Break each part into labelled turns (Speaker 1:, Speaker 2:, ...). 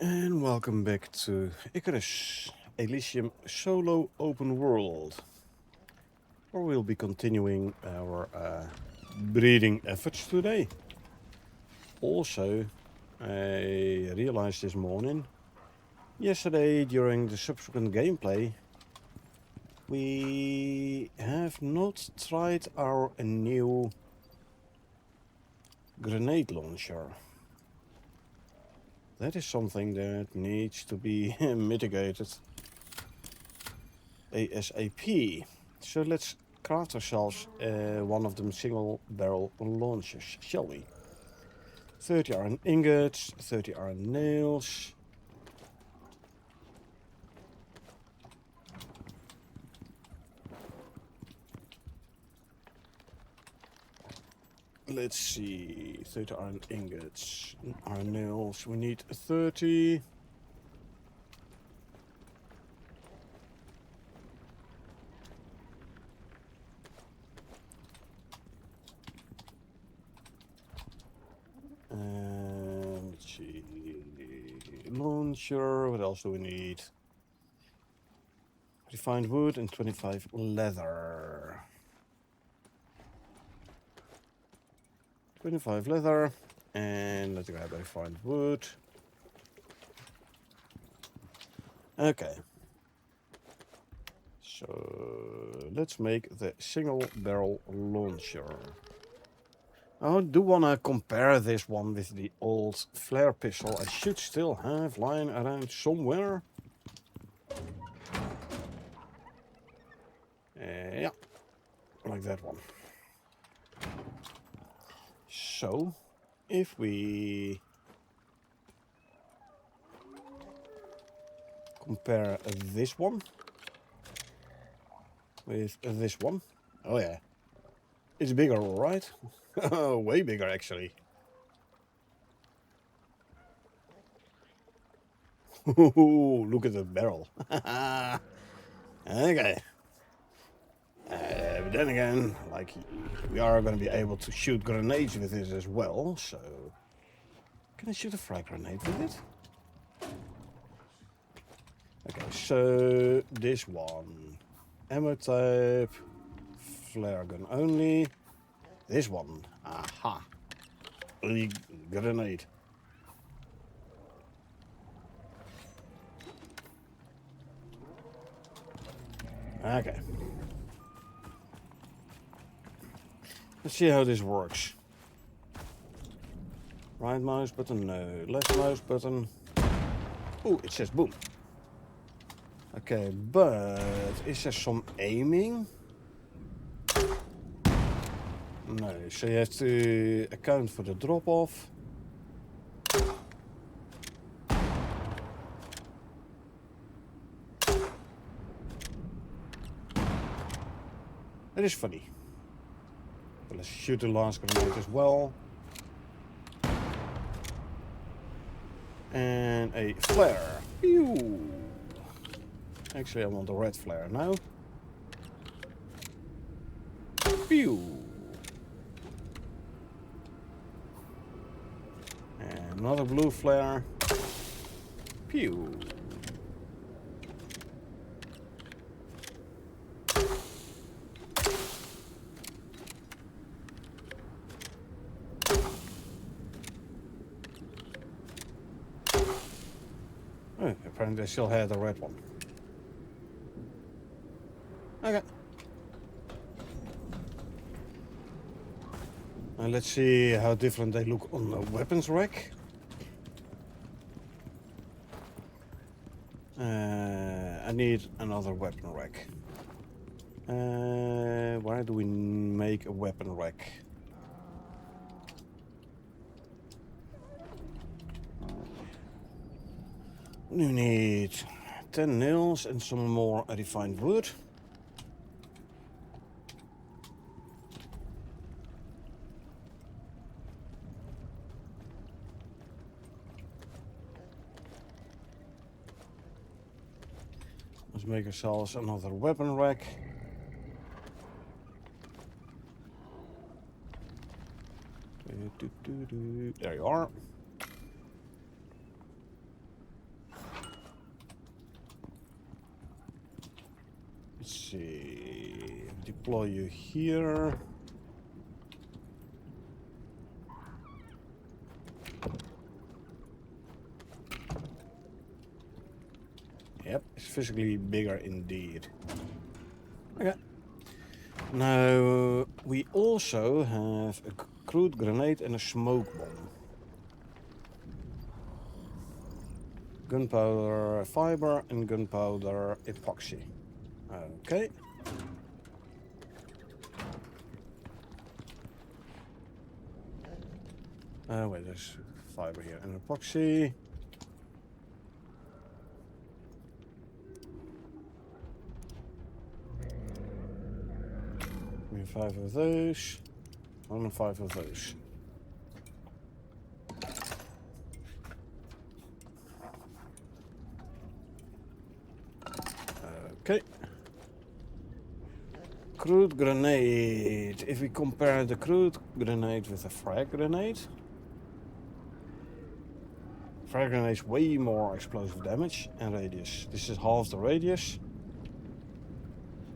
Speaker 1: And welcome back to Icarus, Elysium Solo Open World, where we'll be continuing our breeding efforts today. Also, I realized this morning, yesterday during the subsequent gameplay, we have not tried our new grenade launcher. That is something that needs to be mitigated ASAP. So let's craft ourselves one of them single barrel launchers, shall we? 30 iron ingots, 30 iron nails. Let's see, 30 iron ingots, iron nails, we need 30. Let's see, launcher, what else do we need? Refined wood and 25 leather. 25 leather, and let's grab a refined wood. Okay. So let's make the single barrel launcher. I do want to compare this one with the old flare pistol. I should still have lying around somewhere. Yeah, like that one. So, if we compare this one with this one. Oh yeah, it's bigger, all right. Way bigger, actually. Look at the barrel. Okay. But then again, like, we are going to be able to shoot grenades with this as well, so... Can I shoot a frag grenade with it? Okay, so this one. Ammo type. Flare gun only. This one. Aha. Grenade. Okay. Let's see how this works. Right mouse button, no. Left mouse button. Oh, it says boom. Okay, but is there some aiming? No, so you have to account for the drop-off. That is funny. But let's shoot the last grenade as well. And a flare. Pew! Actually, I want a red flare now. Pew! And another blue flare. Pew! Oh, apparently I still had the red one. Okay. Now let's see how different they look on the weapons rack. I need another weapon rack. Where do we make a weapon rack? We need 10 nails and some more refined wood. Let's make ourselves another weapon rack. There you are. deploy you here. Yep, it's physically bigger indeed. Okay. Now, we also have a crude grenade and a smoke bomb. Gunpowder fiber and gunpowder epoxy. Okay. Wait, there's fiber here and epoxy. We have 5 of those. 1 and 5 of those. Okay. Crude grenade. If we compare the crude grenade with a frag grenade, frag grenade is way more explosive damage and radius. This is half the radius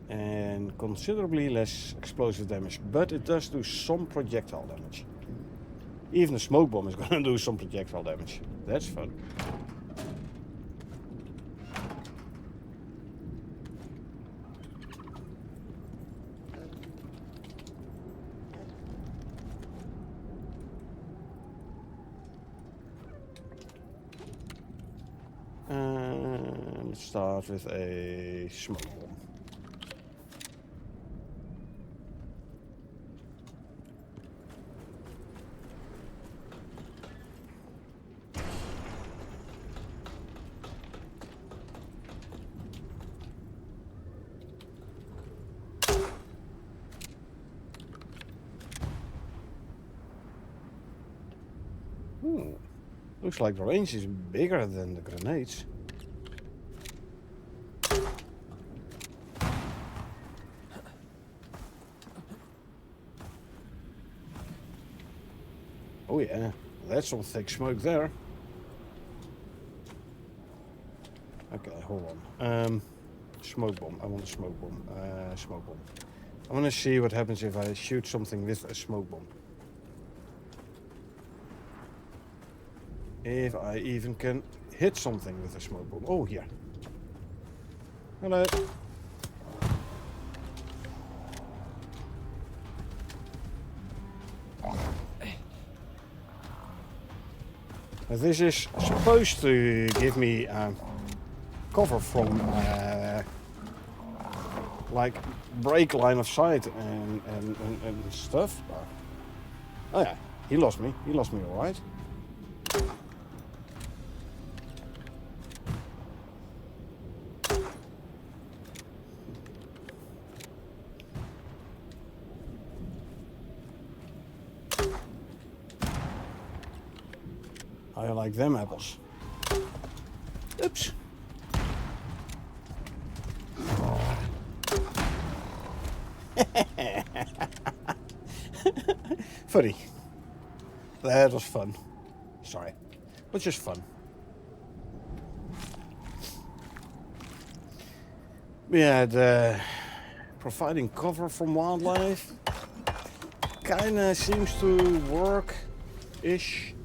Speaker 1: and considerably less explosive damage, but it does do some projectile damage. Even a smoke bomb is going to do some projectile damage. That's fun. Let's start with a smoke bomb. Looks like the range is bigger than the grenades. Oh yeah, that's some thick smoke there. Okay, hold on. Smoke bomb. I want a smoke bomb. Smoke bomb. I want to see what happens if I shoot something with a smoke bomb. If I even can hit something with a smoke bomb. Oh, here. Hello. This is supposed to give me cover from like break line of sight and stuff. Oh yeah, he lost me. He lost me all right. I like them apples. Oops. Funny. That was fun. Sorry. It was just fun. We had providing cover from wildlife. Kinda seems to work-ish.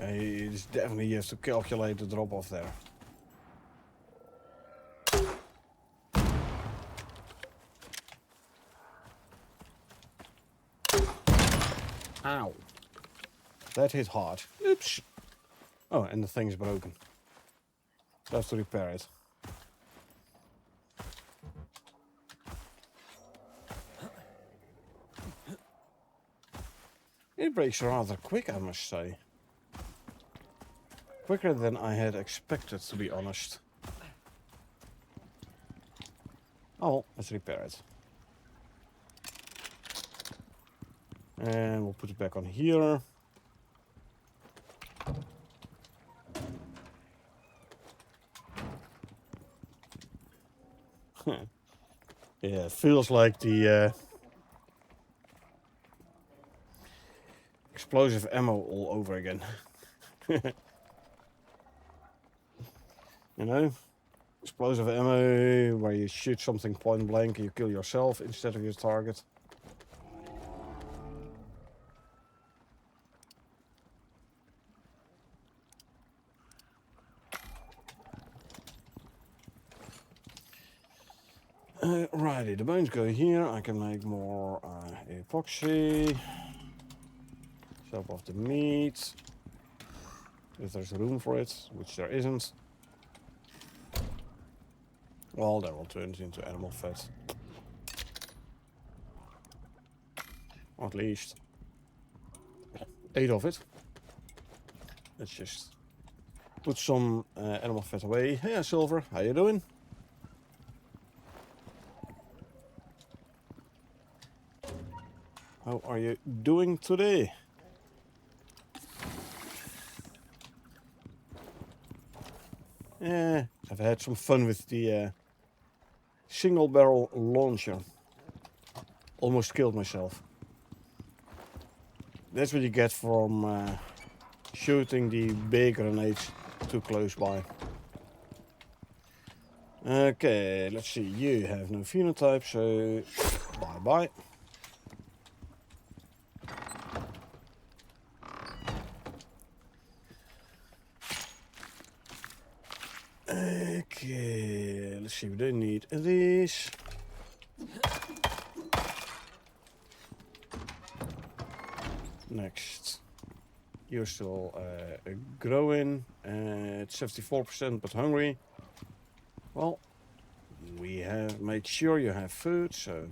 Speaker 1: It's definitely, you have to calculate the drop off there. Ow. That hit hard. Oops. Oh, and the thing is broken. So I have to repair it. It breaks rather quick, I must say. Quicker than I had expected, to be honest. Oh, let's repair it. And we'll put it back on here. Yeah, it feels like the Explosive ammo all over again. You know? Explosive ammo where you shoot something point blank and you kill yourself instead of your target. Righty, the bones go here. I can make more epoxy. Chop off the meat. If there's room for it, which there isn't. Well, that will turn it into animal fat. Or at least 8 of it. Let's just put some animal fat away. Hey, Silver, how you doing? How are you doing today? Yeah, I've had some fun with the single barrel launcher. Almost killed myself. That's what you get from shooting the big grenades too close by. Okay, let's see. You have no phenotype, so bye-bye. Okay, let's see. We don't need these. Next. You're still growing at 74% but hungry. Well, we have made sure you have food, so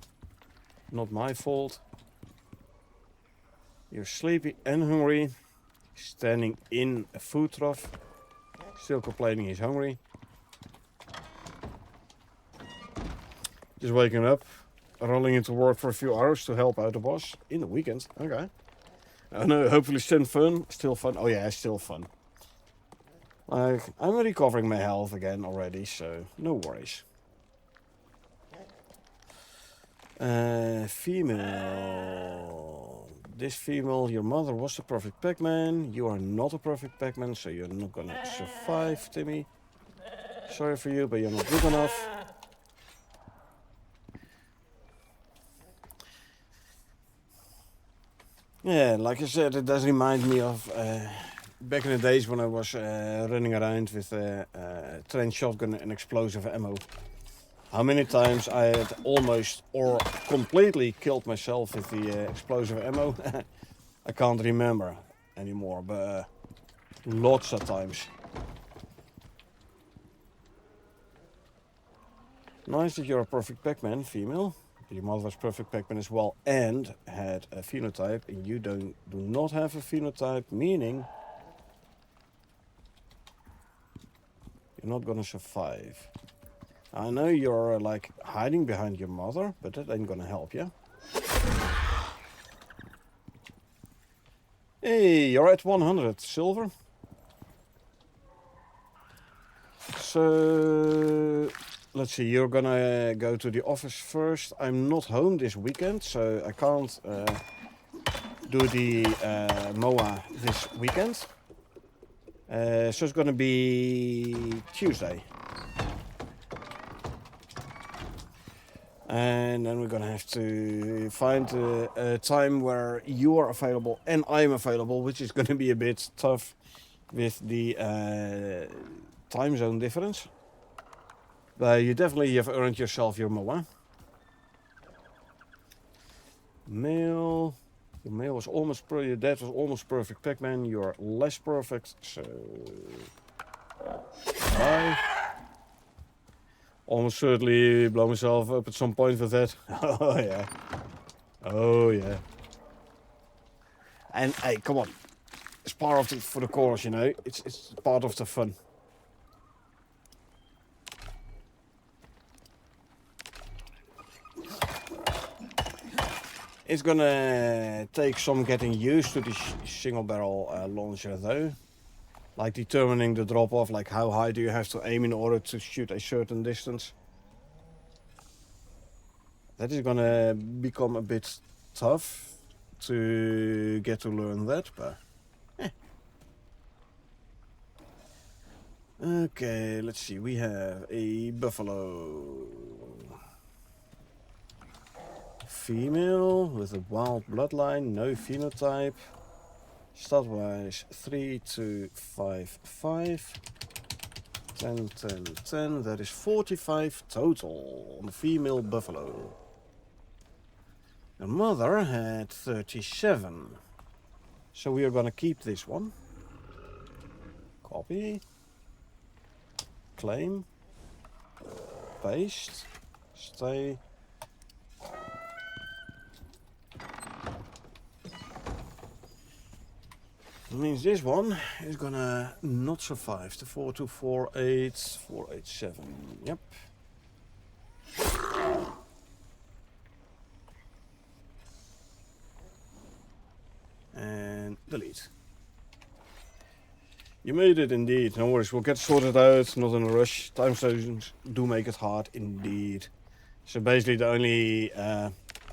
Speaker 1: not my fault. You're sleepy and hungry, standing in a food trough, still complaining he's hungry. Just waking up, rolling into work for a few hours to help out the boss in the weekend. Okay. Oh no, hopefully still fun. Still fun. Oh yeah, still fun. Like, I'm recovering my health again already, so no worries. Female. This female, your mother was a perfect Pac-Man. You are not a perfect Pac-Man, so you're not gonna survive, Timmy. Sorry for you, but you're not good enough. Yeah, like I said, it does remind me of back in the days when I was running around with a trench shotgun and explosive ammo. How many times I had almost or completely killed myself with the explosive ammo, I can't remember anymore, but lots of times. Nice that you're a perfect Pac-Man, female. Your mother was perfect Pac-Man as well and had a phenotype, and you do not have a phenotype, meaning you're not gonna survive. I know you're like hiding behind your mother, but that ain't gonna help you. Hey, you're at 100 silver. So let's see, you're gonna go to the office first. I'm not home this weekend, so I can't do the MOA this weekend. So it's gonna be Tuesday. And then we're gonna have to find a time where you are available and I'm available, which is gonna be a bit tough with the time zone difference. But you definitely have earned yourself your MOA. Male. Your male was almost perfect. Your dad was almost perfect Pac-Man. You're less perfect, so bye. Almost certainly blow myself up at some point with that. Oh yeah. Oh yeah. And hey, come on. It's part of it for the course, you know. It's part of the fun. It's gonna take some getting used to the single barrel launcher though. Like determining the drop off, like how high do you have to aim in order to shoot a certain distance. That is gonna become a bit tough. to get to learn that, but okay, let's see. We have a buffalo. Female with a wild bloodline, no phenotype. Stat-wise 3, 2, 5, 5. 10, 10, 10. That is 45 total on the female buffalo. The mother had 37. So we are gonna keep this one. Copy. Claim. Paste. Stay. Means this one is gonna not survive. The 4248, 487. Yep. And delete. You made it indeed. No worries, we'll get sorted out, not in a rush. Time zones do make it hard indeed. So basically the only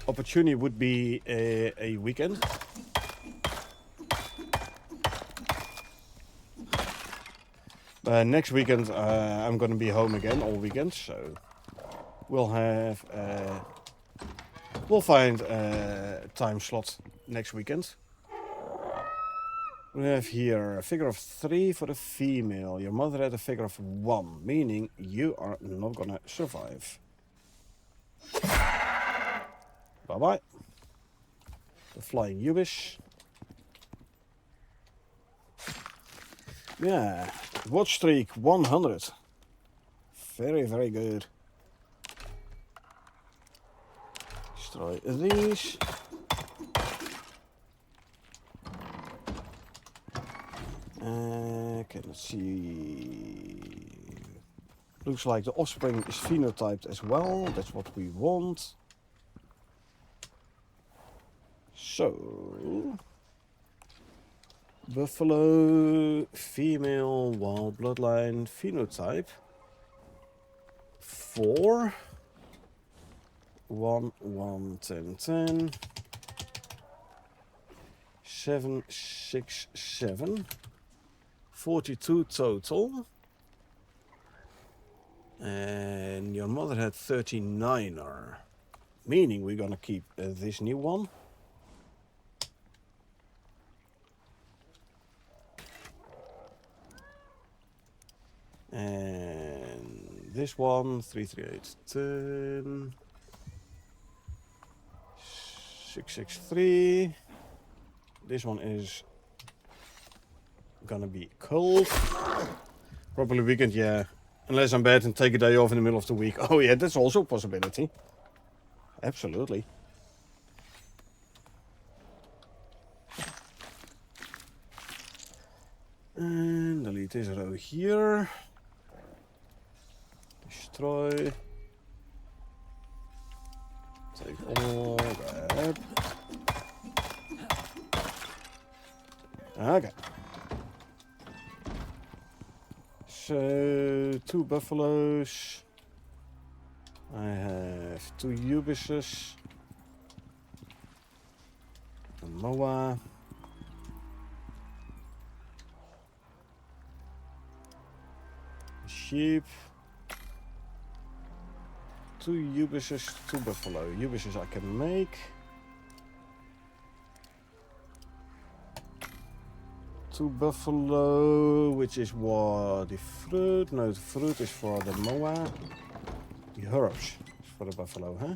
Speaker 1: opportunity would be a weekend. Next weekend I'm going to be home again all weekend, so we'll have we'll find a time slot next weekend. We have here a figure of 3 for the female. Your mother had a figure of 1, meaning you are not going to survive. Bye bye. The flying Ubis. Yeah, watch streak 100. Very, very good. Destroy these. Okay, let's see. Looks like the offspring is phenotyped as well. That's what we want. So... buffalo, female, wild bloodline, phenotype 4, 1, 1, 10, 10, 7, 6, 7, 42 total, and your mother had 39er, meaning we're gonna keep this new one. And this one, 33810, 663. This one is gonna be cold. Probably weekend, yeah. Unless I'm bad and take a day off in the middle of the week. Oh yeah, that's also a possibility. Absolutely. And delete this row here. Destroy. Take all, grab. Okay. So, 2 buffaloes. I have 2 ubises. A moa. A sheep. 2 ubises, 2 buffalo. Ubises I can make. 2 buffalo, which is what? The fruit? No, the fruit is for the moa. The herbs is for the buffalo, huh?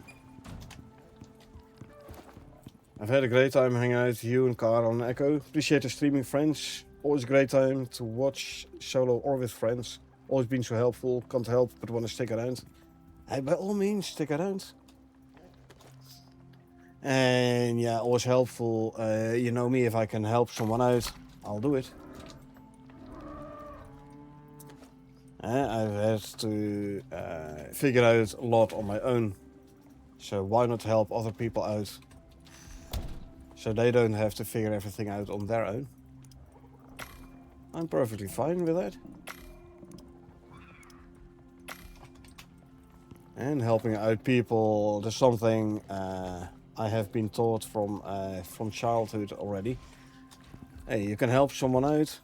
Speaker 1: I've had a great time hanging out with you and Carl and Echo. Appreciate the streaming friends. Always a great time to watch solo or with friends. Always been so helpful. Can't help but want to stick around. Hey, by all means, stick around. And yeah, always helpful. You know me, if I can help someone out, I'll do it. I've had to figure out a lot on my own. So why not help other people out? So they don't have to figure everything out on their own. I'm perfectly fine with that. And helping out people, there's something I have been taught from childhood already. Hey, you can help someone out,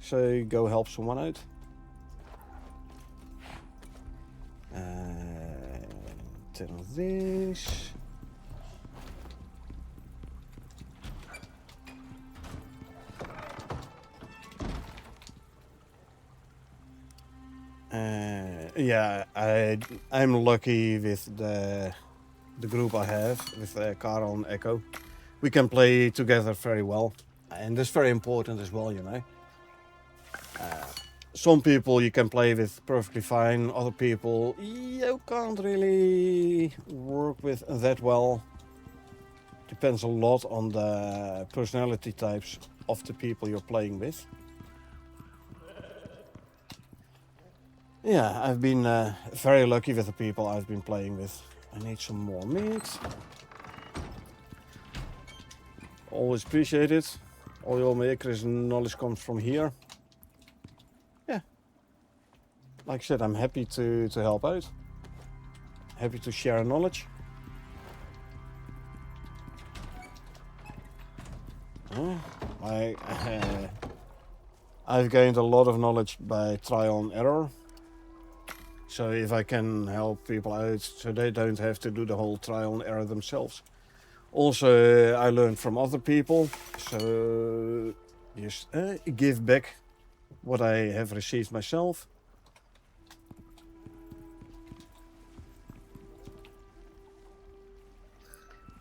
Speaker 1: so go help someone out. Turn on this. Yeah, I'm lucky with the group I have with Carl and Echo. We can play together very well, and that's very important as well, you know. Some people you can play with perfectly fine, other people you can't really work with that well. Depends a lot on the personality types of the people you're playing with. Yeah, I've been very lucky with the people I've been playing with. I need some more meat. Always appreciate it. All your Icarus knowledge comes from here. Yeah. Like I said, I'm happy to help out. Happy to share knowledge. I've gained a lot of knowledge by trial and error. So if I can help people out so they don't have to do the whole trial and error themselves. Also, I learned from other people, so just give back what I have received myself.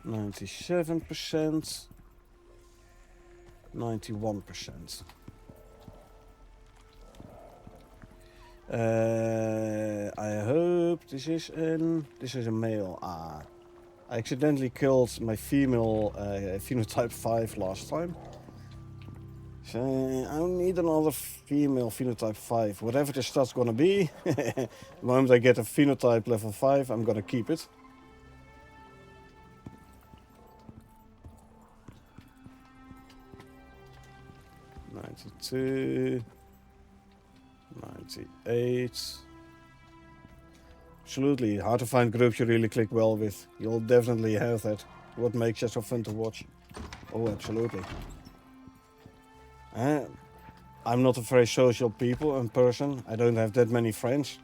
Speaker 1: %, 91%. I hope this is a male. I accidentally killed my female phenotype 5 last time. So I need another female phenotype 5. Whatever the stat's gonna be, the moment I get a phenotype level 5, I'm gonna keep it. $92, $98. Absolutely, hard to find groups you really click well with. You'll definitely have that. What makes it so fun to watch? Oh, absolutely. I'm not a very social person. I don't have that many friends.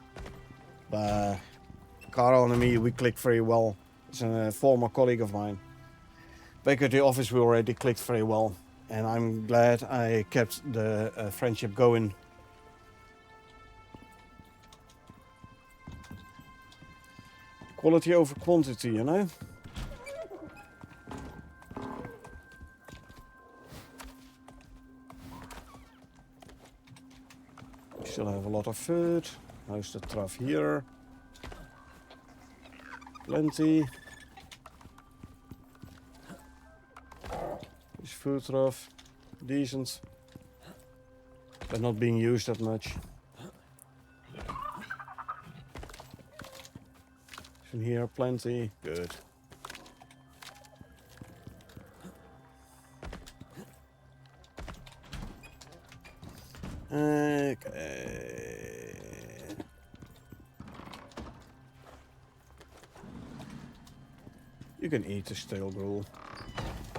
Speaker 1: But Carl and me, we click very well. It's a former colleague of mine. Back at the office, we already clicked very well. And I'm glad I kept the friendship going. Quality over quantity, you know? We still have a lot of food. How's the trough here? Plenty. This food trough, decent. But not being used that much. In here, plenty. Good. Okay. You can eat the stale gruel.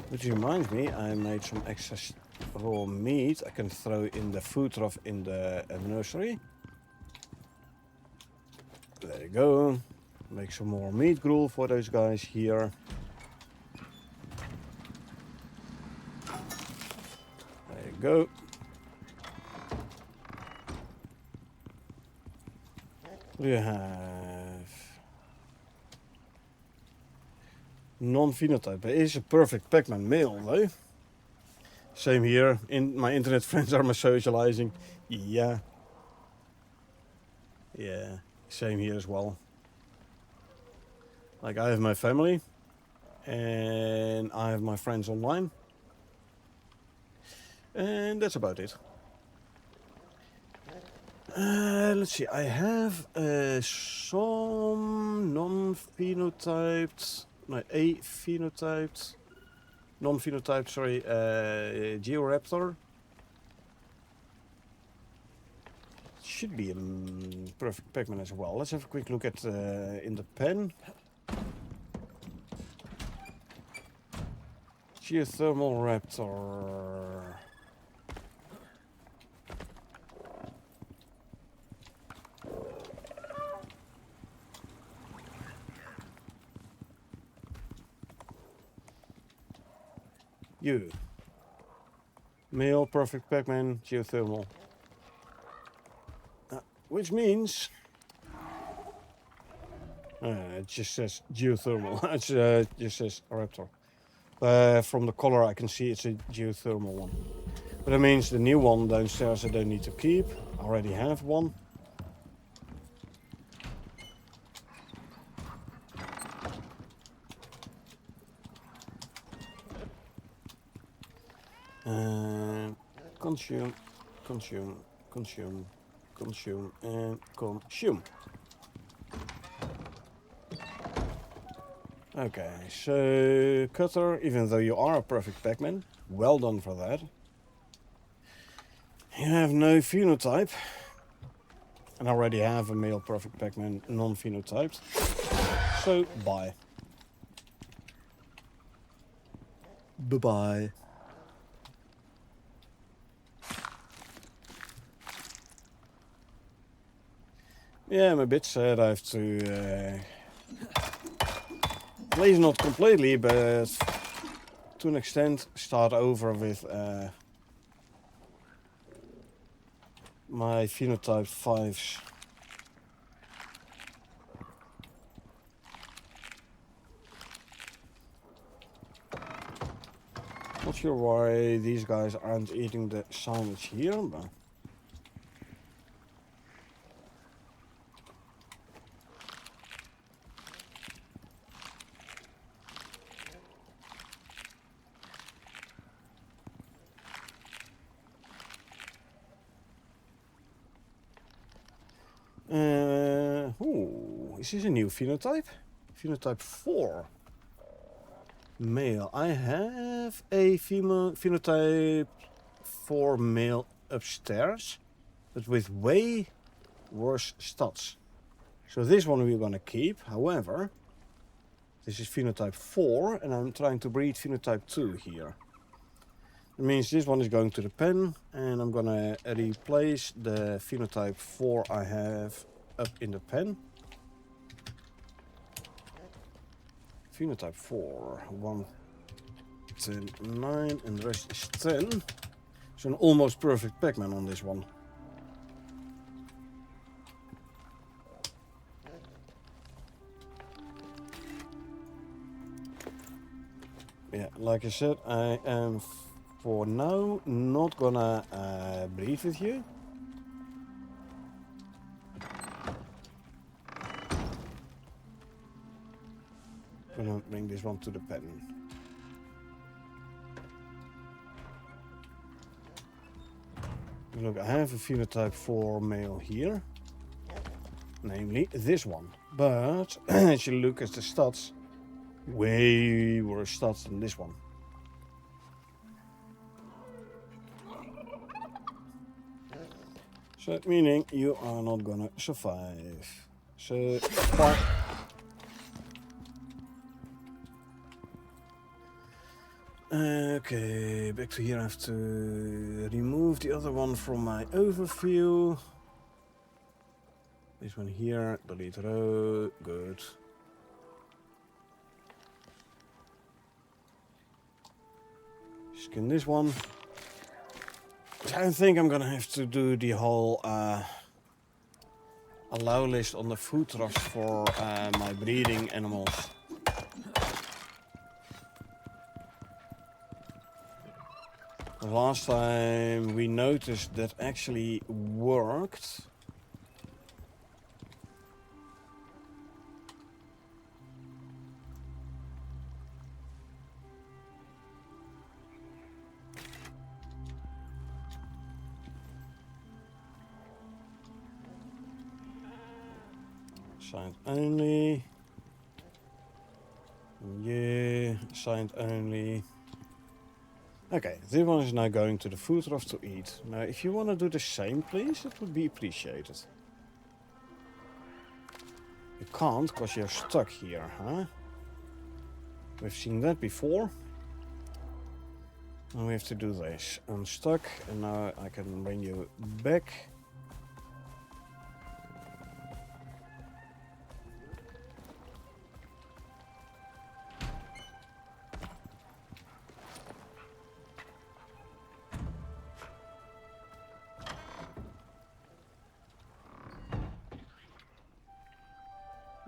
Speaker 1: Which reminds me, I made some excess raw meat I can throw in the food trough in the nursery. There you go. Make some more meat gruel for those guys here. There you go. What do you have? Non-phenotype. It is a perfect Pac-Man male though. Same here. My internet friends are my socializing. Yeah. Yeah. Same here as well. Like I have my family and I have my friends online. And that's about it. Let's see, I have some non-phenotyped, no, a-phenotyped, non-phenotyped, sorry, Georaptor. Should be a perfect Pac-Man as well. Let's have a quick look at in the pen. Geothermal raptor. You. Male, perfect Pac-Man, geothermal. Which means... it just says geothermal. It just says raptor. From the color I can see it's a geothermal one. But that means the new one downstairs I don't need to keep. I already have one. Consume, consume, consume, consume, and consume. Okay, so Cutter, even though you are a perfect Pac-Man, well done for that. You have no phenotype. And I already have a male perfect Pac-Man non-phenotyped. So, bye. Bye-bye. Yeah, I'm a bit sad I have to... at least not completely, but to an extent start over with my phenotype 5s. Not sure why these guys aren't eating the sandwich here, but... Ooh, is this a new phenotype? Phenotype 4. Male. I have a female phenotype 4 male upstairs, but with way worse stats. So this one we're gonna keep. However, this is phenotype 4, and I'm trying to breed phenotype 2 here. It means this one is going to the pen, and I'm gonna replace the phenotype 4 I have up in the pen. Phenotype 4, 1, 10, 9, and the rest is 10. So an almost perfect Pac-Man on this one. Yeah, like I said, I am for now not gonna breed with you. I'm gonna bring this one to the pen. Look, I have a phenotype 4 male here, namely this one. But as you look at the stats, way worse stats than this one. So meaning you are not gonna survive. So fine. Okay, back to here. I have to remove the other one from my overview. This one here, delete row, good. Skin this one. I think I'm gonna have to do the whole allow list on the food trust for my breeding animals. Last time we noticed that actually worked. Signed only. Yeah, signed only. Okay, this one is now going to the food trough to eat. Now, if you want to do the same, please, it would be appreciated. You can't, because you're stuck here, huh? We've seen that before. Now we have to do this. Unstuck, and now I can bring you back.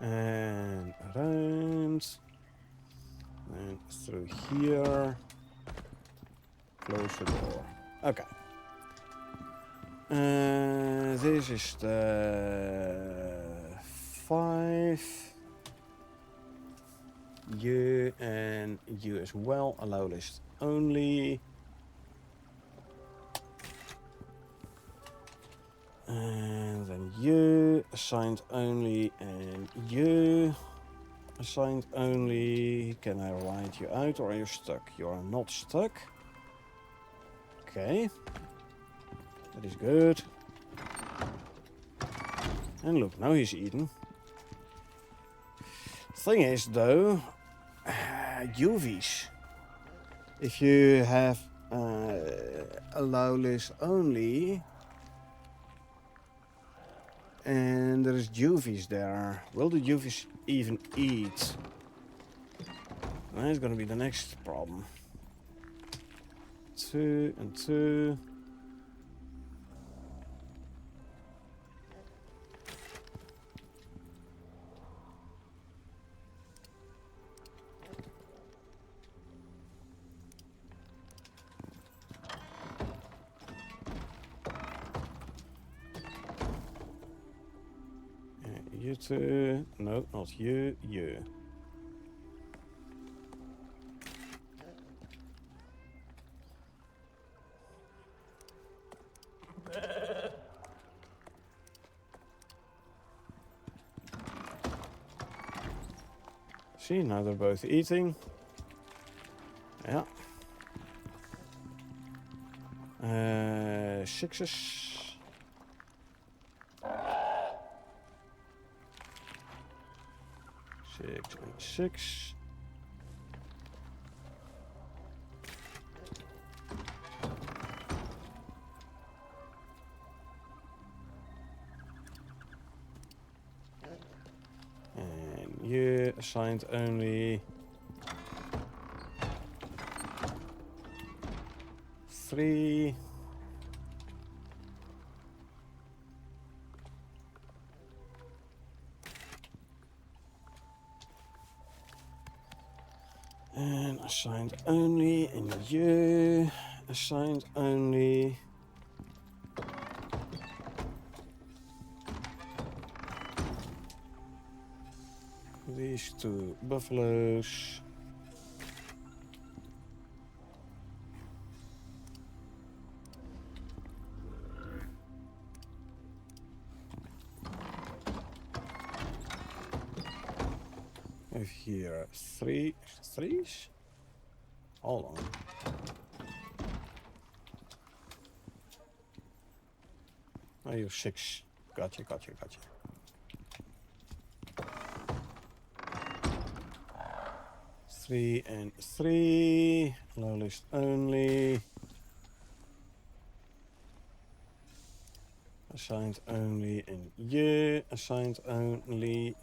Speaker 1: And around. And through here. Close the door. Okay. This is the 5. You and you as well. Allow list only. And then you assigned only, and you assigned only. Can I write you out, or are you stuck? You are not stuck. Okay. That is good. And look, now he's eaten. Thing is, though, UVs. If you have allow list only, and there is UVs there, will the UVs even eat? That's gonna be the next problem. 2 and 2. You two. No, not you. You. See, now they're both eating. Yeah. 6s. 6 and 6. And you assigned only 3. And assigned only, and you assigned only. These 2 buffaloes. Have here 3 threes. Hold on. Oh, you're 6. Gotcha. 3 and 3. Low list only. Assigned only, and you assigned only.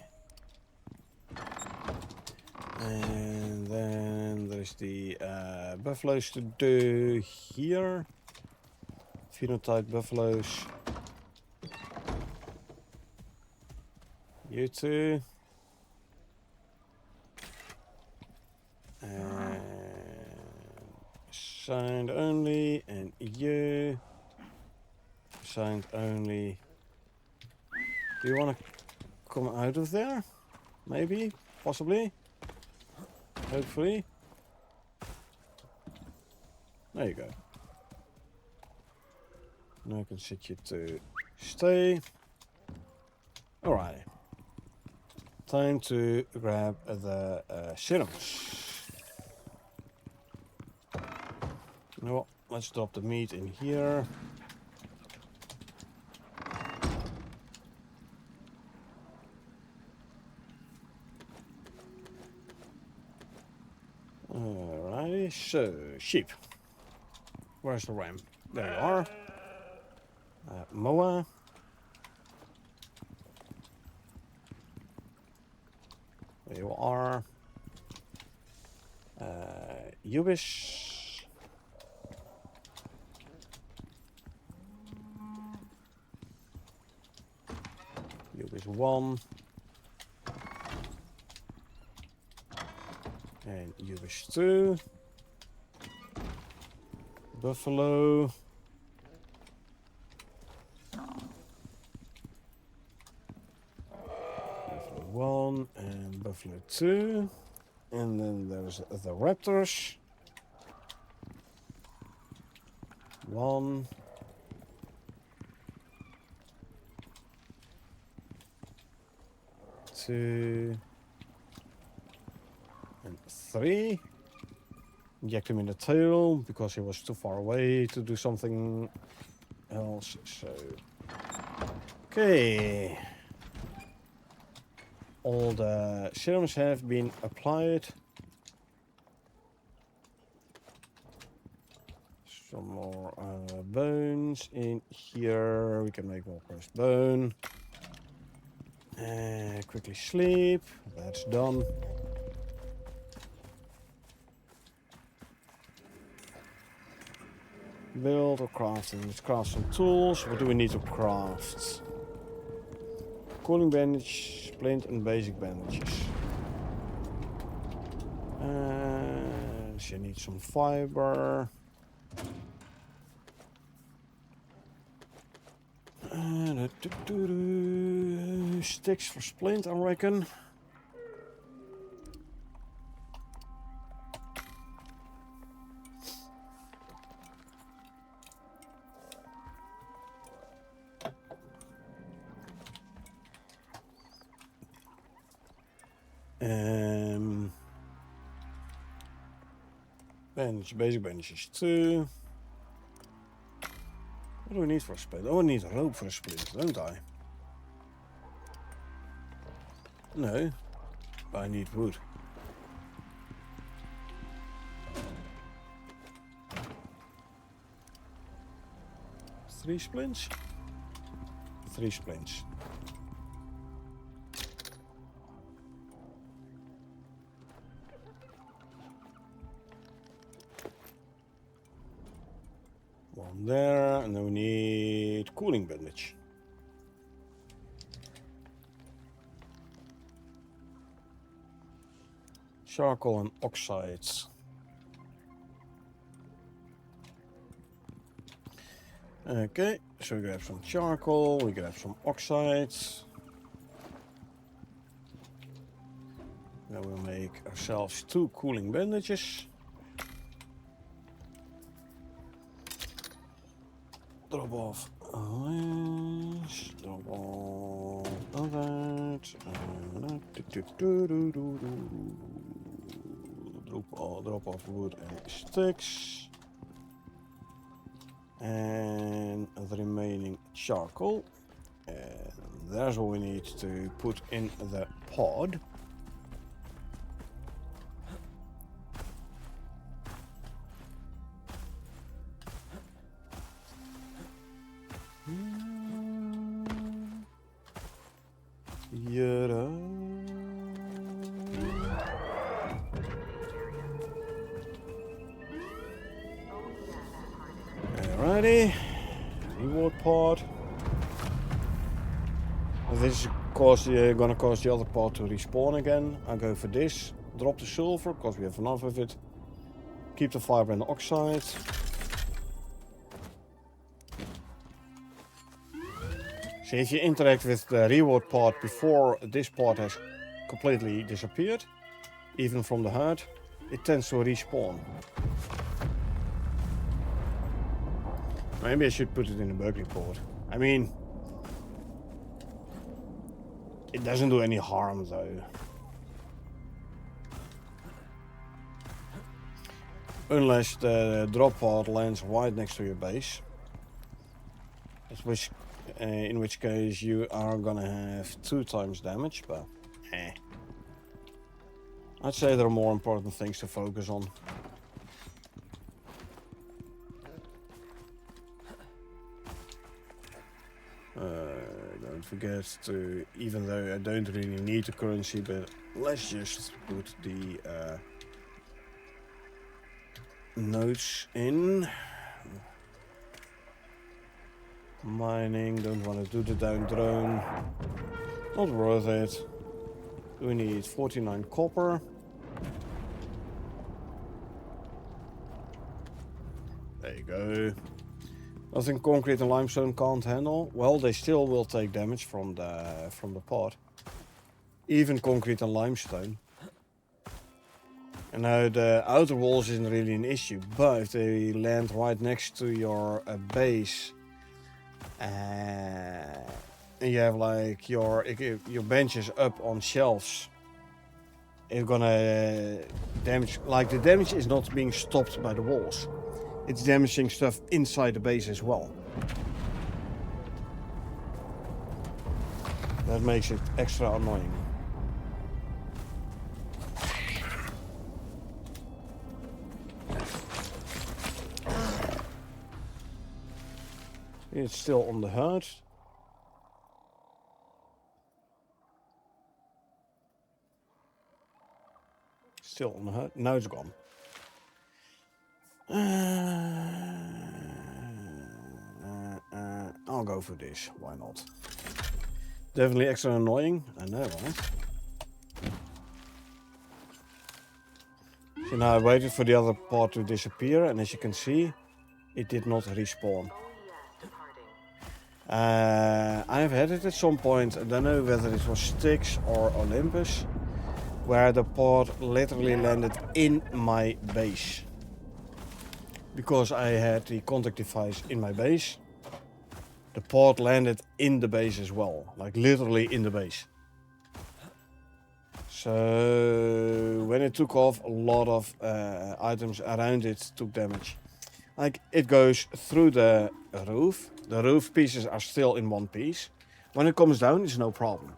Speaker 1: And then there's the buffaloes to do here. Phenotype buffaloes. You two. And assigned only, and you assigned only. Do you want to come out of there? Maybe, possibly, hopefully. There you go. Now I can set you to stay. Alright. Time to grab the serums. You know what? Let's drop the meat in here. Alrighty, so sheep. Where's the ram? There you are. Moa. There you are. Ubis. Ubis 1. And Ubis 2. Buffalo. Buffalo 1 and Buffalo 2. And then there's the raptors. 1. 2. And 3. Inject him in the tail because he was too far away to do something else. So, okay. All the serums have been applied. Some more bones in here. We can make more pressed bone. Quickly sleep. That's done. Build or crafting. Let's craft some tools. What do we need to craft? Cooling bandage, splint and basic bandages. She needs some fiber. Sticks for splint, I reckon. Bandage, basic bandages 2. What do we need for a splint? Oh, I need a rope for a splint, don't I? No, I need wood. Three splints? 3 splints. One there, and then we need cooling bandage. Charcoal and oxides. Okay, so we grab some charcoal, we grab some oxides. Then we'll make ourselves 2 cooling bandages. Drop off this, drop off that, drop off wood and sticks, and the remaining charcoal. And there's what we need to put in the pod. Alrighty, reward pod. This is gonna cause the other pod to respawn again. I'll go for this. Drop the silver because we have enough of it. Keep the fiber and the oxide. So if you interact with the reward pod before this pod has completely disappeared, even from the HUD, it tends to respawn. Maybe I should put it in a Berkeley port. I mean, it doesn't do any harm though. Unless the drop pod lands right next to your base. In which case you are gonna have 2 times damage, but I'd say there are more important things to focus on. Don't forget to, even though I don't really need the currency, but let's just put the notes in. Mining, don't want to do the down drone. Not worth it. We need 49 copper. There you go. Nothing concrete and limestone can't handle. Well, they still will take damage from the pot. Even concrete and limestone. And now the outer walls isn't really an issue, but if they land right next to your base, and you have like your benches up on shelves, it's gonna damage. Like the damage is not being stopped by the walls. It's damaging stuff inside the base as well. That makes it extra annoying. It's still on the herd. Still on the herd. Now it's gone. I'll go for this. Why not? Definitely extra annoying. I know, right? So now I waited for the other part to disappear, and as you can see, it did not respawn. I've had it at some point, I don't know whether it was Styx or Olympus, where the pod literally landed in my base. Because I had the contact device in my base, the pod landed in the base as well, like literally in the base. So when it took off, a lot of items around it took damage. Like it goes through the roof. The roof pieces are still in one piece. When it comes down, it's no problem.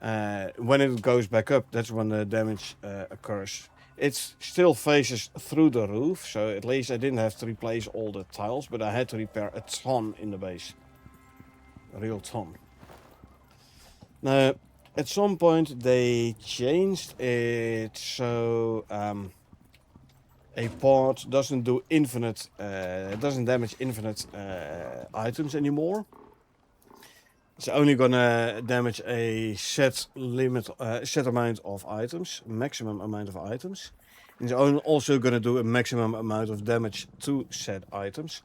Speaker 1: When it goes back up, that's when the damage occurs. It still faces through the roof, so at least I didn't have to replace all the tiles, but I had to repair a ton in the base. A real ton. Now, at some point they changed it so a pod doesn't do infinite, doesn't damage infinite items anymore. It's only gonna damage a set limit, set amount of items, maximum amount of items. And it's also gonna do a maximum amount of damage to said items.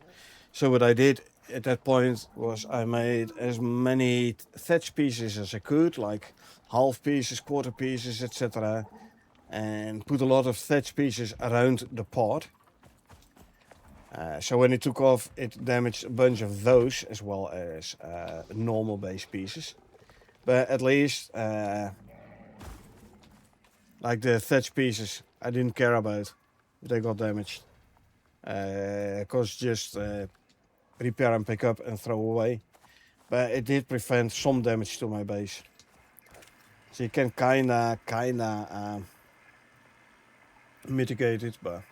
Speaker 1: So what I did at that point was I made as many thatch pieces as I could, like half pieces, quarter pieces, etc. And put a lot of thatch pieces around the pod. So when it took off, it damaged a bunch of those as well as normal base pieces. But at least, like the thatch pieces, I didn't care about if they got damaged. Because just repair and pick up and throw away. But it did prevent some damage to my base. So you can kinda mitigate it, but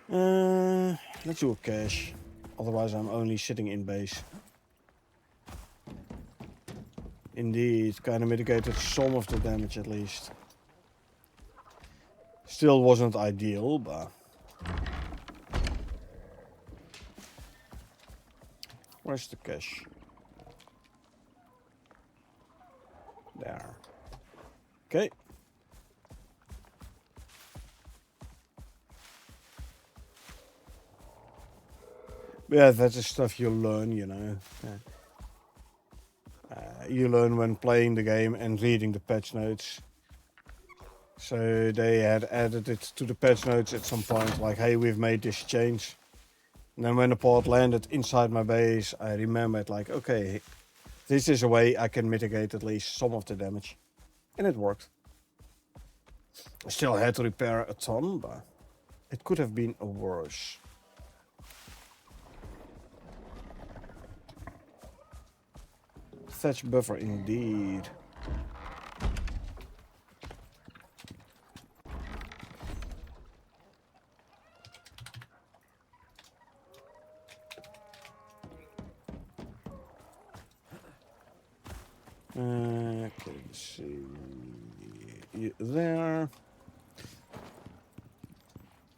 Speaker 1: let's do a cache. Otherwise I'm only sitting in base. Indeed, kinda mitigated some of the damage at least. Still wasn't ideal, but where's the cache? There. Okay. Yeah, that's the stuff you learn, you know. Yeah. You learn when playing the game and reading the patch notes. So they had added it to the patch notes at some point, like, hey, we've made this change. And then when the pod landed inside my base, I remembered, like, okay, this is a way I can mitigate at least some of the damage. And it worked. I still had to repair a ton, but it could have been worse. Thatch buffer indeed. Okay, let's see. There.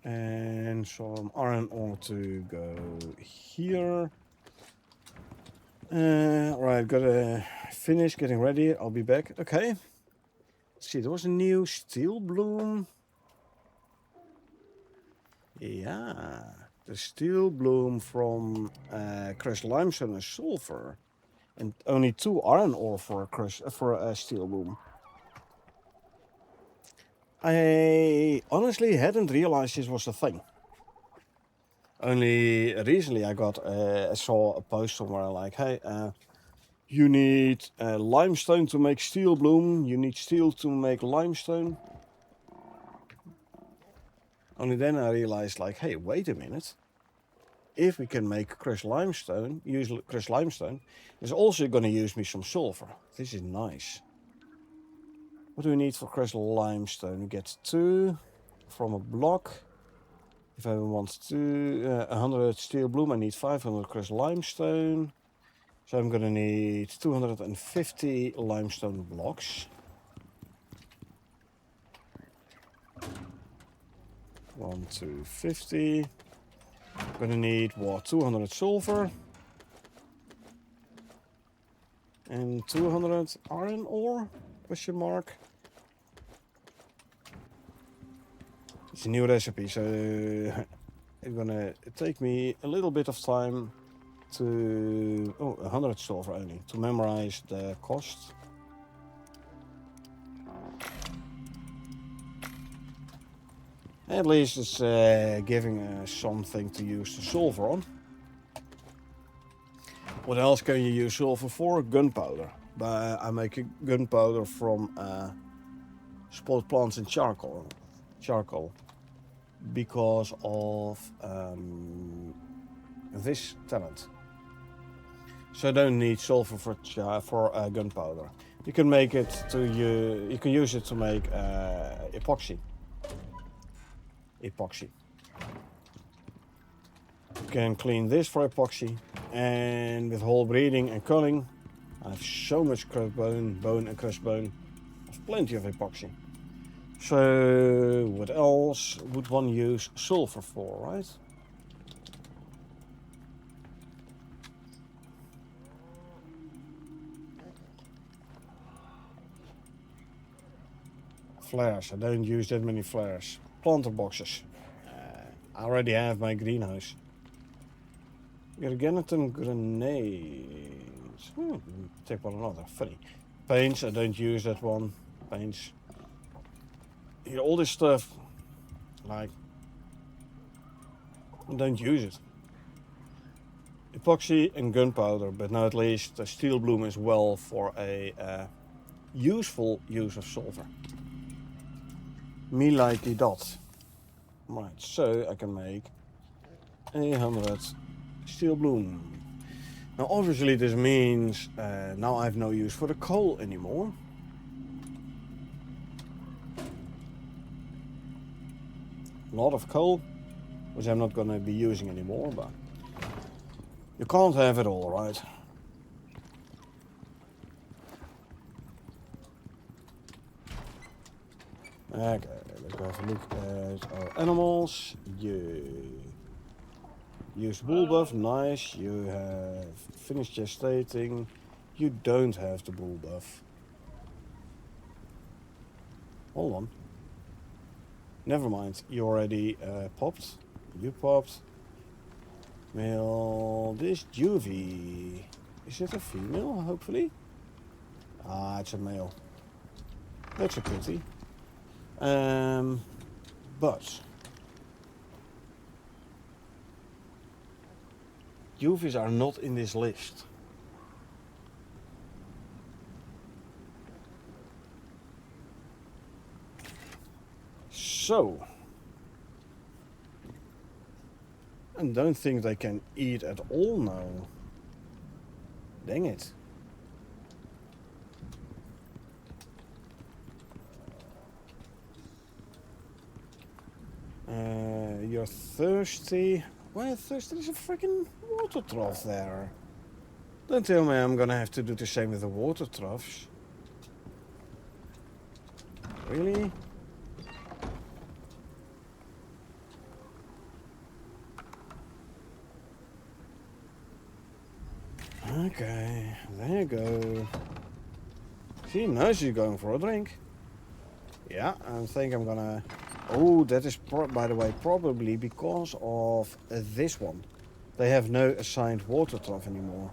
Speaker 1: And some iron ore to go here. Right, gotta finish getting ready. I'll be back. Okay. Let's see, there was a new steel bloom. Yeah. The steel bloom from crushed limestone and sulfur. And only 2 iron ore for a steel bloom. I honestly hadn't realized this was a thing. Only recently I saw a post somewhere like, hey, you need limestone to make steel bloom. You need steel to make limestone. Only then I realized, like, hey, wait a minute. If we can make crushed limestone, use crushed limestone, it's also going to use me some sulfur. This is nice. What do we need for crushed limestone? We get 2 from a block. If I want 100 steel bloom, I need 500 crushed limestone. So I'm gonna need 250 limestone blocks. 1, 2, 50. I'm gonna need what? 200 sulfur. And 200 iron ore? Question mark. It's a new recipe, so it's gonna take me a little bit of time to 100 sulfur only to memorize the cost. At least it's giving us something to use the sulfur on. What else can you use sulfur for? Gunpowder. But I make gunpowder from spotted plants and charcoal. Because of this talent. So I don't need sulfur for gunpowder. You can make it you can use it to make epoxy. You can clean this for epoxy, and with hole breeding and culling, I have so much crushed bone and crushed bone. I have plenty of epoxy. So what else would one use sulfur for, right? Flares. I don't use that many flares. Planter boxes. I already have my greenhouse. Garganton grenades. Take one another. Funny. Paints. I don't use that one. Paints. Here, all this stuff. Like, I don't use it. Epoxy and gunpowder, but now at least the steel bloom as well for a useful use of sulfur. Me likey dot. Right, so I can make 100 steel bloom. Now obviously this means now I have no use for the coal anymore. A lot of coal, which I'm not going to be using anymore, but you can't have it all, right? Okay, let's go have a look at our animals. You use bull buff, nice. You have finished gestating. You don't have the bull buff. Hold on. Never mind, you already popped. You popped. Male, this Juvie. Is it a female, hopefully? Ah, it's a male. That's a pity. But Juvies are not in this list. So, I don't think they can eat at all now. Dang it. You're thirsty. Why thirsty? There's a freaking water trough there. Don't tell me I'm gonna have to do the same with the water troughs. Really? Okay, there you go. She knows she's going for a drink. Yeah, I think I'm gonna... Oh, that is, by the way, probably because of this one. They have no assigned water trough anymore.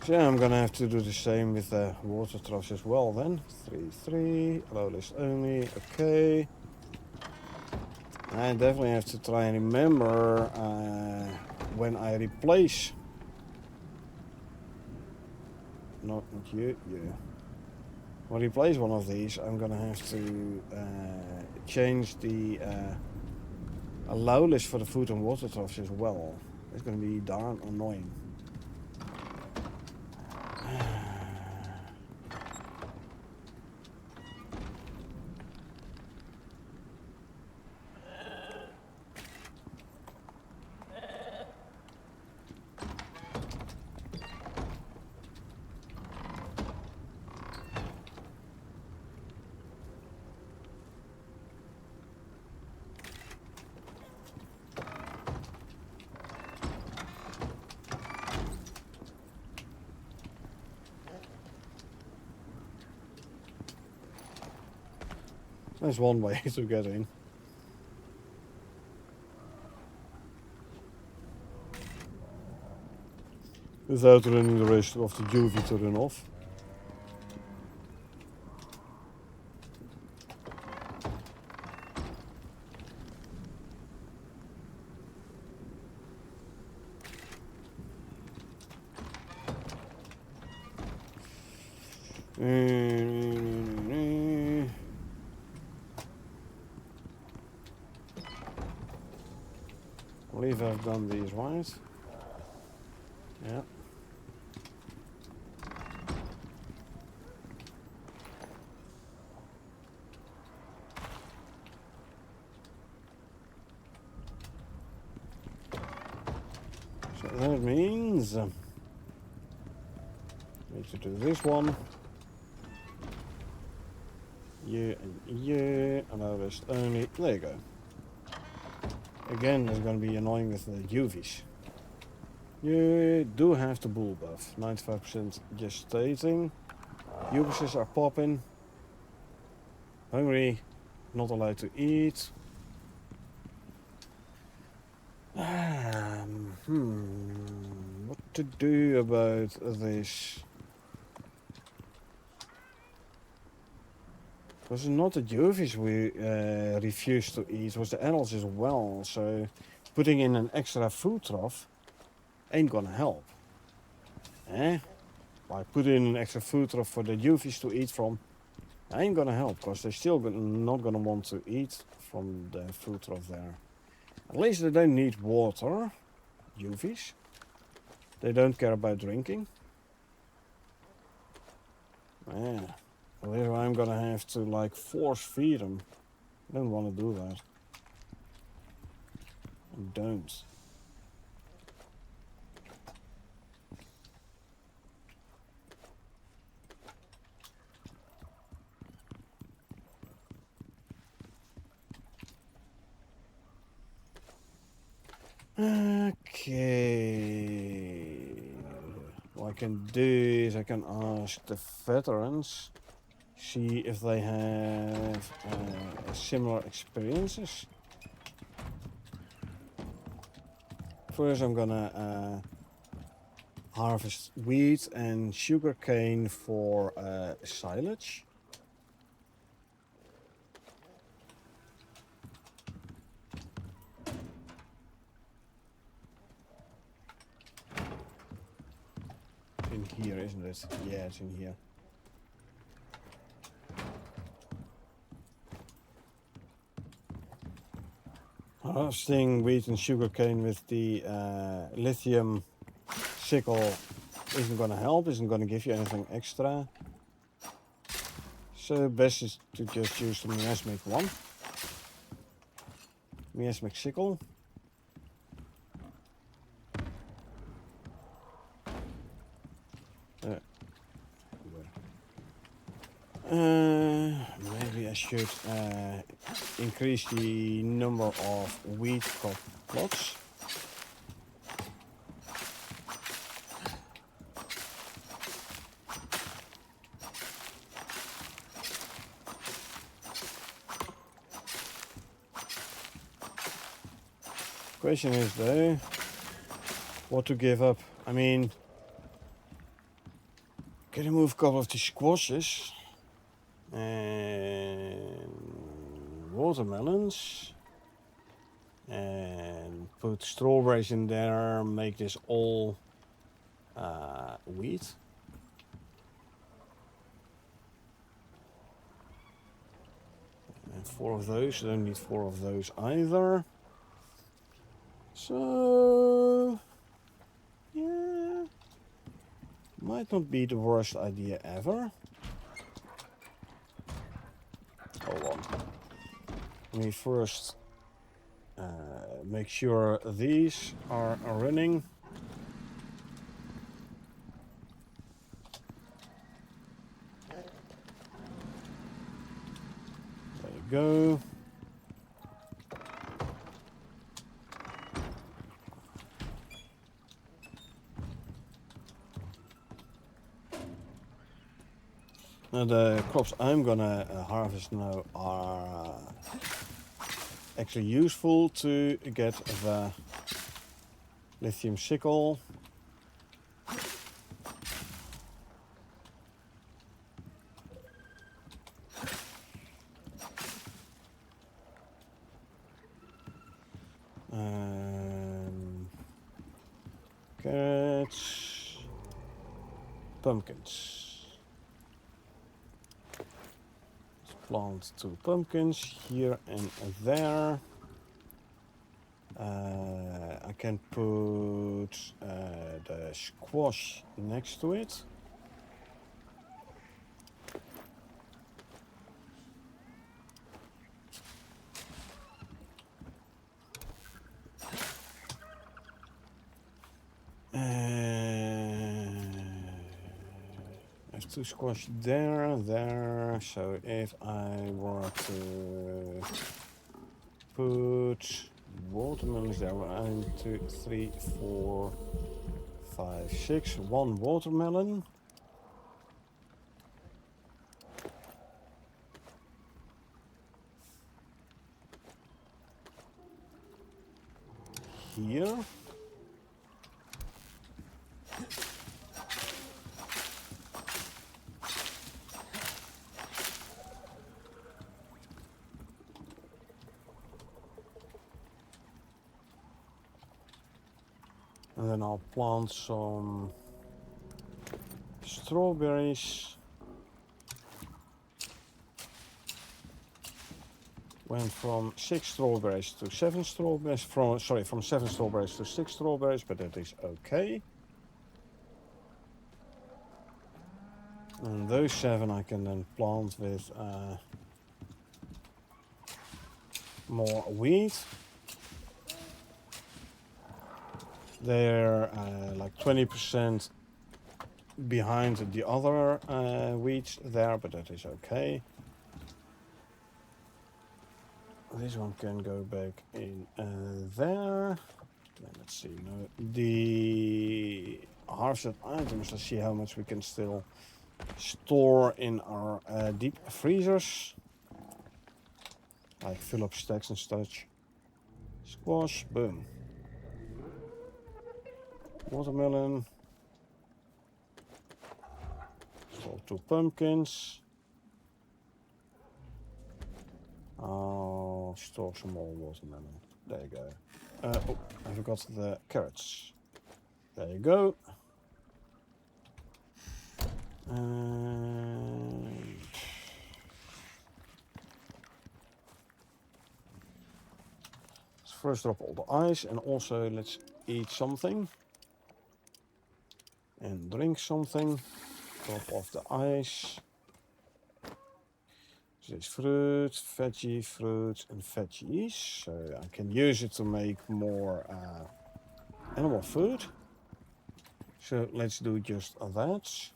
Speaker 1: So yeah, I'm gonna have to do the same with the water troughs as well then. 3, allow list only, okay. I definitely have to try and remember when I replace... Not you, you. When I replace one of these, I'm gonna have to change the allow list for the food and water troughs as well. It's gonna be darn annoying. There's one way to get in. Without running the risk of the UV to run off. I believe I've done these right. Yeah. So that means I need to do this one. Yeah, and yeah, allow list only. There you go. Again, it's going to be annoying with the UVs. You do have the bull buff. 95% gestating. Ubises are popping. Hungry. Not allowed to eat. What to do about this? Was it not the UVs we refused to eat, it was the adults as well. So putting in an extra food trough ain't gonna help. Like putting in an extra food trough for the UVs to eat from ain't gonna help, because they're still not gonna want to eat from the food trough there. At least they don't need water, UVs. They don't care about drinking. Yeah. Well, here I'm gonna have to like force feed them. I don't want to do that. I don't. Okay. What I can do is I can ask the veterans, see if they have similar experiences. First I'm gonna harvest wheat and sugarcane for silage. In here, isn't it? Yeah, it's in here. Harvesting wheat and sugarcane with the lithium sickle isn't going to help, isn't going to give you anything extra. So best is to just use the miasmic one. Miasmic sickle. Maybe I should increase the number of wheat crop plots. Question is though, what to give up? I mean, can I move a couple of the squashes and watermelons and put strawberries in there, make this all wheat? And 4 of those, I don't need 4 of those either. So, yeah, might not be the worst idea ever. Hold on. Let me first make sure these are running. There you go. Now the crops I'm gonna harvest now are actually useful to get the lithium sickle. Carrots, pumpkins. Plant 2 pumpkins here and there. I can put the squash next to it. There's 2 squash there. So if I were to put watermelons there, 1, 2, 3, 4, 5, 6. 1 watermelon. Here. And then I'll plant some strawberries. Went from 6 strawberries to 7 strawberries. From 7 strawberries to 6 strawberries, but that is okay. And those 7 I can then plant with more wheat. They're like 20% behind the other wheats there, but that is okay. This one can go back in there. Let's see. No, the harvested items. Let's see how much we can still store in our deep freezers. Like fill up stacks and such. Squash, boom. Watermelon. Store 2 pumpkins. I'll store some more watermelon. There you go. Oh, I forgot the carrots. There you go. And let's first drop all the ice, and also let's eat something and drink something. Drop off the ice. So there's fruit, veggie, fruit, and veggies. So I can use it to make more animal food. So let's do just that.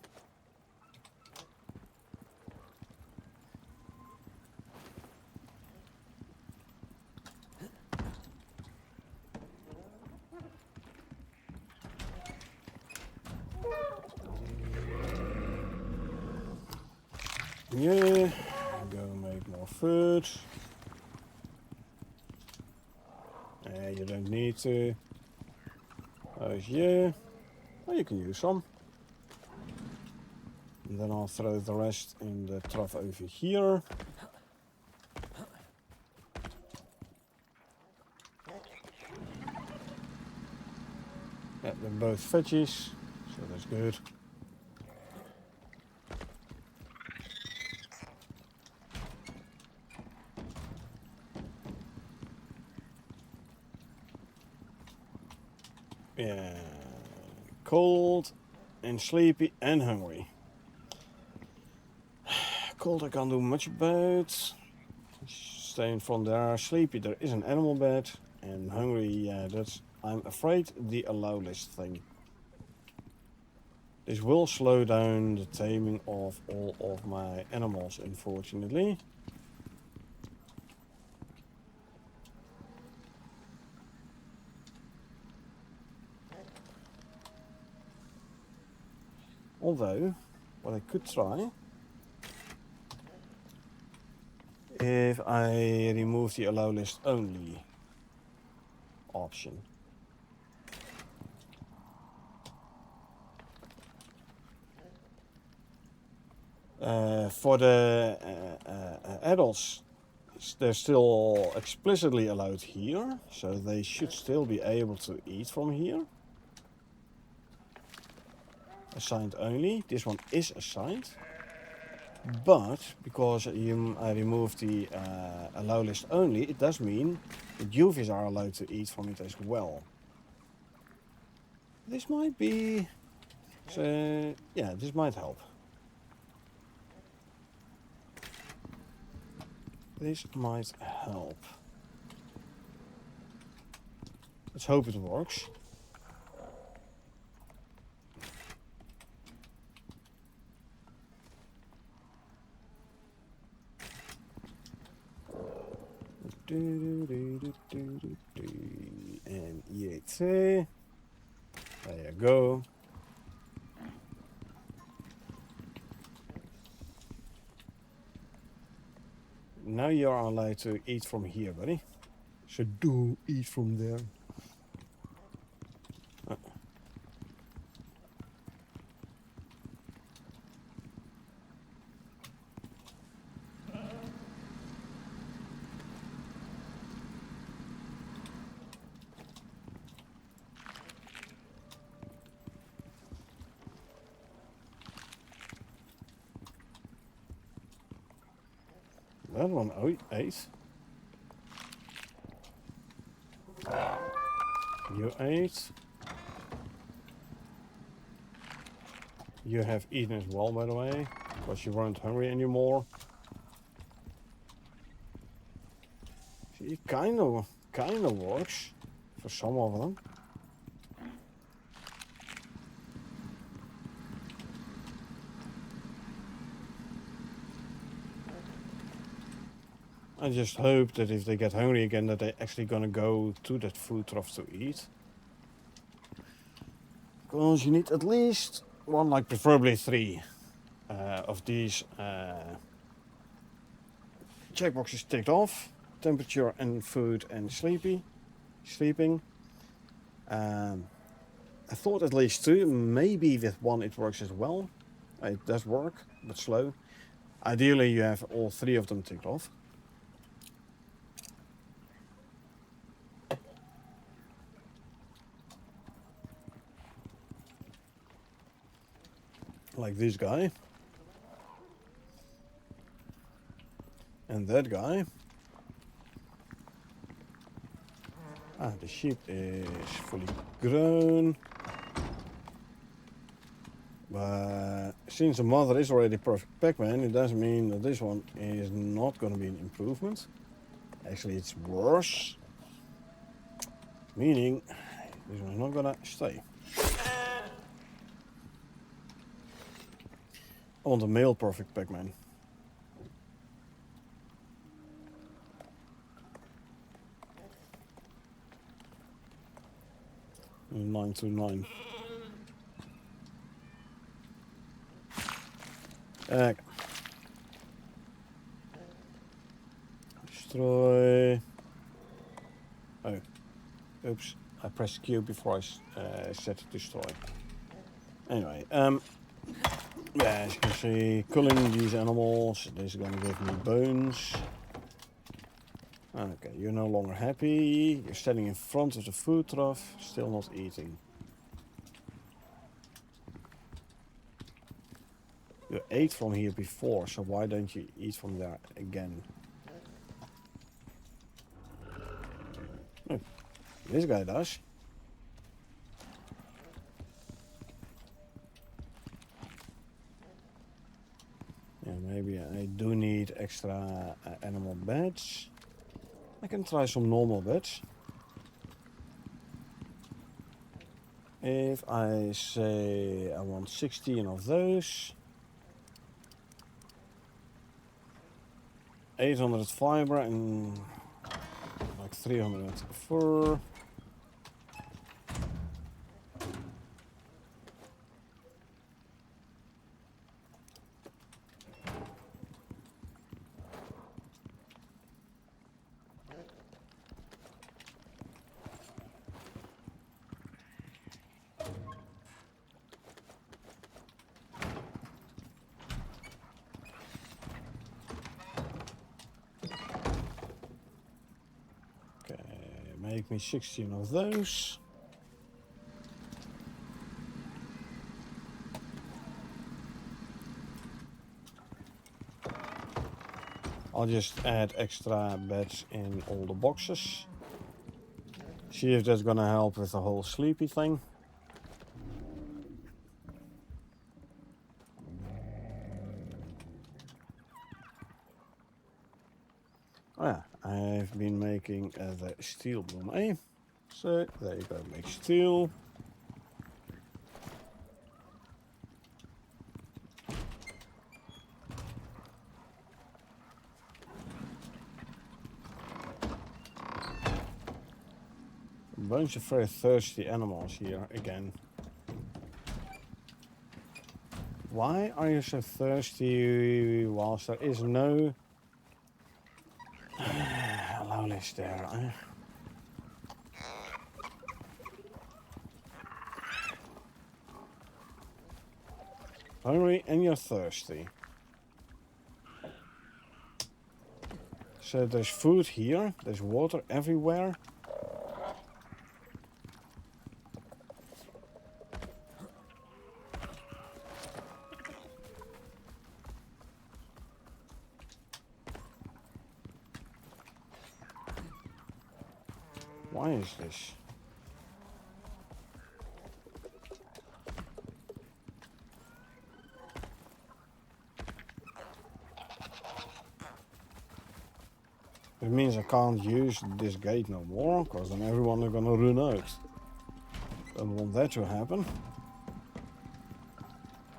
Speaker 1: Yeah, go make more food. You don't need to. Yeah. Well, you can use some. And then I'll throw the rest in the trough over here. Yeah, they're both veggies, so that's good. Yeah, cold and sleepy and hungry. Cold I can't do much about. Staying from there. Sleepy, there is an animal bed. And hungry, yeah, that's, I'm afraid, the allow list thing. This will slow down the taming of all of my animals, unfortunately. Although, what I could try, if I remove the allow list only option. For the adults, they're still explicitly allowed here, so they should still be able to eat from here. Assigned only. This one is assigned. But because I removed the allow list only, it does mean that UVs are allowed to eat from it as well. This might be... So, yeah, this might help. This might help. Let's hope it works. And EAT. There you go. Now you are allowed to eat from here, buddy. So do eat from there. That one ate. You ate. You have eaten as well, by the way, because you weren't hungry anymore. See, it kind of works for some of them. I just hope that if they get hungry again, that they're actually gonna go to that food trough to eat. Because you need at least one, like preferably 3 of these checkboxes ticked off. Temperature and food and sleeping. I thought at least 2, maybe with 1 it works as well. It does work, but slow. Ideally you have all 3 of them ticked off. Like this guy. And that guy. The sheep is fully grown. But since the mother is already perfect Pac-Man, it doesn't mean that this one is not going to be an improvement. Actually, it's worse. Meaning, this one's not going to stay. I want a male perfect Pac-Man. 929. Destroy. Oh, oops! I pressed Q before I said destroy. Anyway, yeah, as you can see, culling these animals. This is gonna give me bones. Okay, you're no longer happy. You're standing in front of the food trough, still not eating. You ate from here before, so why don't you eat from there again? Oh, this guy does. Yeah, maybe I do need extra animal beds. I can try some normal beds. If I say I want 16 of those, 800 fiber and like 300 fur. Make me 16 of those. I'll just add extra beds in all the boxes. See if that's gonna help with the whole sleepy thing. Oh yeah, I've been making the steel bloom, eh? So there you go, make steel. A bunch of very thirsty animals here again. Why are you so thirsty whilst there is no allow list there? Hungry and you're thirsty. So there's food here, there's water everywhere. Why is this? It means I can't use this gate no more, because then everyone is gonna run out. Don't want that to happen.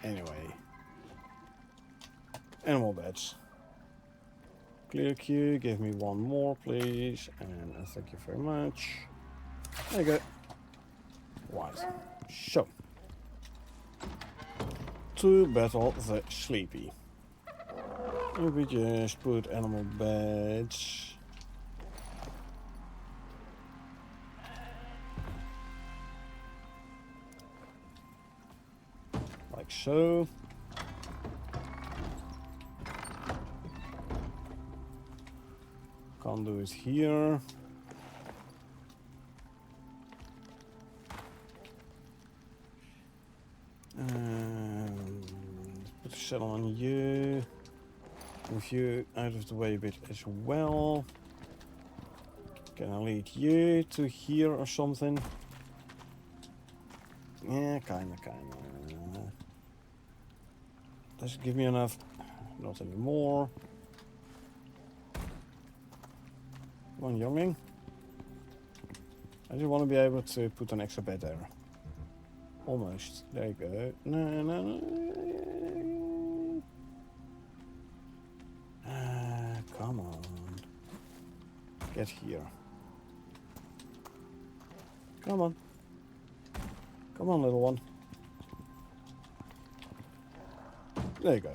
Speaker 1: Anyway. Animal beds. Clear queue, give me one more please, and thank you very much. There you go. Right. So. To battle the sleepy. If we just put animal beds. Like so. Can't do it here. Put a saddle on you. Move you out of the way a bit as well. Can I lead you to here or something? Yeah, kinda. Does it give me enough? Not anymore. Come on, youngling. I just want to be able to put an extra bed there. Almost. There you go. No, no, no. Come on. Get here. Come on. Come on, little one. There you go.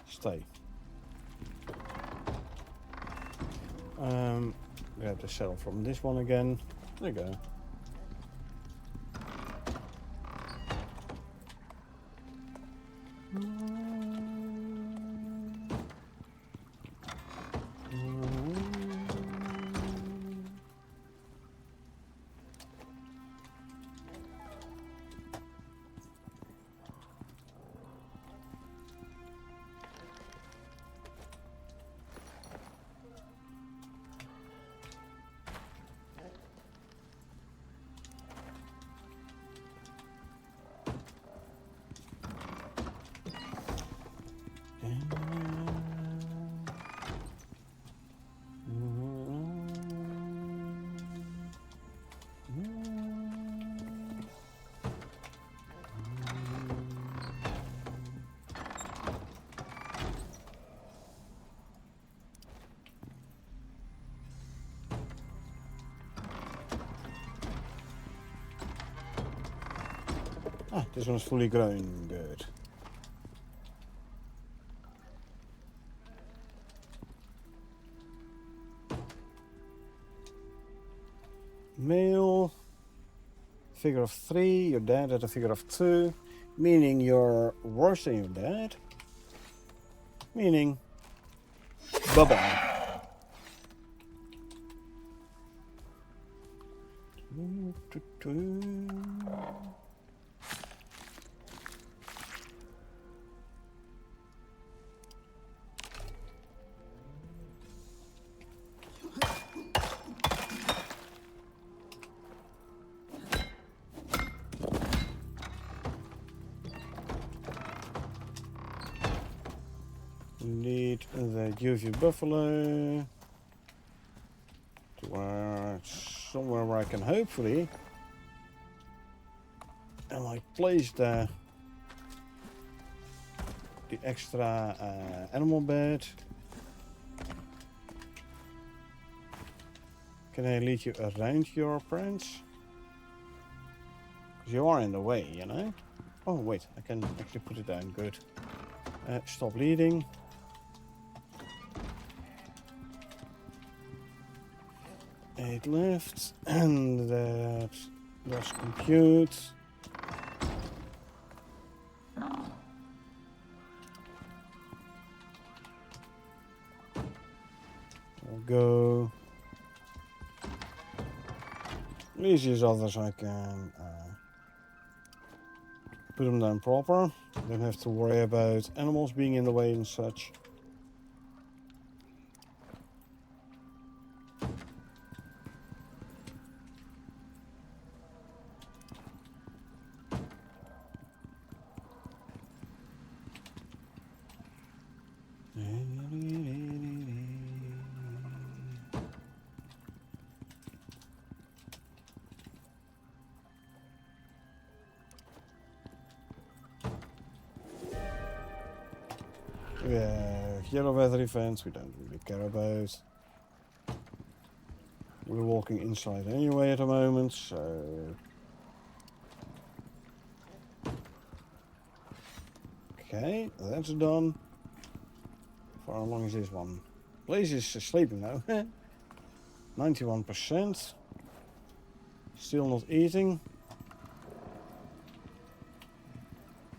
Speaker 1: Stay. We have to settle from this one again. There you go. Ah, this one's fully grown. Good. Male. Figure of 3. You're dead at a figure of 2. Meaning you're worse than your dad. Meaning, bye-bye. Need the UV buffalo to somewhere where I can hopefully place the extra animal bed. Can I lead you around your prince? Because you are in the way, you know. Oh wait, I can actually put it down. Good. Stop leading. 8 left, and that's compute. I'll go. These others I can put them down proper. Don't have to worry about animals being in the way and such. Yeah, yellow weather events we don't really care about. We're walking inside anyway at the moment, so... Okay, that's done. For how long is this one? Blaze is sleeping now. 91%. Still not eating.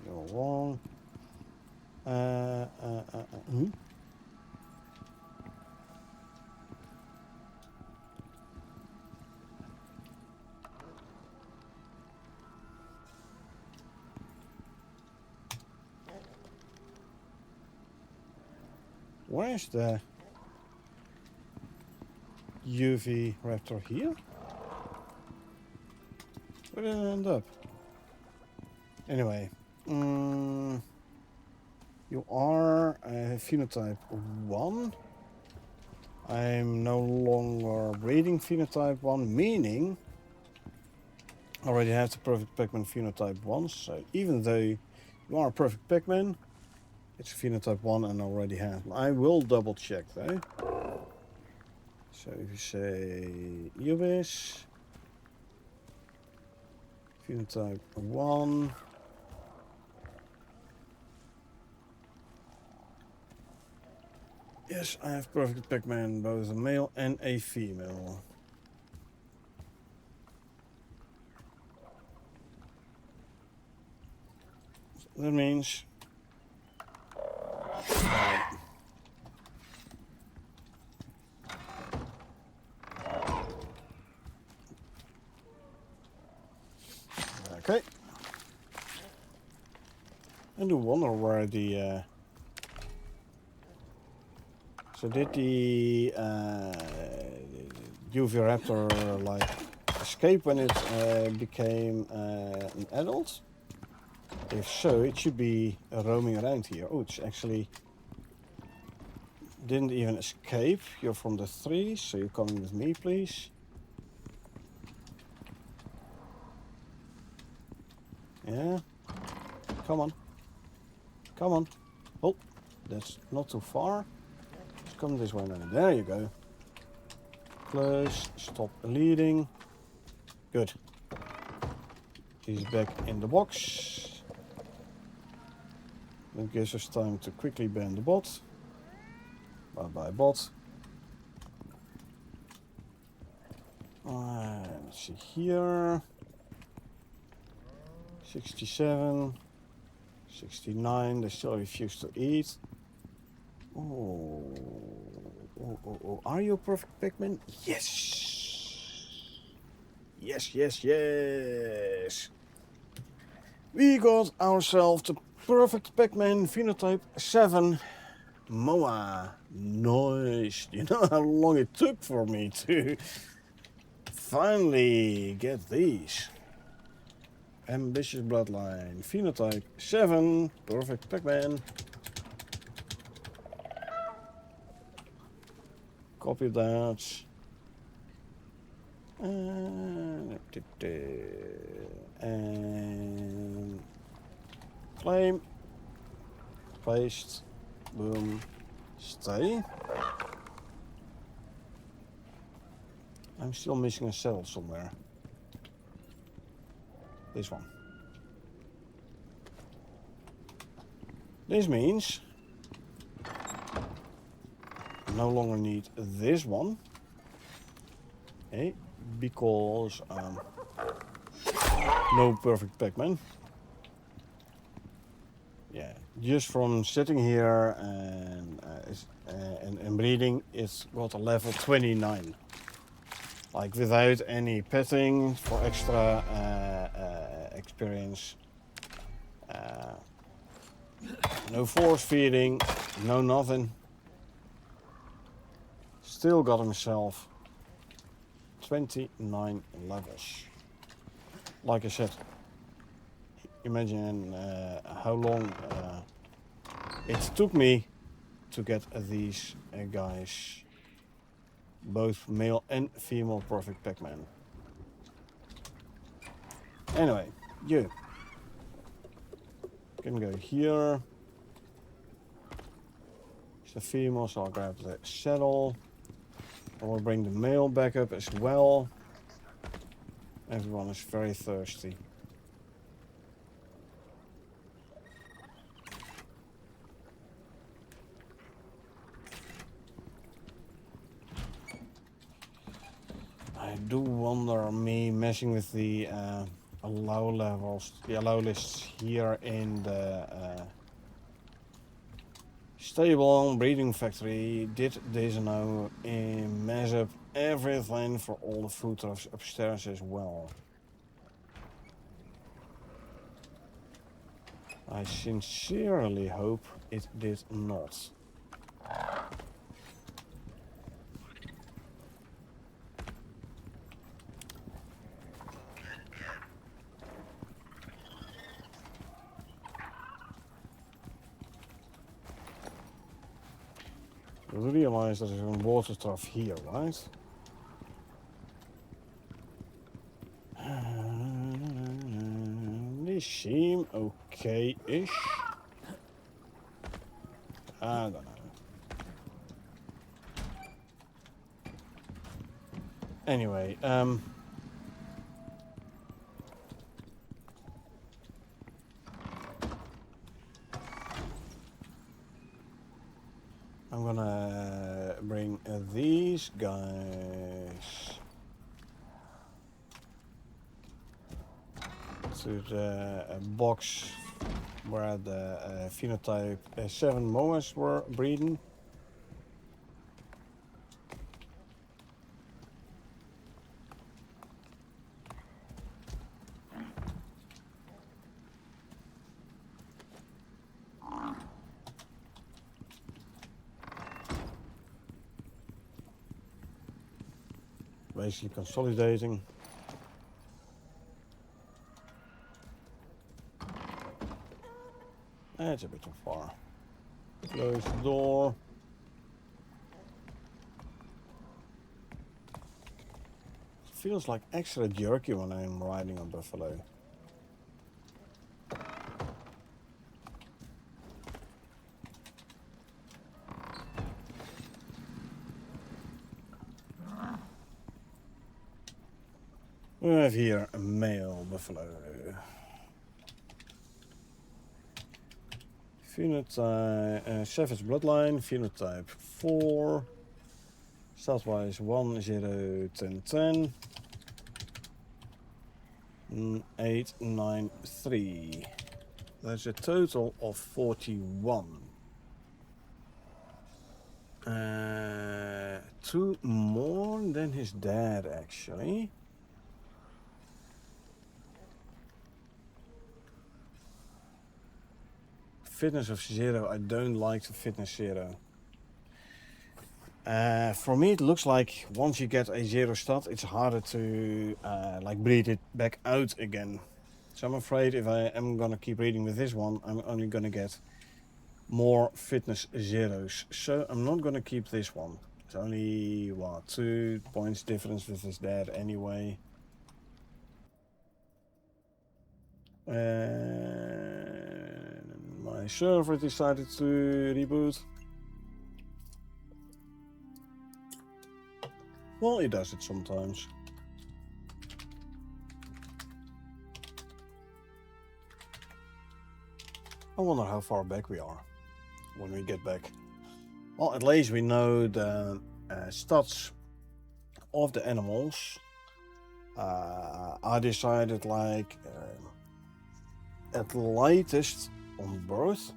Speaker 1: You're wrong. Where's the UV raptor here? Where did it end up? Anyway. You are phenotype 1. I'm no longer breeding phenotype 1, meaning I already have the perfect Pac-Man phenotype 1. So even though you are a perfect Pac-Man, it's phenotype 1 and already have. I will double check though. So if you say Ubis, phenotype 1. Yes, I have perfect Pac-Man, both a male and a female. That means... Okay. I do wonder where the... So did the UV Raptor like escape when it became an adult? If so, it should be roaming around here. Oh, it's actually didn't even escape. You're from the 3, so you're coming with me, please. Yeah. Come on. Come on. Oh, that's not too far. Just come this way now. There you go. Close. Stop leading. Good. He's back in the box. That gives us time to quickly ban the bot. Bye bye bot. Let's see here. 67. 69. They still refuse to eat. Oh. Are you a perfect Pac-Man? Yes. Yes. We got ourselves the perfect Pac-Man phenotype 7 Moa. Nice. You know how long it took for me to finally get these. Ambitious bloodline. Phenotype 7. Perfect Pac-Man. Copy that. And claim. Paste. Boom. Stay. I'm still missing a cell somewhere. This one. This means I no longer need this one. Okay, because no perfect Pac-Man. Yeah, just from sitting here and breeding, it's got a level 29. Like without any petting for extra experience. No force feeding, no nothing. Still got himself 29 levels. Like I said, imagine how long it took me to get these guys. Both male and female perfect Pac-Man. Anyway, you can go here. It's the female, so I'll grab the saddle. I will bring the male back up as well. Everyone is very thirsty. I do wonder me messing with the allow levels, the allow lists here in the stable breeding factory. Did this now mess up everything for all the food trucks upstairs as well? I sincerely hope it did not. You realize there's a water trough here, right? These seem okay-ish. I don't know. Anyway, I'm gonna bring these guys to the box where the phenotype 7 moas were breeding. Basically consolidating. That's a bit too far. Close the door. Feels like extra jerky when I'm riding a buffalo. We have here a male buffalo. Phenotype, savage bloodline, phenotype 4. Stat-wise 1, 0, 10, 10. 8, 9, 3. That's a total of 41. 2 more than his dad, actually. Fitness of 0. I don't like the fitness 0. For me, it looks like once you get a 0 stat, it's harder to like breed it back out again. So I'm afraid if I am gonna keep reading with this one, I'm only gonna get more fitness 0s. So I'm not gonna keep this one. It's only what, 2 points difference with his dad anyway. My server decided to reboot. Well, he does it sometimes. I wonder how far back we are when we get back. Well, at least we know the stats of the animals. I decided like at latest on birth,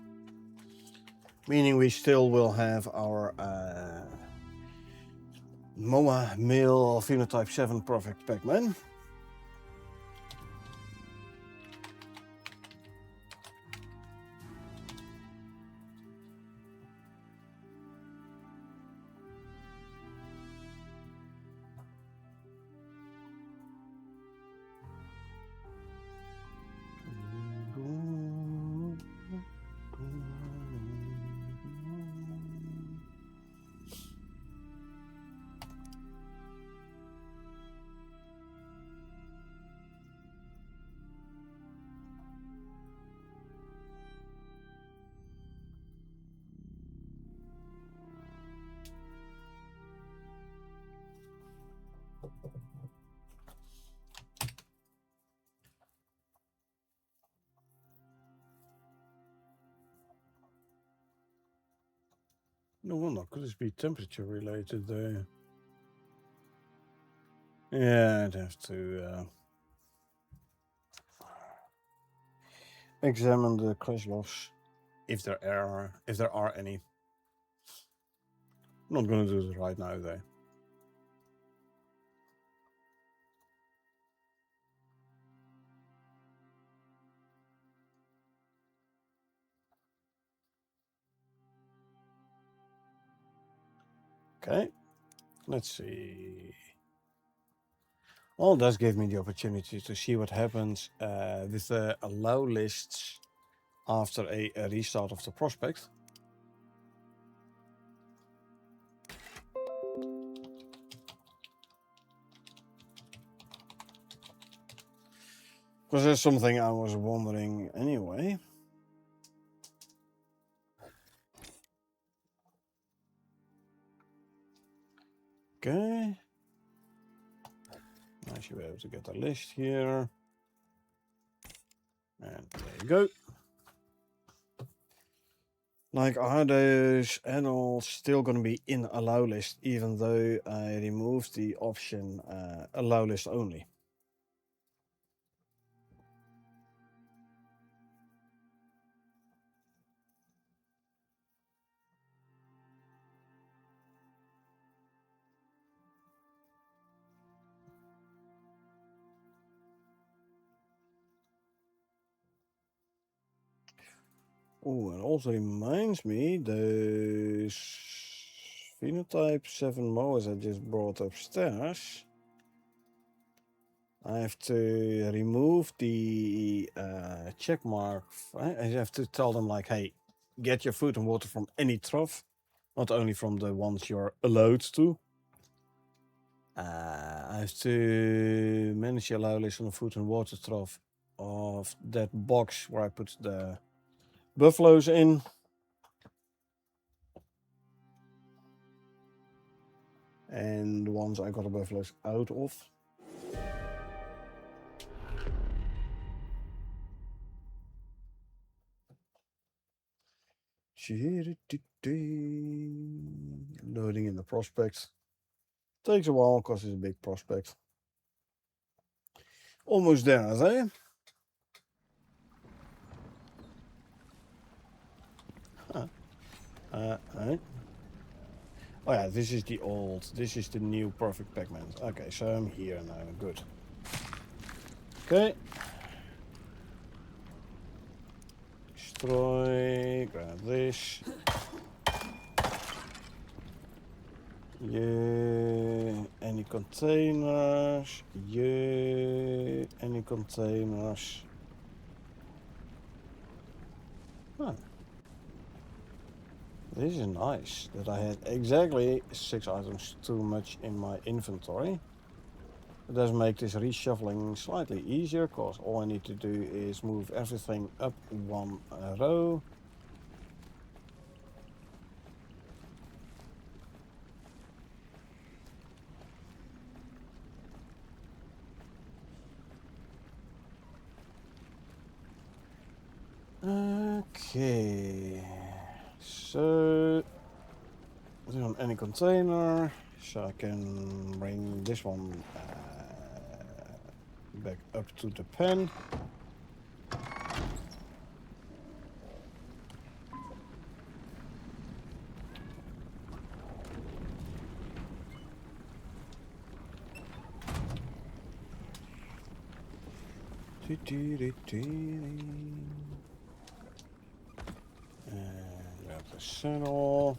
Speaker 1: meaning we still will have our MOA male phenotype 7 perfect Pac-Man. No wonder, could this be temperature related there? Yeah, I'd have to examine the crash logs if there are any. I'm not gonna do this right now though. Okay, let's see. Well, it does give me the opportunity to see what happens with the allow lists after a restart of the prospect. Because there's something I was wondering anyway. Okay. I should be able to get a list here. And there you go. Like, are those animals still going to be in allow list even though I removed the option allow list only? Oh, it also reminds me those phenotype 7 mowers I just brought upstairs. I have to remove the check mark. I have to tell them like, hey, get your food and water from any trough, not only from the ones you're allowed to. I have to manage the allow list on the food and water trough of that box where I put the buffaloes in. And the ones I got the buffaloes out of. Loading in the prospect. Takes a while because it's a big prospect. Almost there, I say. Right. Oh yeah, this is the old. This is the new perfect Pac-Man. Okay, so I'm here now. Good. Okay. Destroy. Grab this. Yeah. Any containers? Yeah. Any containers? Huh. This is nice that I had exactly 6 items too much in my inventory. It does make this reshuffling slightly easier because all I need to do is move everything up one row. Okay, so this on any container, so I can bring this one back up to the pen. And grab the saddle.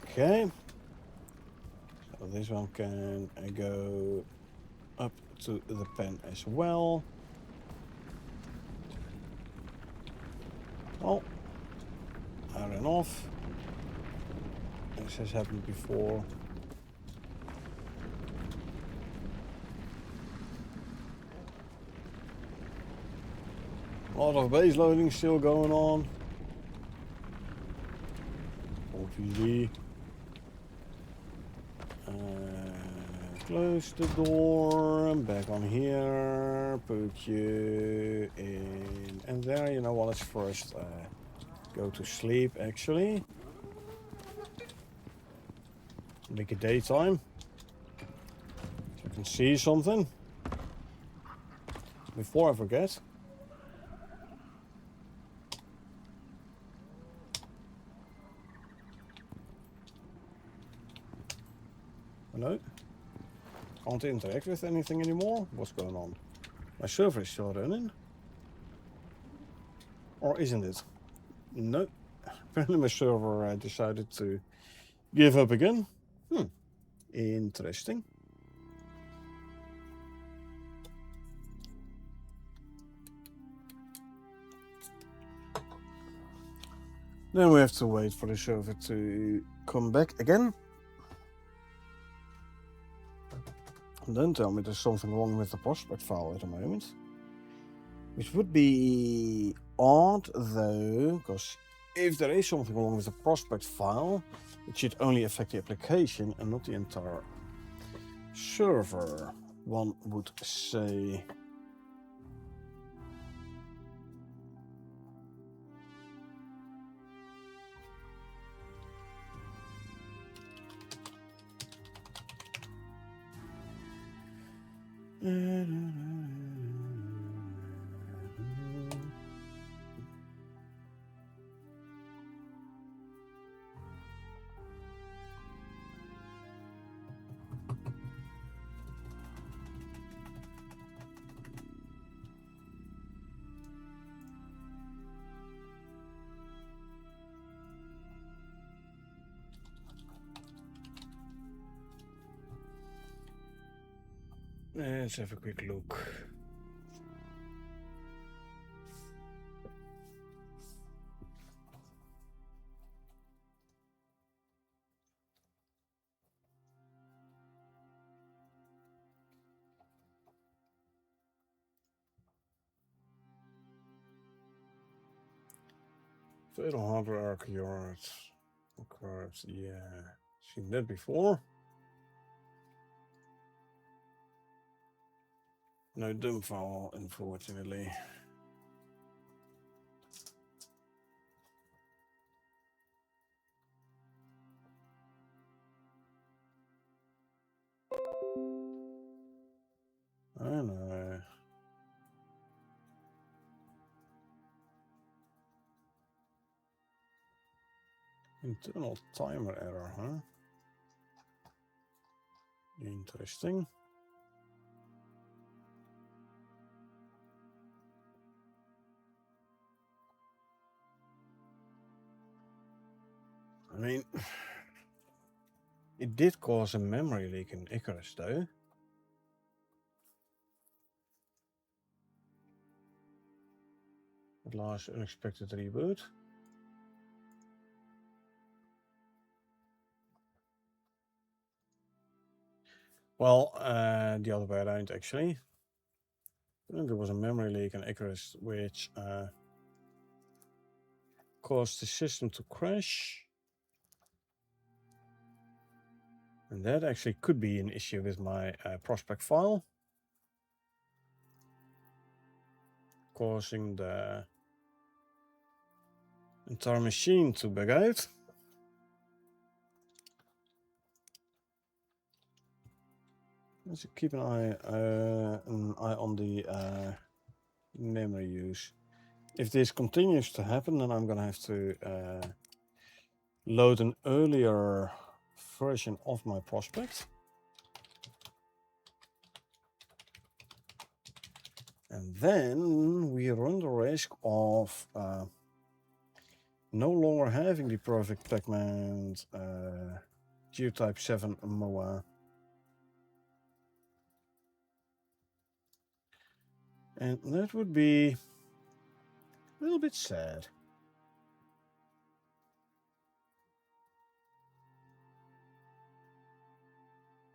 Speaker 1: Okay, so this one can go up to the pen as well. Oh, I ran off. This has happened before. A lot of base loading still going on. OPG. Close the door. I'm back on here. Put you in. And there, you know what? Let's first go to sleep actually. Make it daytime. So I can see something. Before I forget. Hello? Can't interact with anything anymore? What's going on? My server is still running? Or isn't it? No. Apparently my server decided to give up again. Interesting. Then we have to wait for the server to come back again. And then tell me there's something wrong with the prospect file at the moment. Which would be odd though, because if there is something wrong with the prospect file, it should only affect the application and not the entire server, one would say. Let's have a quick look. Fatal hardware arc yards. Yeah, seen that before. No dump file, unfortunately. I know. Internal timer error, huh? Interesting. I mean, it did cause a memory leak in Icarus, though. At last, unexpected reboot. Well, the other way around, actually. There was a memory leak in Icarus, which caused the system to crash. And that actually could be an issue with my prospect file, causing the entire machine to bug out. Let's keep an eye on the memory use. If this continues to happen, then I'm gonna have to load an earlier version of my prospect. And then we run the risk of no longer having the perfect Pac-Man Geotype 7 MOA. And that would be a little bit sad.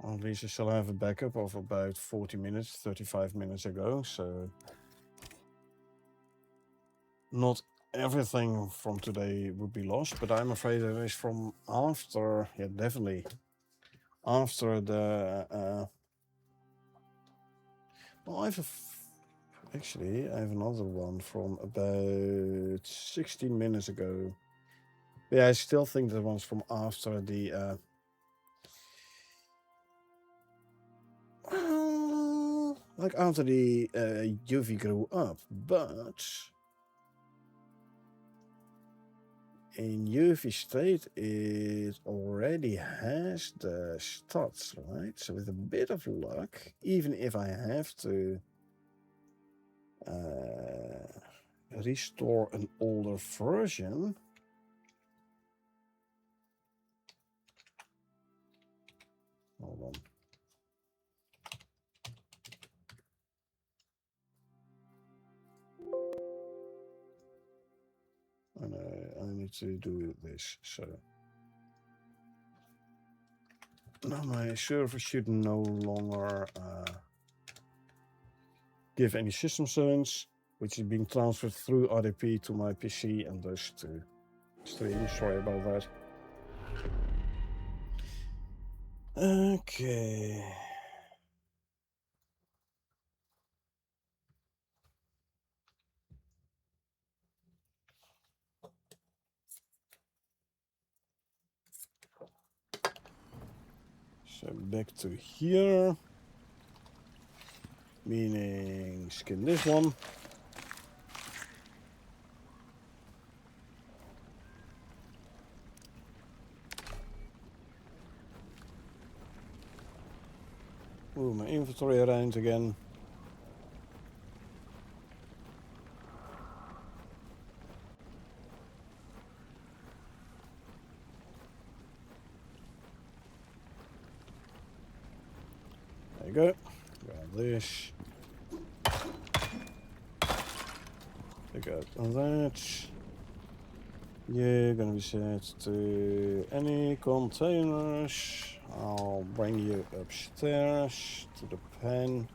Speaker 1: Or at least I shall have a backup of about 40 minutes, 35 minutes ago, so not everything from today would be lost, but I'm afraid it is from after, yeah, definitely after the, well, actually, I have another one from about 16 minutes ago. Yeah, I still think that one's from after the, like after the UV grew up, but in UV state it already has the stats, right? So with a bit of luck, even if I have to restore an older version, hold on. I need to do this. So now my server should no longer give any system zones, which is being transferred through RDP to my PC and thus to stream. Sorry about that. Okay. So back to here, meaning skin this one. Move my inventory around again. There you go. Grab this. Pick up that. You're gonna be set to any containers. I'll bring you upstairs to the pen.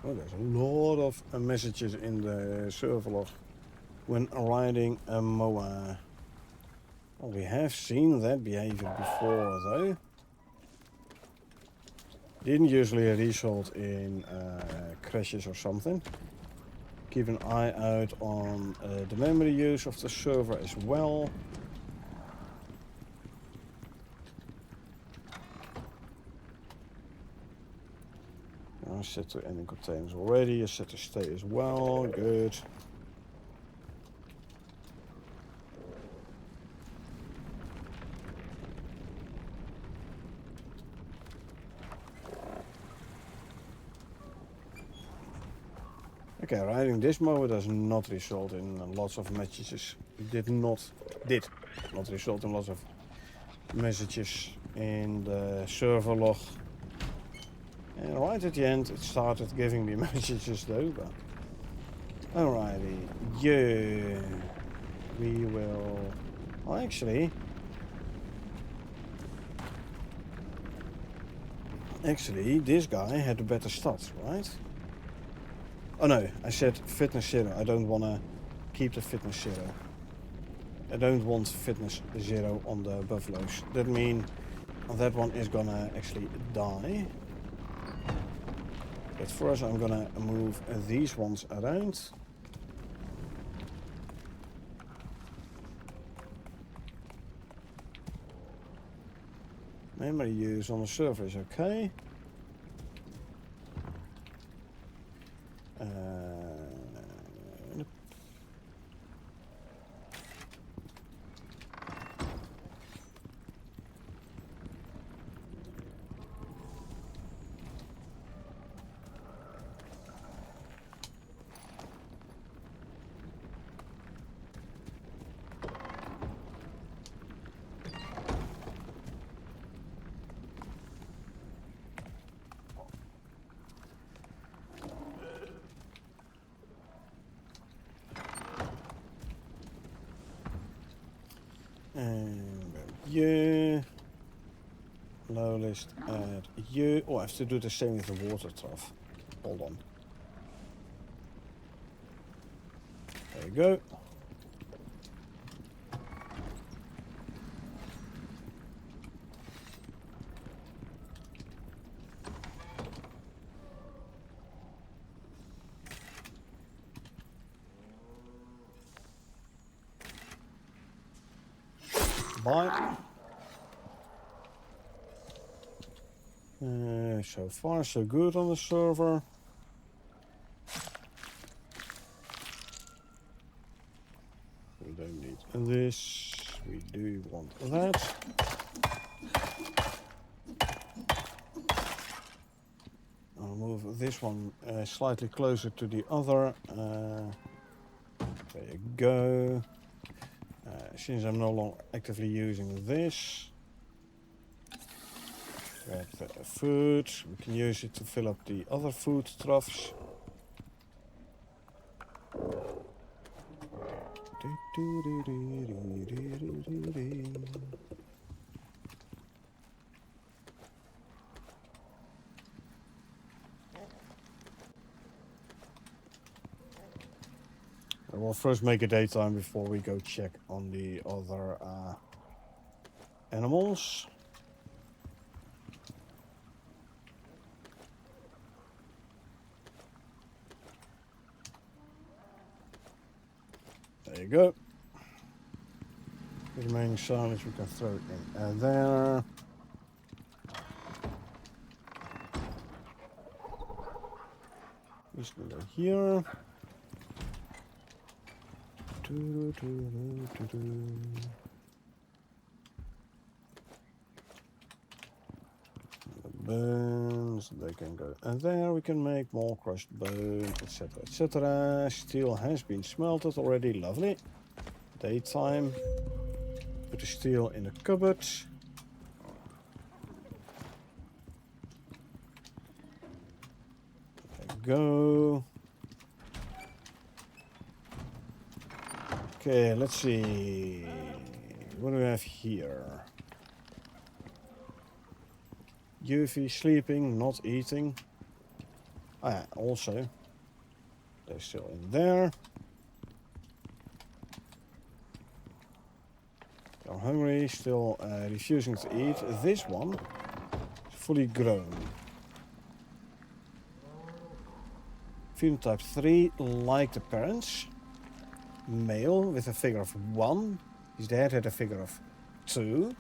Speaker 1: Oh, there's a lot of messages in the server log when riding a mower. Well, we have seen that behavior before, though. Didn't usually result in crashes or something. Keep an eye out on the memory use of the server as well. I set to any containers already. I set to stay as well. Good. Okay, riding this mower does not result in lots of messages. Did not result in lots of messages in the server log. And right at the end, it started giving me messages though. But alrighty, yeah, we will. Well, actually, this guy had a better stats, right? Oh no, I said fitness 0. I don't want to keep the fitness 0. I don't want fitness 0 on the buffaloes. That means that one is gonna actually die. But first I'm gonna move these ones around. Memory use on the server is okay. And you. Low list add you. Oh, I have to do the same with the water trough. Hold on. There you go. Bye. So far so good on the server. We don't need this. We do want that. I'll move this one slightly closer to the other There you go. Since I'm no longer actively using this, grab the food. We can use it to fill up the other food troughs. We'll first make a daytime before we go check on the other animals. There you go. The remaining silage we can throw in there. Just go here. Bones, they can go, and there we can make more crushed bone, etc, etc. Steel has been smelted already, lovely. Daytime. Put the steel in the cupboard. There we go. Okay, let's see. What do we have here? Yuffie sleeping, not eating. Ah, also. They're still in there. I'm hungry, still refusing to eat. This one is fully grown. Phenotype 3, like the parents. Male with a figure of 1. His dad had a figure of 2.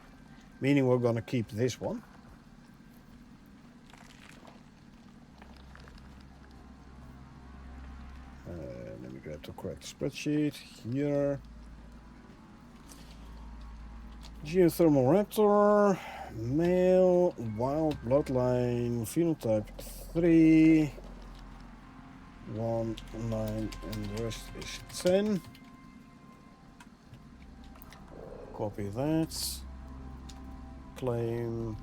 Speaker 1: Meaning we're gonna keep this one. Let me grab the correct spreadsheet here. Geothermal raptor, male, wild bloodline, phenotype 3, 1, 9, and the rest is 10. Copy that. Claim,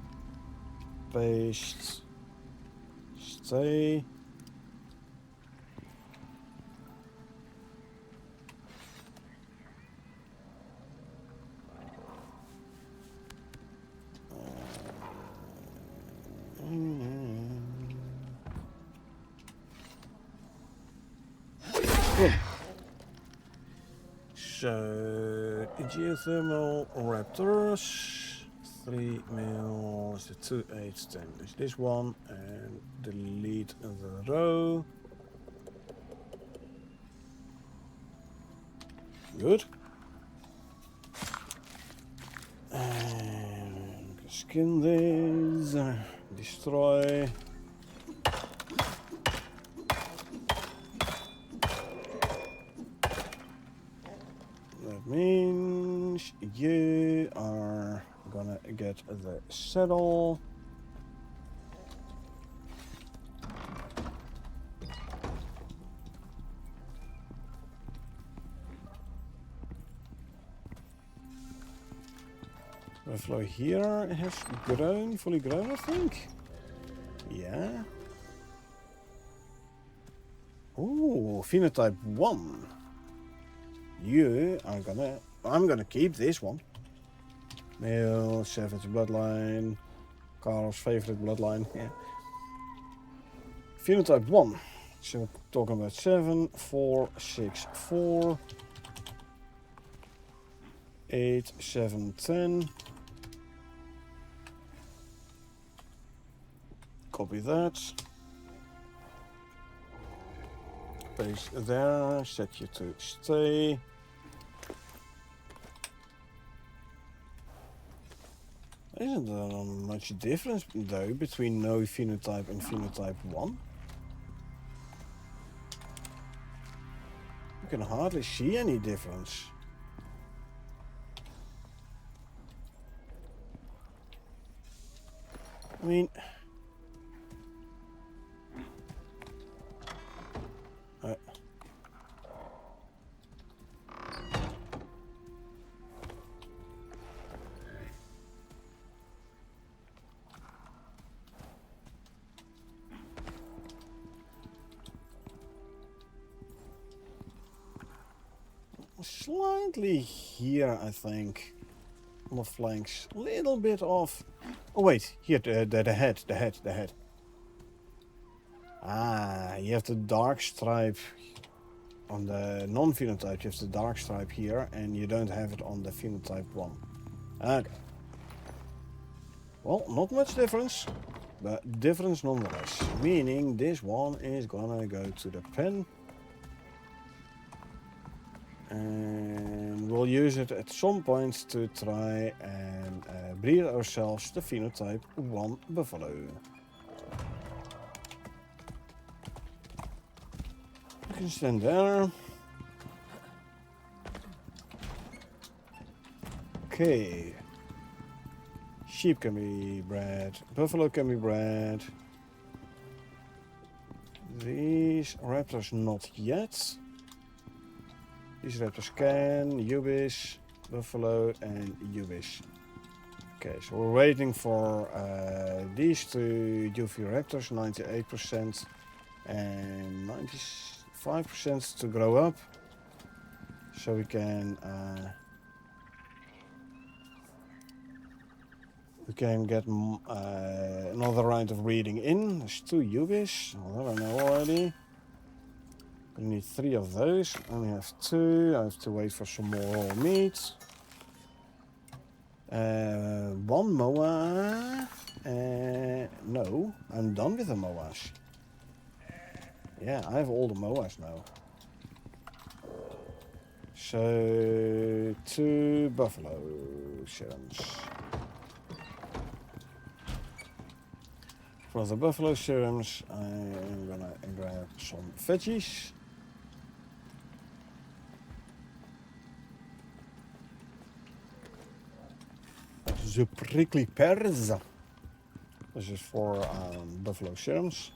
Speaker 1: paste, stay. So, geothermal raptors, 3 males, the 2, 8, 10. There's this one, and delete the row. Good. And skin this, destroy. That means you are gonna get the saddle. Buffalo here has grown, fully grown, I think. Yeah. Ooh, phenotype 1. You are I'm gonna keep this one. Male, savage bloodline. Carl's favorite bloodline, yeah. Phenotype 1. So we're talking about 7, 4, 6, 4. 8, 7, 10. Copy that. Paste there, set you to stay. Isn't there much difference though between no phenotype and phenotype 1? You can hardly see any difference. I mean, slightly here, I think. On the flanks. A little bit off. Oh wait, here, the head. Ah, you have the dark stripe on the non-phenotype. You have the dark stripe here, and you don't have it on the phenotype one. Okay. Well, not much difference, but difference nonetheless. Meaning this one is gonna go to the pen. And we'll use it at some point to try and breed ourselves the phenotype 1 buffalo. You can stand there. Okay. Sheep can be bred. Buffalo can be bred. These raptors not yet. These raptors can. Ubis, buffalo, and ubis. Okay, so we're waiting for these two UV raptors, 98% and 95% to grow up. So we can get another round of breeding in. There's 2 ubis, well, I know already. I need 3 of those. I only have 2. I have to wait for some more raw meat. 1 moa. No, I'm done with the moas. Yeah, I have all the moas now. So 2 buffalo serums. For the buffalo serums, I'm gonna grab some veggies. The prickly pears. This is for buffalo serums.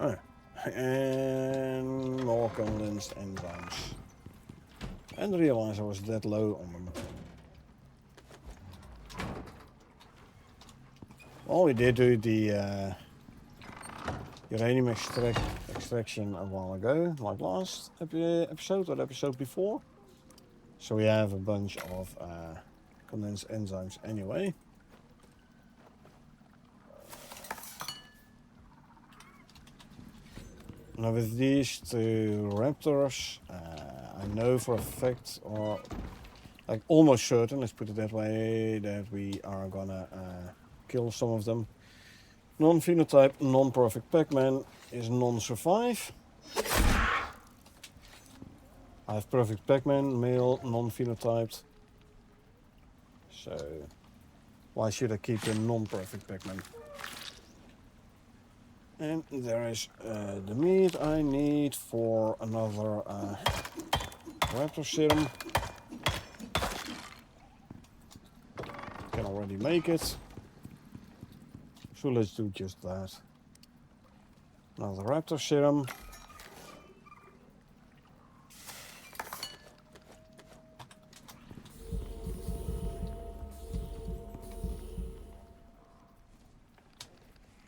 Speaker 1: Oh, and more condensed enzymes. And realize I was that low on them. Well, we did do the uranium extraction a while ago, like last episode or the episode before. So we have a bunch of condensed enzymes anyway. Now with these 2 raptors, I know for a fact, or like almost certain, let's put it that way, that we are gonna kill some of them. Non-phenotype, non-perfect Pac-Man is non-survive. I have perfect Pac-Man, male, non-phenotyped. So why should I keep the non-perfect Pac-Man? And there is the meat I need for another raptor serum. Can already make it. So let's do just that. Another raptor serum.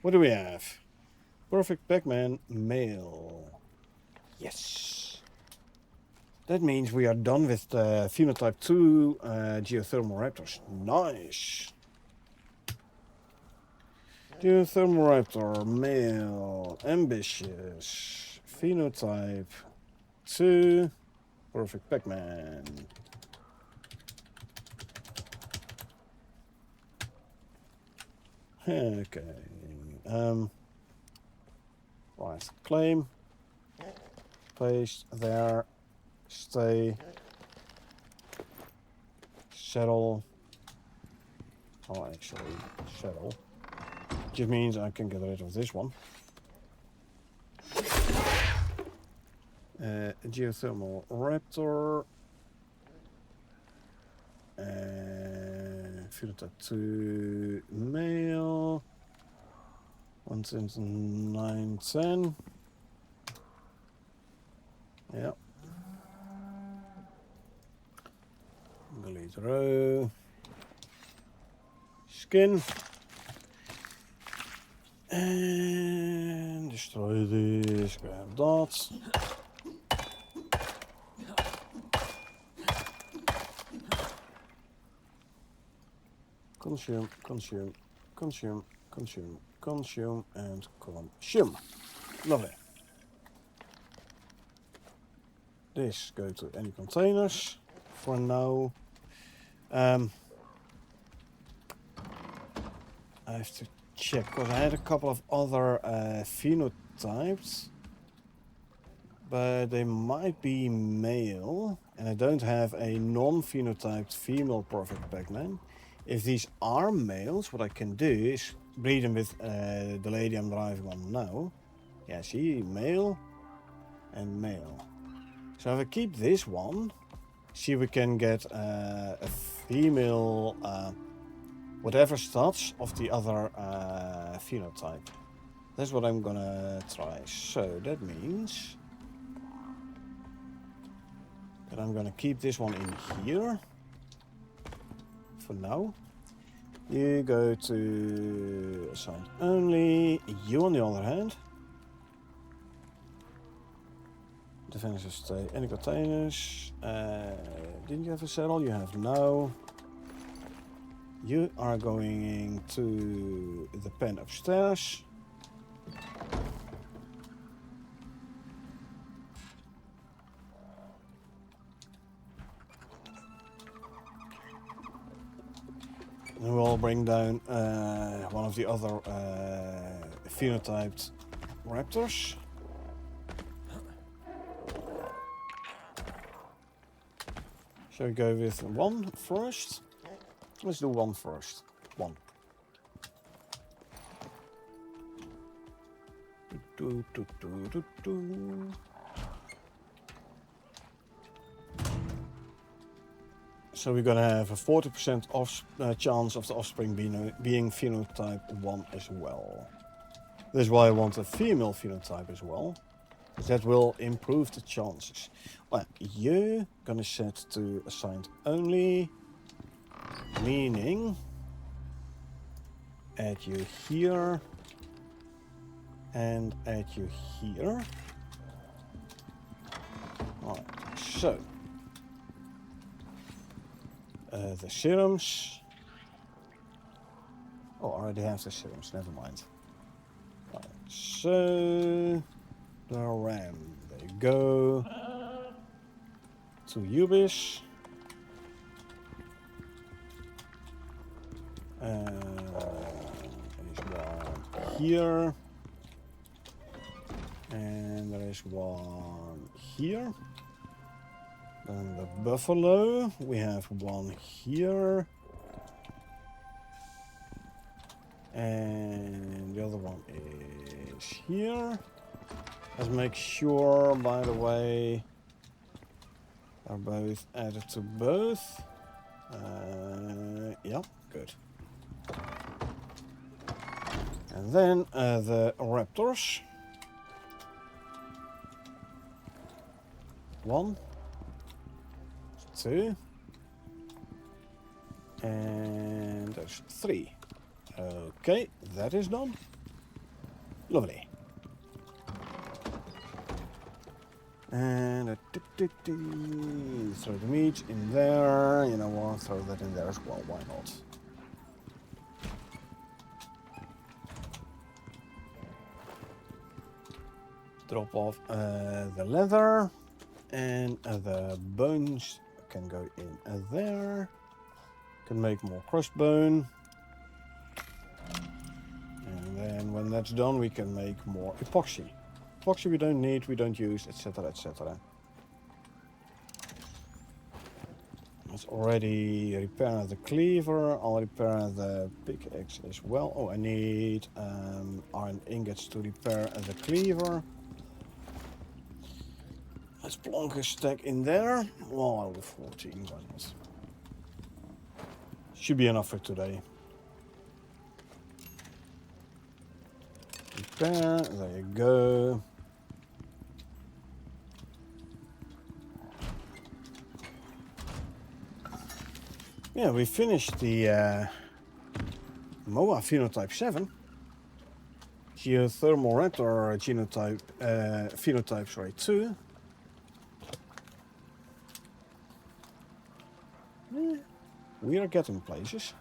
Speaker 1: What do we have? Perfect Pac-Man male. Yes. That means we are done with the phenotype 2 geothermal raptors. Nice. Geothermal raptor male, ambitious, phenotype 2, perfect Pac-Man. Okay. Right, claim, paste there, stay, settle. Oh, actually, settle. Which means I can get rid of this one. Geothermal raptor. Phenotype 2 male. 1,910. Yeah. Delete row. Skin. And destroy this, grab that. Consume, consume, consume, consume, consume, and consume. Lovely. This go to any containers for now. I have to check because I had a couple of other phenotypes, but they might be male, and I don't have a non-phenotyped female perfect Pac-Man. If these are males, what I can do is breed them with the lady I'm driving on now. Yeah, see, male and male. So if I keep this one, see if we can get a female, whatever stats of the other phenotype. That's what I'm gonna try. So that means that I'm gonna keep this one in here for now. You go to assigned only. You on the other hand. Defensive stay. Any containers? Didn't you have a saddle? You have now. You are going to the pen upstairs. And we'll bring down one of the other phenotyped raptors. Shall we go with one first? Let's do one first. One. So we're gonna have a 40% chance of the offspring being phenotype 1 as well. That's why I want a female phenotype as well. That will improve the chances. Well, you're gonna set to assigned only, meaning add you here and add you here. Alright, so the serums. Oh, I already have the serums, never mind. Right, so the RAM, there you go. To Ubis. There's one here. And there is one here. Then the buffalo, we have one here. And the other one is here. Let's make sure, by the way, they're both added to both. Yeah, good. And then the raptors. 1, 2, and there's 3. Okay, that is done. Lovely. And throw the meat in there. You know what? Throw that in there as well. Why not? Drop off the leather. And the bones can go in there. Can make more crossbone. And then when that's done, we can make more epoxy. Epoxy we don't need, we don't use, etc, etc. Let's already repair the cleaver. I'll repair the pickaxe as well. Oh, I need iron ingots to repair the cleaver. Let's plonk a stack in there. Well, I will 14, why not? Should be enough for today. Repair, there you go. Yeah, we finished the MOA Phenotype 7. geothermal raptor genotype, phenotype, sorry, 2. We are getting places.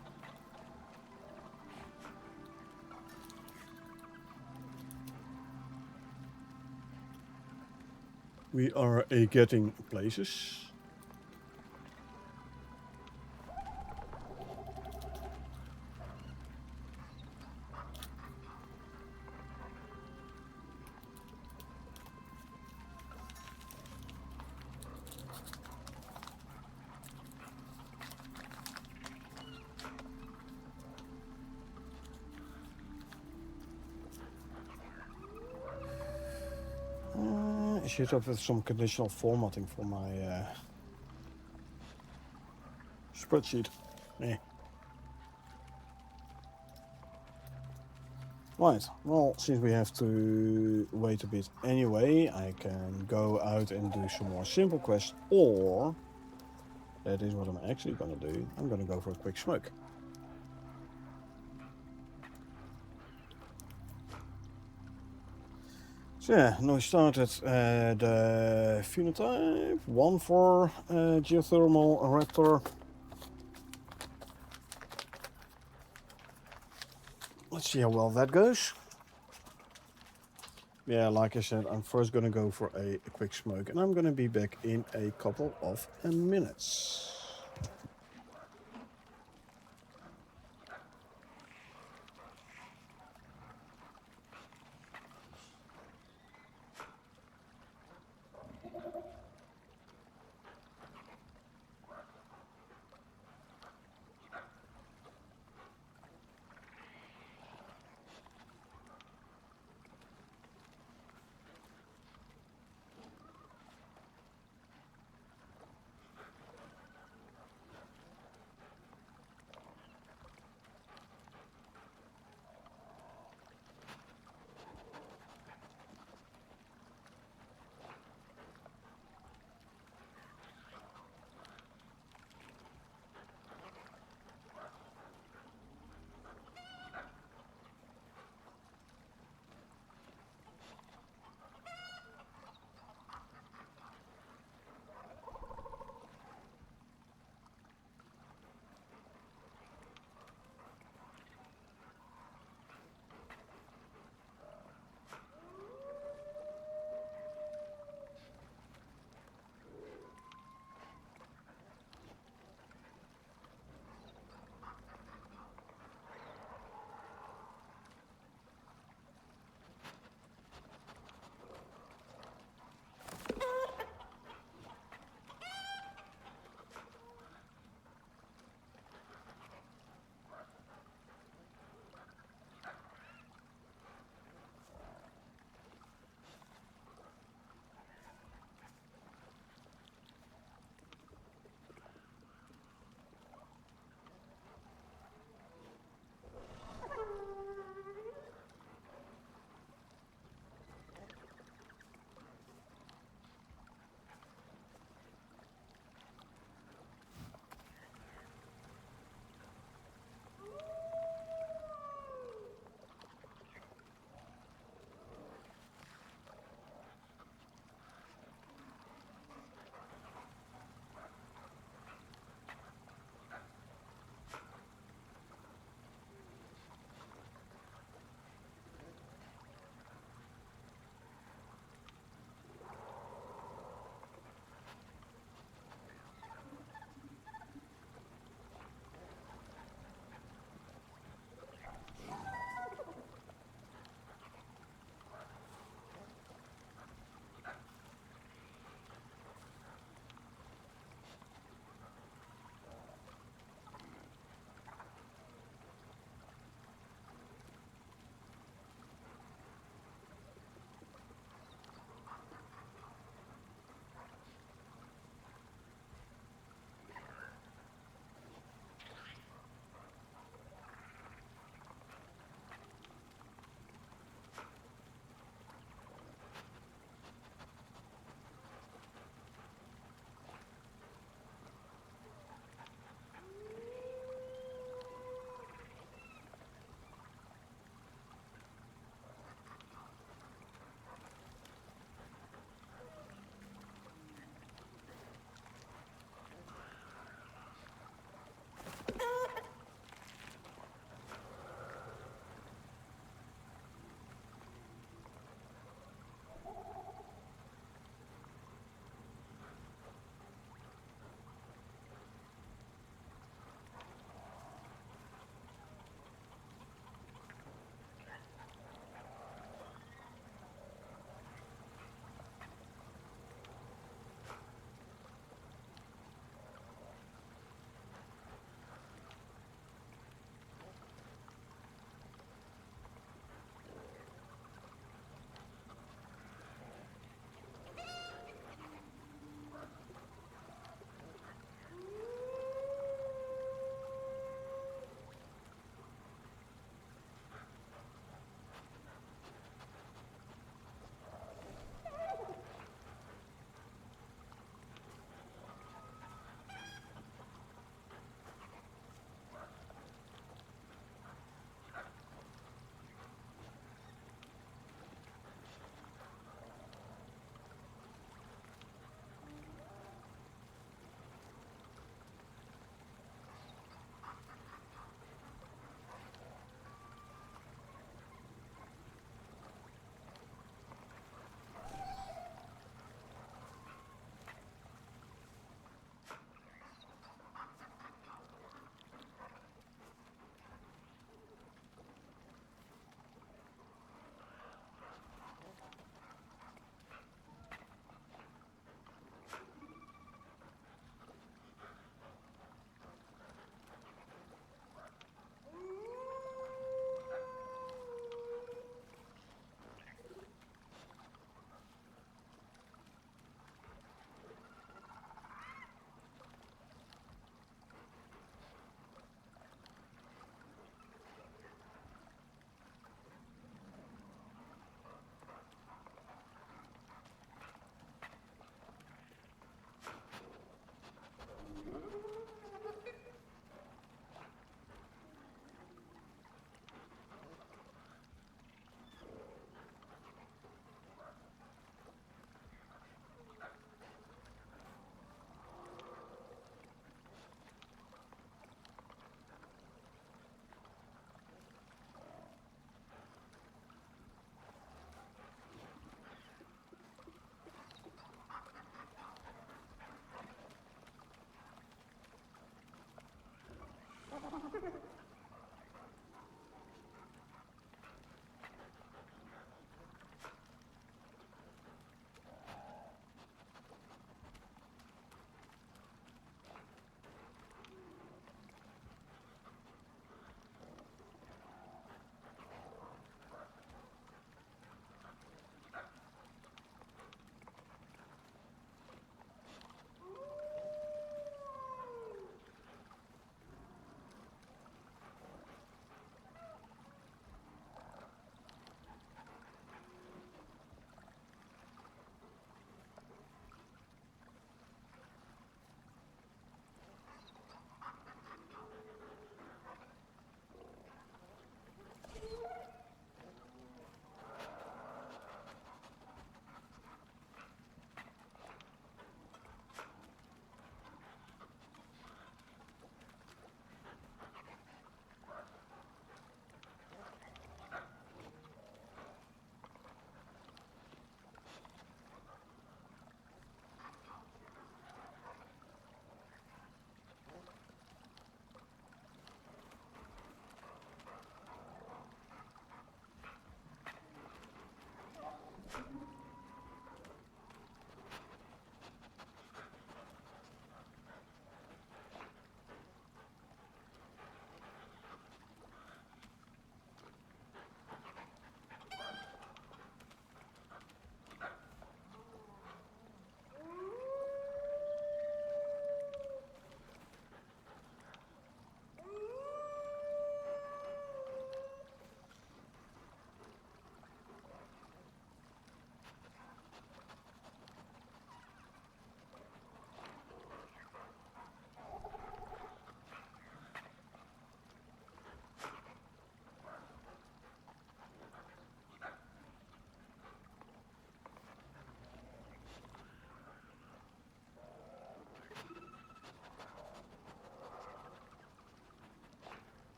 Speaker 1: We are getting places. I should have some conditional formatting for my spreadsheet. Eh. Right, well, since we have to wait a bit anyway, I can go out and do some more simple quests, or that is what I'm actually gonna do. I'm gonna go for a quick smoke. So yeah, now we started the phenotype, 1 for geothermal raptor. Let's see how well that goes. Yeah, like I said, I'm first gonna go for a quick smoke, and I'm gonna be back in a couple of minutes.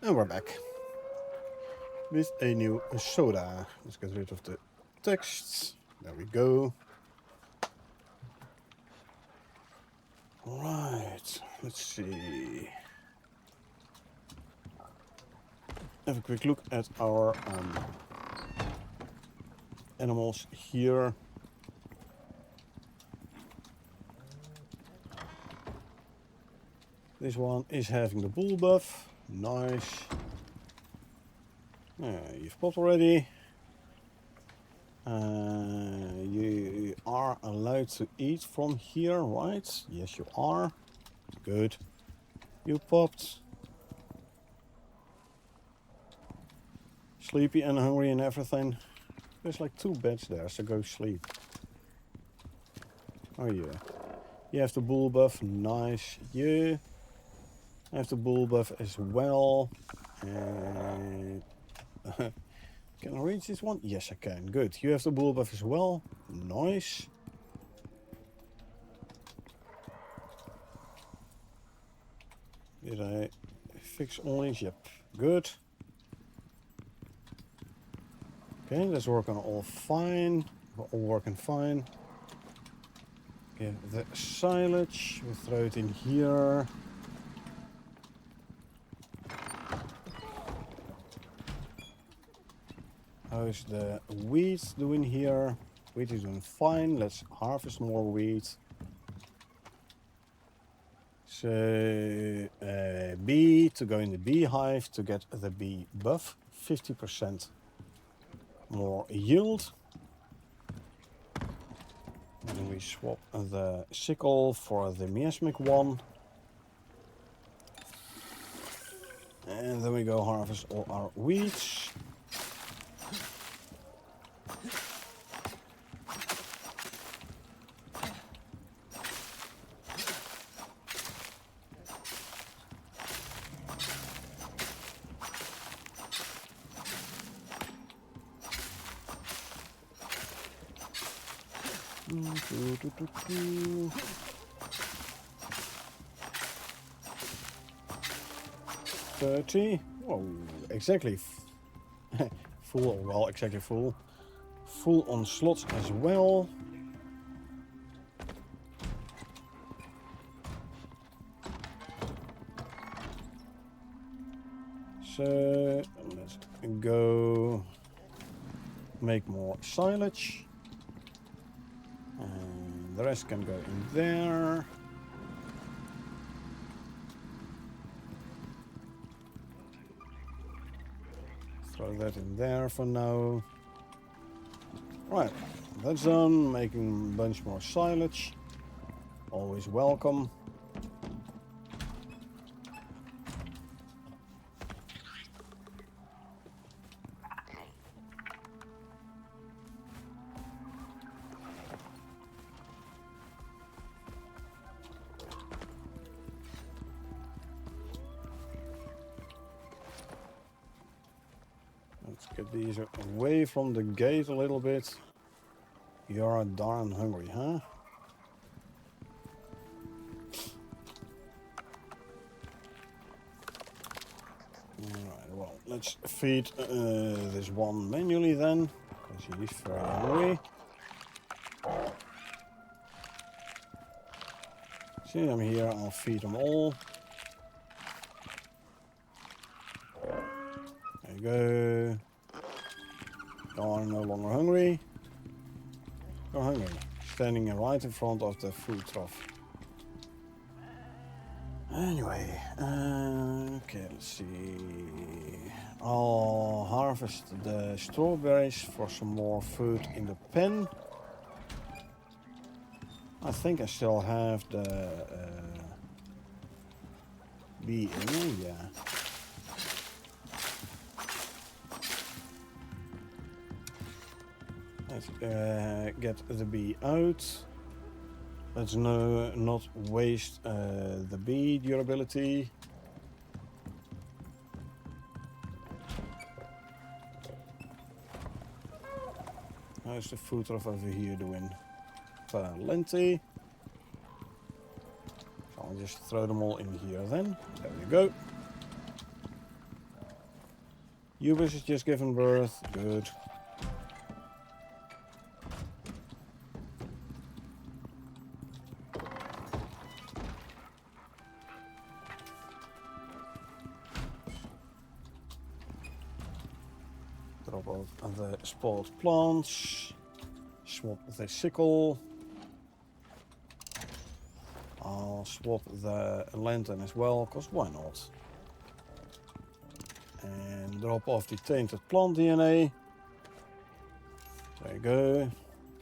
Speaker 1: And we're back with a new soda. Let's get rid of the texts. There we go. Right, let's see. Have a quick look at our animals here. This one is having the bull buff. Nice. You've popped already. You are allowed to eat from here, right? Yes, you are. Good. You popped. Sleepy and hungry and everything. There's like 2 beds there, so go sleep. Oh yeah. You have the bull buff. Nice. You have the bull buff as well. And can I reach this one? Yes, I can. Good. You have the bull buff as well. Nice. Did I fix all these? Yep. Good. Okay, that's working all fine. We're all working fine. Get the silage. We'll throw it in here. How's the wheat doing here? Wheat is doing fine. Let's harvest more wheat. So, bee to go in the beehive to get the bee buff. 50% more yield. And then we swap the sickle for the miasmic one. And then we go harvest all our wheats. $30. Whoa, exactly full. Well, exactly full. Full on slots as well. So let's go make more silage. And the rest can go in there. Throw that in there for now. Right, that's done. Making a bunch more silage. Always welcome. Let's get these away from the gate a little bit. You're darn hungry, huh? Alright, well, let's feed this one manually then, because he's very hungry. See, I'm here, I'll feed them all. There you go. You're no longer hungry. You're hungry. Standing right in front of the food trough. Anyway, okay, let's see. I'll harvest the strawberries for some more food in the pen. I think I still have the bee in there, yeah. Let's get the bee out. Let's not waste the bee durability. How's the food trough over here doing? Plenty. So I'll just throw them all in here then. There we go. Ubis has just given birth. Good. Drop out the spoiled plants. Swap the sickle. I'll swap the lantern as well, because why not? And drop off the tainted plant DNA. There you go.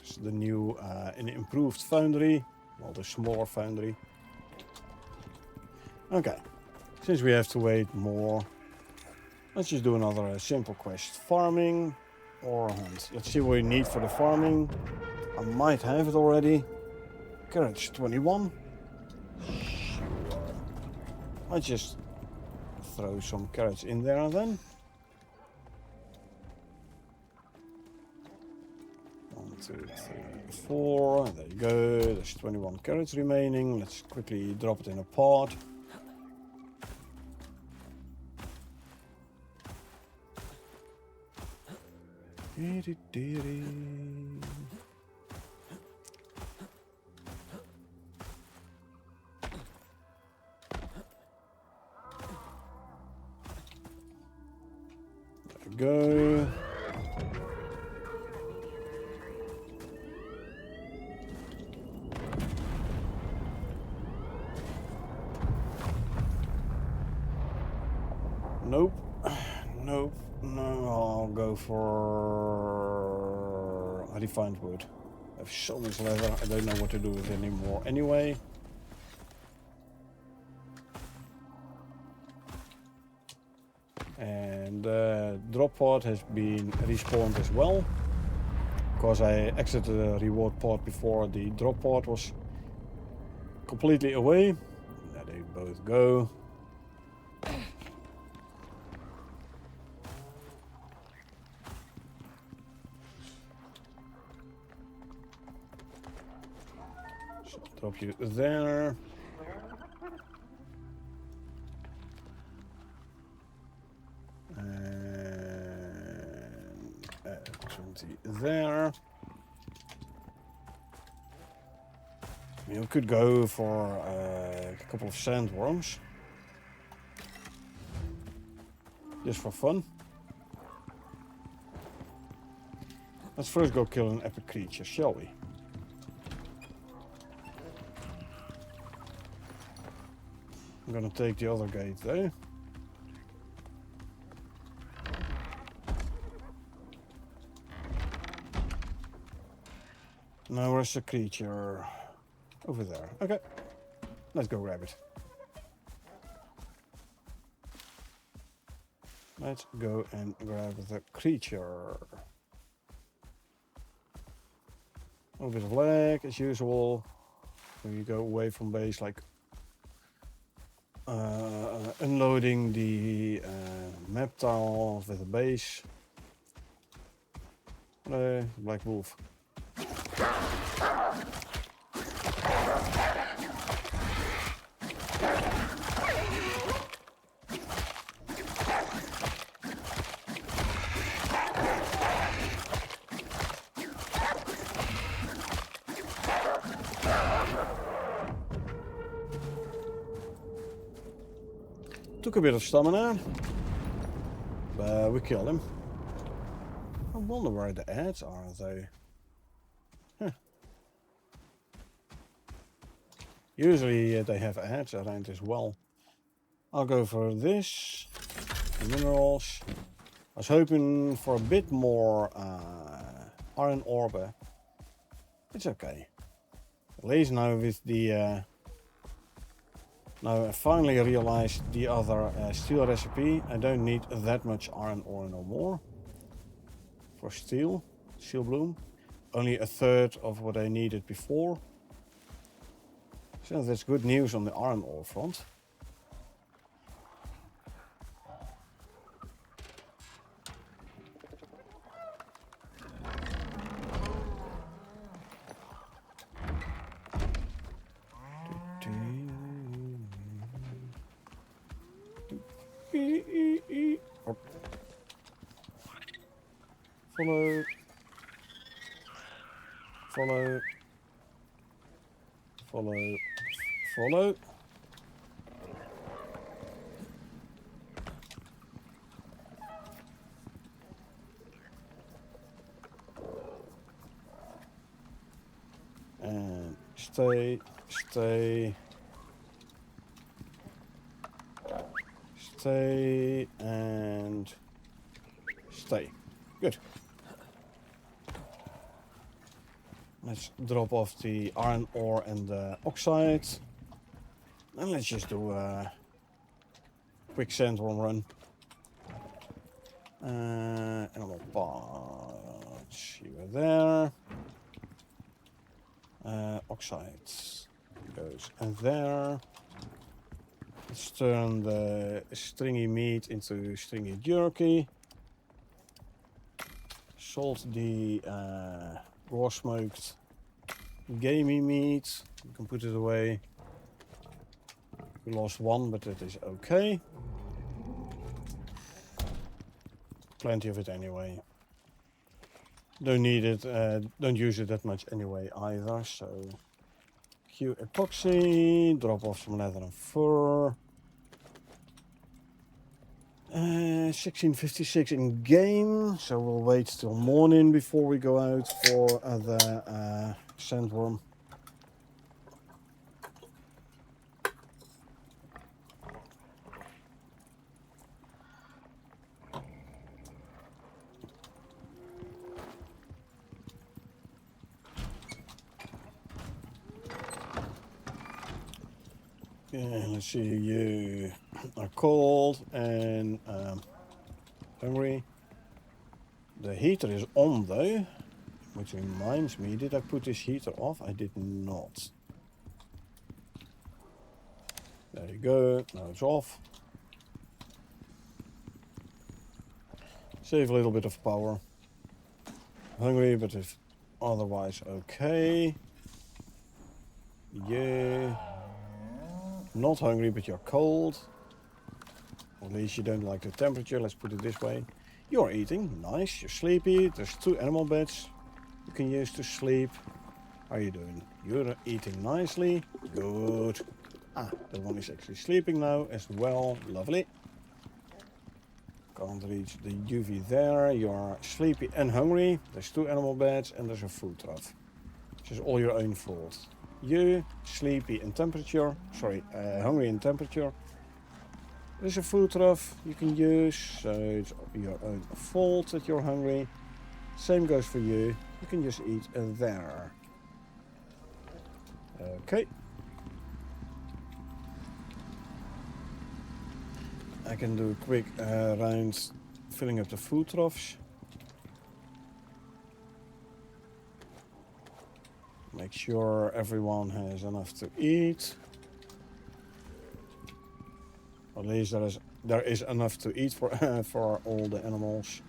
Speaker 1: It's the new, an improved foundry. Well, the smaller foundry. Okay. Since we have to wait more, let's just do another simple quest. Farming or hunt. Let's see what we need for the farming. I might have it already. Courage 21. Sure. I just throw some carrots in there then. 1, 2, 3, 4. There you go. There's 21 carrots remaining. Let's quickly drop it in a pot. Go. Nope. Nope. No, I'll go for refined wood. I have so much leather, I don't know what to do with it anymore anyway. And the drop pod has been respawned as well, because I exited the reward pod before the drop pod was completely away. There they both go. So drop you there. And 20 there. You could go for a couple of sandworms, just for fun. Let's first go kill an epic creature, shall we? I'm gonna take the other gate though. Now where's the creature? Over there. Okay. Let's go grab it. Let's go and grab the creature. A bit of lag as usual. When you go away from base, like unloading the map tile with the base. Black wolf. Took a bit of stamina, but we killed him. I wonder where the ads are though. Huh. Usually they have ads around as well. I'll go for this. Minerals. I was hoping for a bit more iron ore, but it's okay. At least now with the now I finally realized the other steel recipe. I don't need that much iron ore no more. For steel bloom. Only a third of what I needed before. So that's good news on the iron ore front. Follow. Follow. Follow. Follow. And stay. Stay. Stay. And stay. Good. Let's drop off the iron ore and the oxide. And let's just do a quick sandworm run. Animal parts. You are there. Oxide goes there. Let's turn the stringy meat into stringy jerky. Salt the raw smoked gamey meat. You can put it away. We lost one, but that is okay. Plenty of it anyway. Don't need it, don't use it that much anyway either, so... Q epoxy, drop off some leather and fur. 1656 in game, so we'll wait till morning before we go out for the sandworm. Yeah, let's see, you are cold and hungry. The heater is on though, which reminds me, did I put this heater off? I did not. There you go, now it's off. Save a little bit of power. Hungry, but if otherwise okay. Yeah. Not hungry, but you're cold. At least you don't like the temperature, let's put it this way. You're eating, nice, you're sleepy. There's 2 animal beds you can use to sleep. How are you doing? You're eating nicely, good. Ah, the one is actually sleeping now as well, lovely. Can't reach the UV there, you're sleepy and hungry. There's 2 animal beds and there's a food trough. This is all your own fault. You, sleepy and temperature, sorry, hungry and temperature. There's a food trough you can use, so it's your own fault that you're hungry. Same goes for you, you can just eat there. Okay. I can do a quick round filling up the food troughs. Make sure everyone has enough to eat. At least there is enough to eat for for all the animals.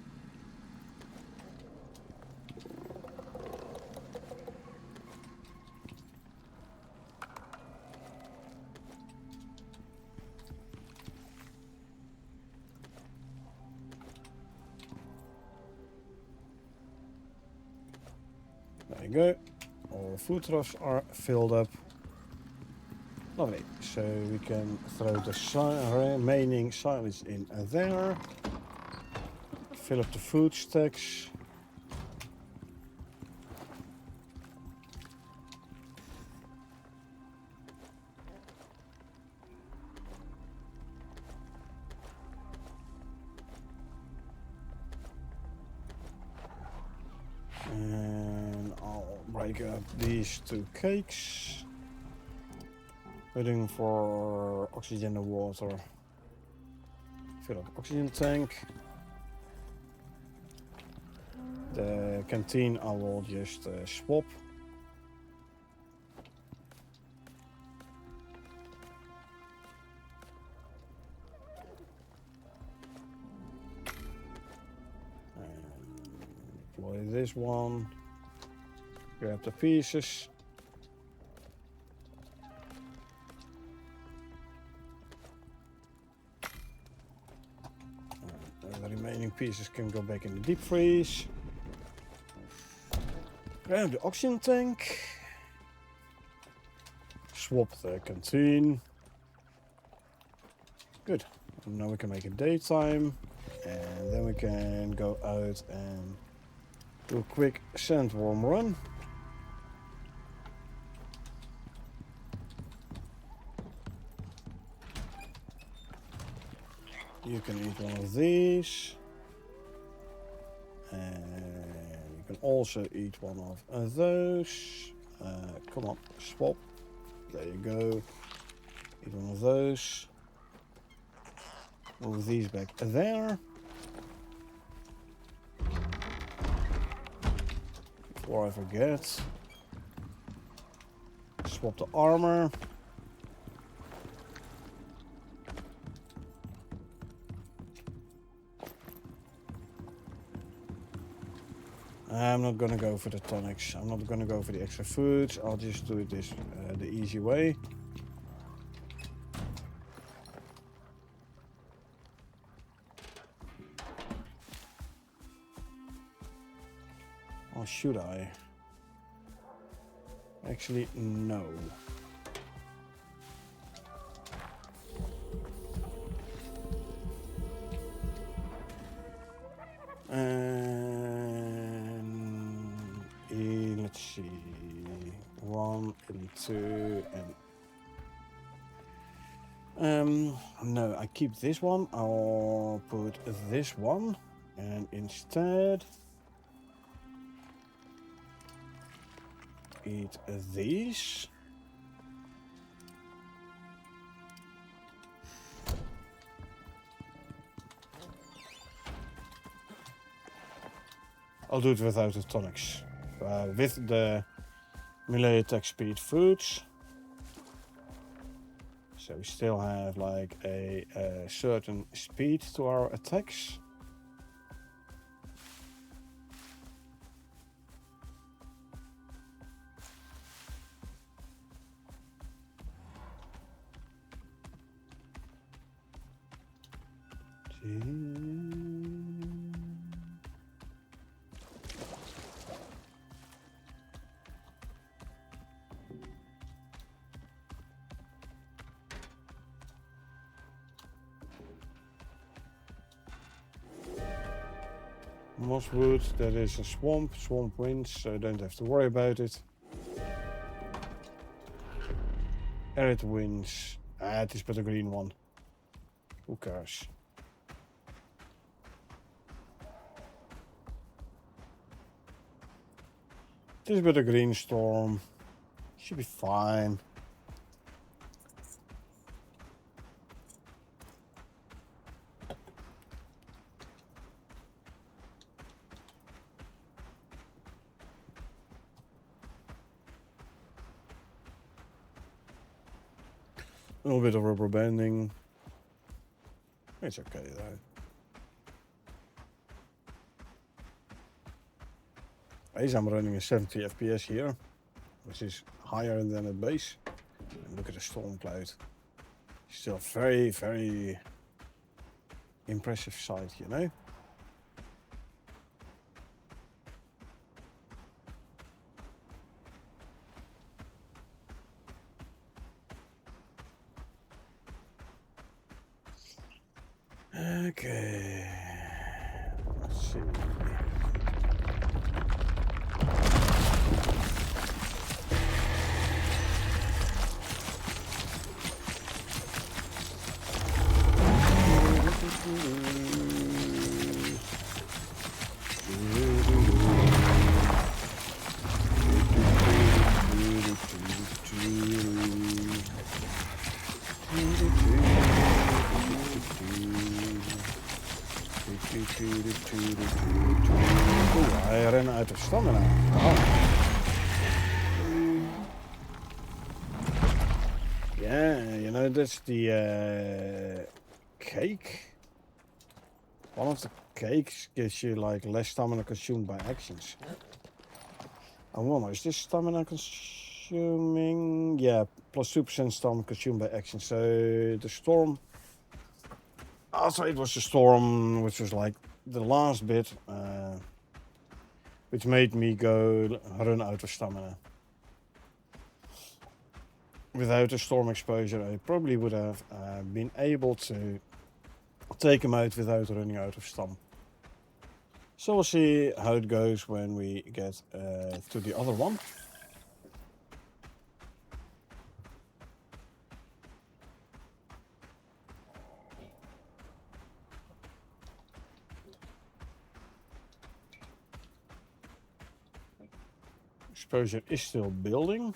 Speaker 1: There you go. All food troughs are filled up. Lovely. So we can throw the remaining silage in there. Fill up the food stacks. And I'll break up these 2 cakes. Waiting for oxygen and water. Fill up oxygen tank. The canteen I will just swap. And deploy this one. Grab the pieces. The remaining pieces can go back in the deep freeze. Grab the oxygen tank. Swap the canteen. Good. And now we can make it daytime. And then we can go out and do a quick sandworm run. You can eat one of these. And you can also eat one of those. Come on, swap. There you go. Eat one of those. Move these back there. Before I forget. Swap the armor. I'm not gonna go for the tonics. I'm not gonna go for the extra foods. I'll just do it this the easy way. Or should I? Actually, no. Let's see. 1 and 2 and no, I keep this one. I'll put this one and instead eat these. I'll do it without the tonics. With the melee attack speed foods. So we still have like a certain speed to our attacks. Mosswood, that is a swamp. Swamp wins, so don't have to worry about it. Arid wins. It is but a green one. Who cares? It is but a green storm. Should be fine. A little bit of rubber banding. It's okay though. As I'm running a 70 FPS here, which is higher than at base. And look at the storm cloud. Still very, very impressive sight, you know? Okay, let's see. Hij rennen uit de stamina. Oh. Yeah, you know, that's the cake. One of the cakes gives you like less stamina consumed by actions. I wonder, is this stamina consuming? Yeah, plus 2% stamina consumed by actions. So the storm. Also, it was the storm, which was like the last bit. which made me go run out of stamina. Without a storm exposure, I probably would have been able to take him out without running out of stam. So we'll see how it goes when we get to the other one. Exposure is still building.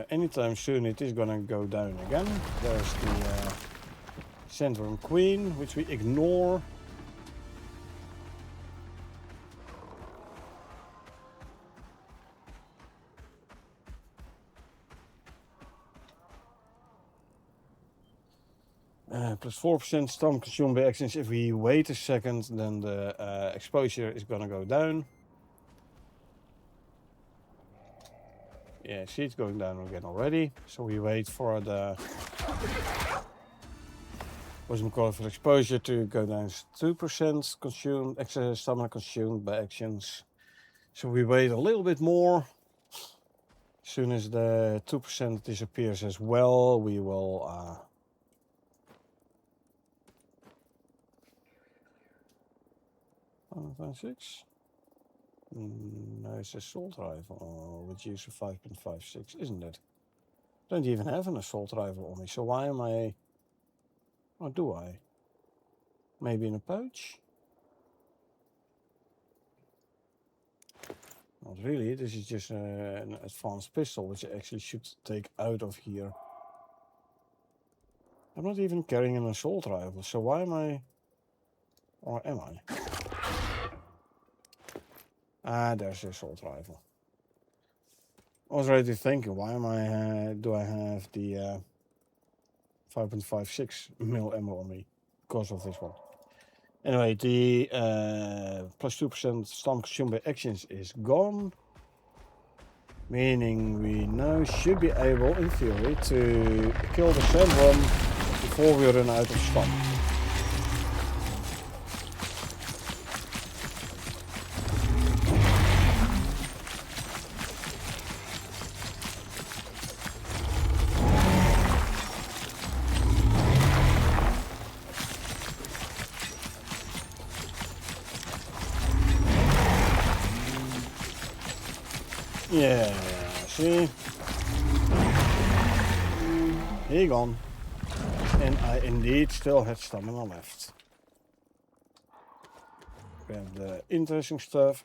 Speaker 1: Anytime soon it is gonna go down again. There's the Centrum Queen, which we ignore. Plus 4% stam consumed by actions. If we wait a second, then the exposure is gonna go down. Yeah, see, it's going down again already. So we wait for the for exposure to go down 2% consumed, excess stamina consumed by actions. So we wait a little bit more. As soon as the 2% disappears as well, we will 1.6. No, it's assault rifle, which use of 5.56, isn't it? Don't even have an assault rifle on me, so why am I... Or do I? Maybe in a pouch? Not really, this is just an advanced pistol, which I actually should take out of here. I'm not even carrying an assault rifle, so why am I... Or am I? Ah, there's the assault rifle. I was already thinking, why am I, do I have the 5.56 mil ammo on me? Because of this one. Anyway, the plus 2% stam consumed by actions is gone. Meaning we now should be able, in theory, to kill the Sandworm before we run out of stam. Yeah, see? He gone. And I indeed still had stamina left. Grab the interesting stuff,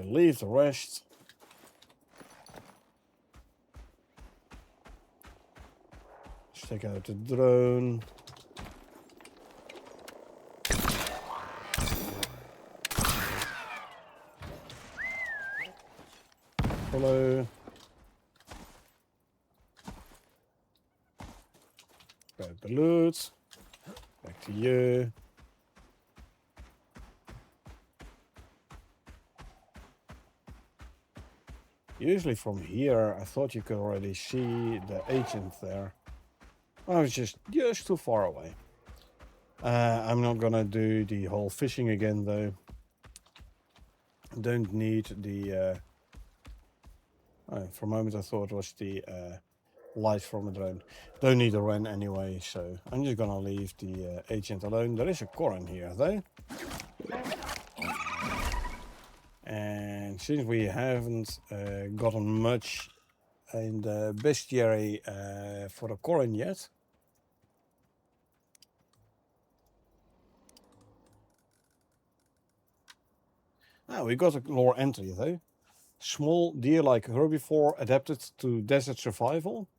Speaker 1: leave the rest. Let's take out the drone. Hello. Grab the loot. Back to you. Usually from here, I thought you could already see the agent there. I was just too far away. I'm not gonna do the whole fishing again though. Don't need the... for a moment I thought it was the light from a drone. Don't need a run anyway, so I'm just gonna leave the agent alone. There is a core in here though. And since we haven't gotten much in the bestiary for the Corin yet, we got a lore entry though. Small deer-like herbivore adapted to desert survival.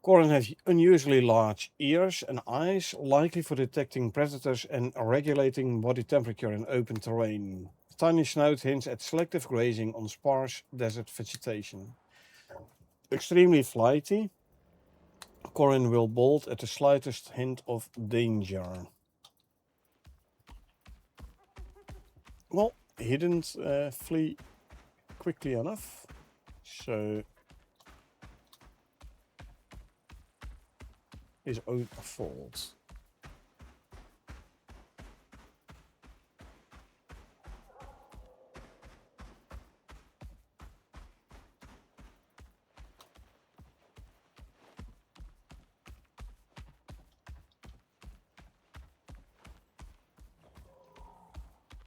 Speaker 1: Corin has unusually large ears and eyes, likely for detecting predators and regulating body temperature in open terrain. Tiny snout hints at selective grazing on sparse desert vegetation. Extremely flighty, Corin will bolt at the slightest hint of danger. Well, he didn't flee quickly enough, so his own fault.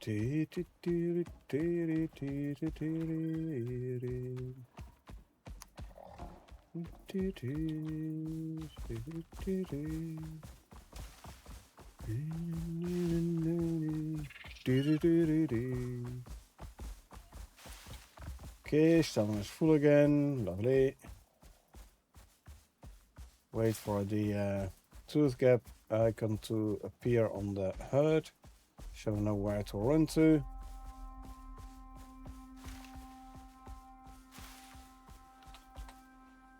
Speaker 1: Okay, stamina is full again. Lovely. Wait for the tooth gap icon to appear on the HUD, so I know where to run to.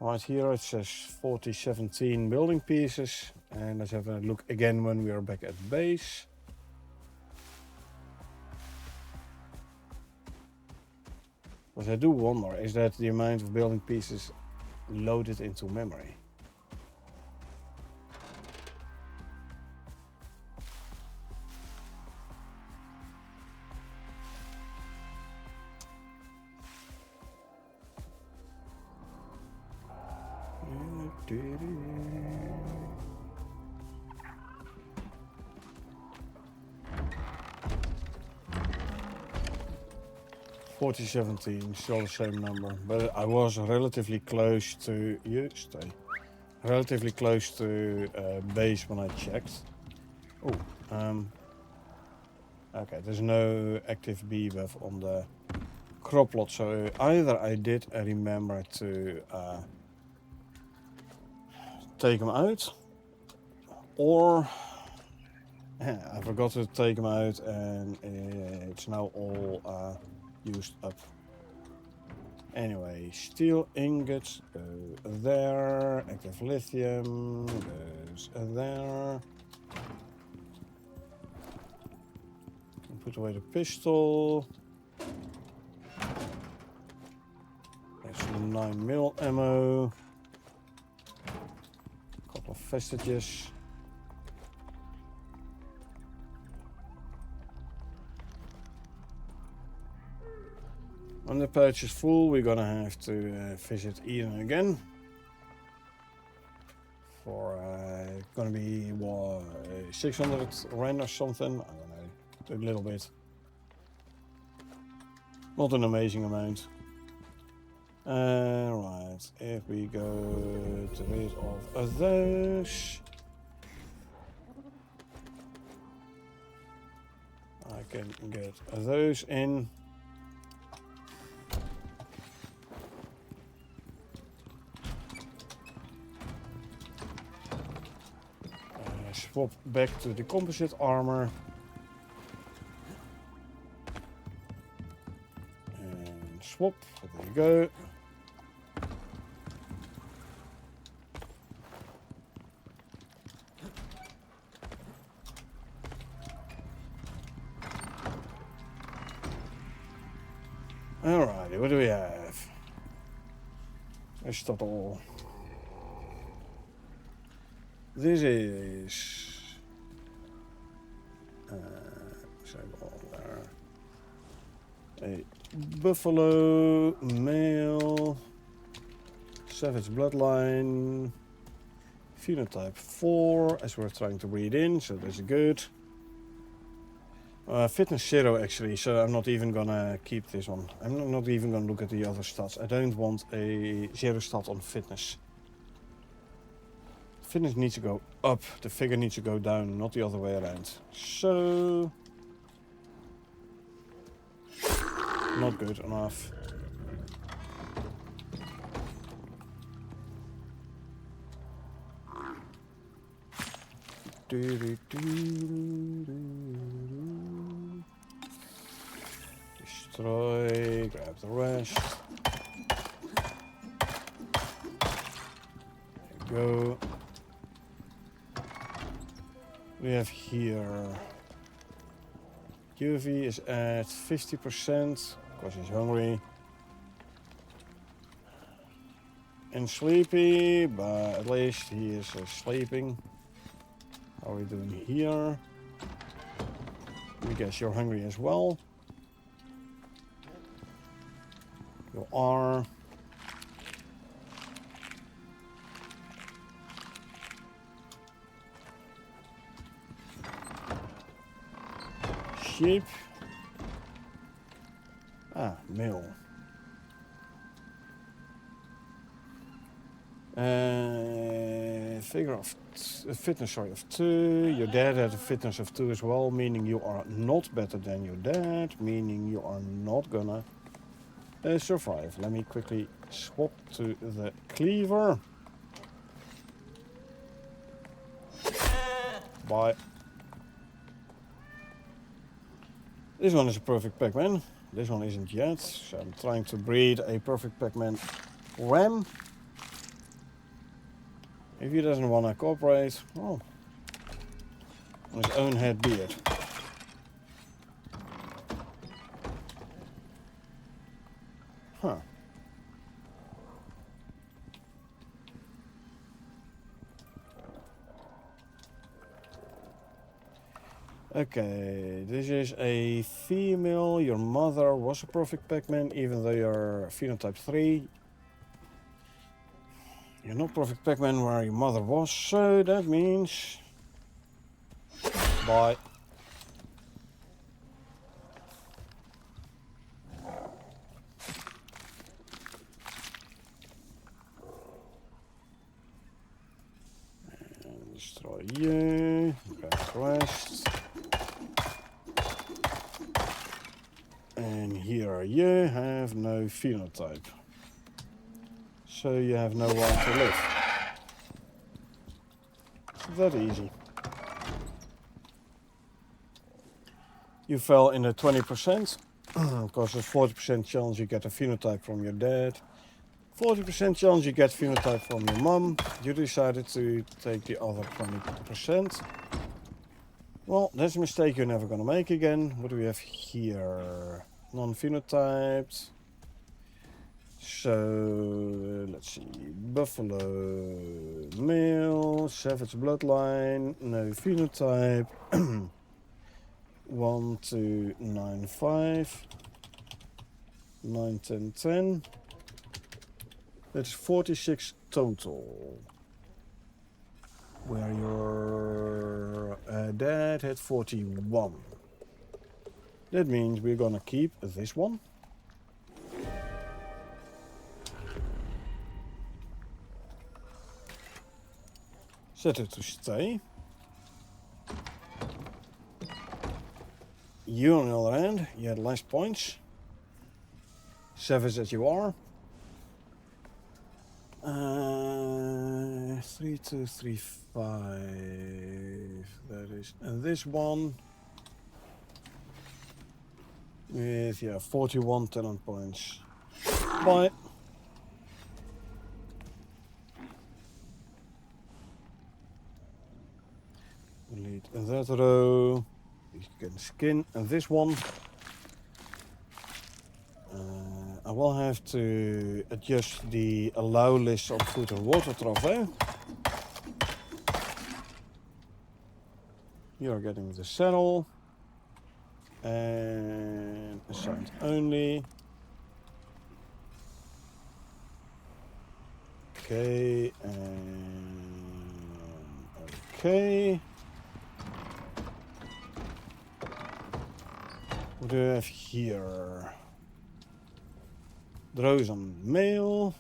Speaker 1: Right here it says 4017 building pieces, and let's have a look again when we are back at base. What I do wonder is that the amount of building pieces loaded into memory. $4017, still the same number, but I was relatively close to relatively close to base when I checked. Oh, okay, there's no active bee buff on the crop lot, so either I did remember to take them out, or I forgot to take them out and it's now all used up. Anyway, steel ingots go there, active lithium goes there. Put away the pistol. There's some 9mm ammo. Couple of vestiges. When the pouch is full, we're gonna have to visit Eden again. For gonna be what, 600 rand or something. I don't know, a little bit. Not an amazing amount. Right, if we go to rid of those, I can get those in. Swap back to the composite armor. And swap, there you go. Alrighty, what do we have? Is dat all? This is a buffalo male, savage bloodline, phenotype 4, as we're trying to breed in, so that's good. Fitness 0 actually, so I'm not even gonna keep this one. I'm not even gonna look at the other stats. I don't want a 0 stat on fitness. Fitness needs to go up, the figure needs to go down, not the other way around. So, not good enough. Destroy, grab the rest. There you go. We have here UV is at 50% because he's hungry and sleepy, but at least he is sleeping. How are we doing here? I guess you're hungry as well. You are. Sheep. Ah, male. Figure of fitness, sorry, of 2. Your dad had a fitness of 2 as well, meaning you are not better than your dad, meaning you are not gonna survive. Let me quickly swap to the cleaver. Bye. This one is a perfect Pac-Man. This one isn't yet, so I'm trying to breed a perfect Pac-Man ram. If he doesn't want to cooperate, well, on his own head be it. Huh. Okay, this is a female. Your mother was a perfect Pac-Man, even though you're phenotype 3. You're not perfect Pac-Man where your mother was, so that means... Bye. And destroy you. Back rest. And here you have no phenotype. So you have no one to live. That easy. You fell in the 20%, because there's 40% chance you get a phenotype from your dad. 40% chance you get phenotype from your mom. You decided to take the other 20%. Well, that's a mistake you're never gonna make again. What do we have here? Non-phenotyped. So, let's see. Buffalo, male, savage bloodline, no phenotype. 1, 2, 9, 5. 9, 10, 10. That's 46 total. Where your dad had 41. That means we're gonna keep this one. Set it to stay. You, on the other hand, you had less points. Savage as you are. 3, 2, 3, 5. That is, and this one with 41 talent points. Bye. Delete that row. You can skin and this one. I will have to adjust the allow list on food and water trophy. You're getting the saddle. And assigned only. Okay, and okay. What do we have here? Throws on male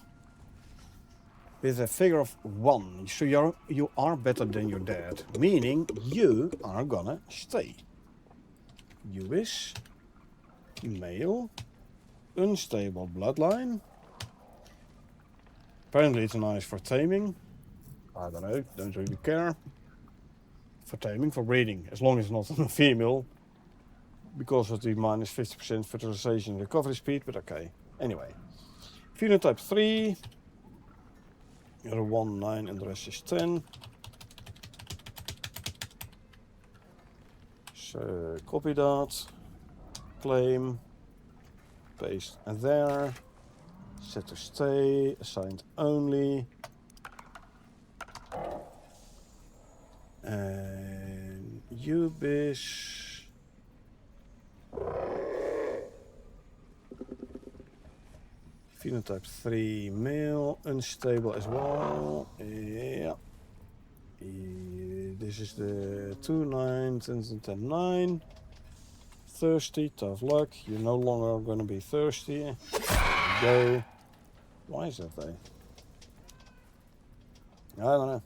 Speaker 1: with a figure of 1. So you are better than your dad, meaning you are gonna stay. You is male, unstable bloodline. Apparently it's nice for taming. I don't know, don't really care. For taming, for breeding, as long as it's not a female. Because of the minus 50% fertilization recovery speed, but okay. Anyway. Phenotype 3. You're a 1, 9, and the rest is 10. So copy that. Claim. Paste and there. Set to stay. Assigned only. And Ubis. Phenotype 3 male, unstable as well. Yeah. This is the 2, 9, 10, 10, 9. thirsty. Tough luck. You're no longer going to be thirsty. There you go. Why is that there? I don't know.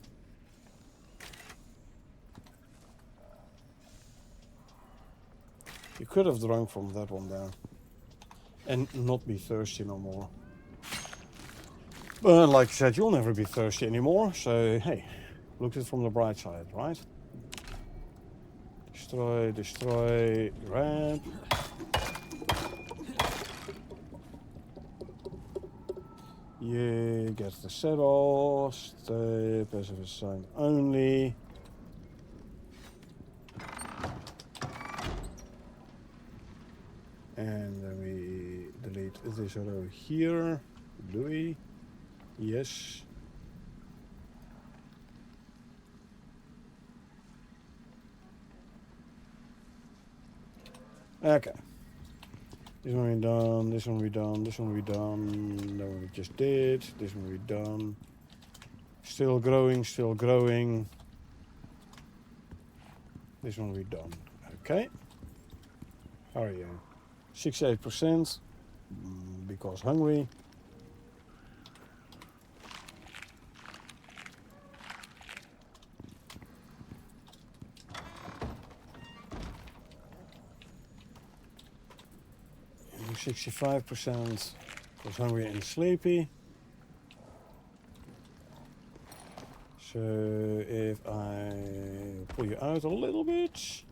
Speaker 1: You could have drunk from that one there. And not be thirsty no more. But like I said, you'll never be thirsty anymore. So, hey, look at it from the bright side, right? Destroy, destroy, grab. You get the settle. Stay passive assigned only. And then we delete this row here. Do we? Yes. Okay. This one we done, this one we done, this one we done, that one we just did, this one we done. Still growing, still growing. This one we done. Okay. How are you? 68%. Because hungry. And 65% because hungry and sleepy. So if I pull you out a little bit,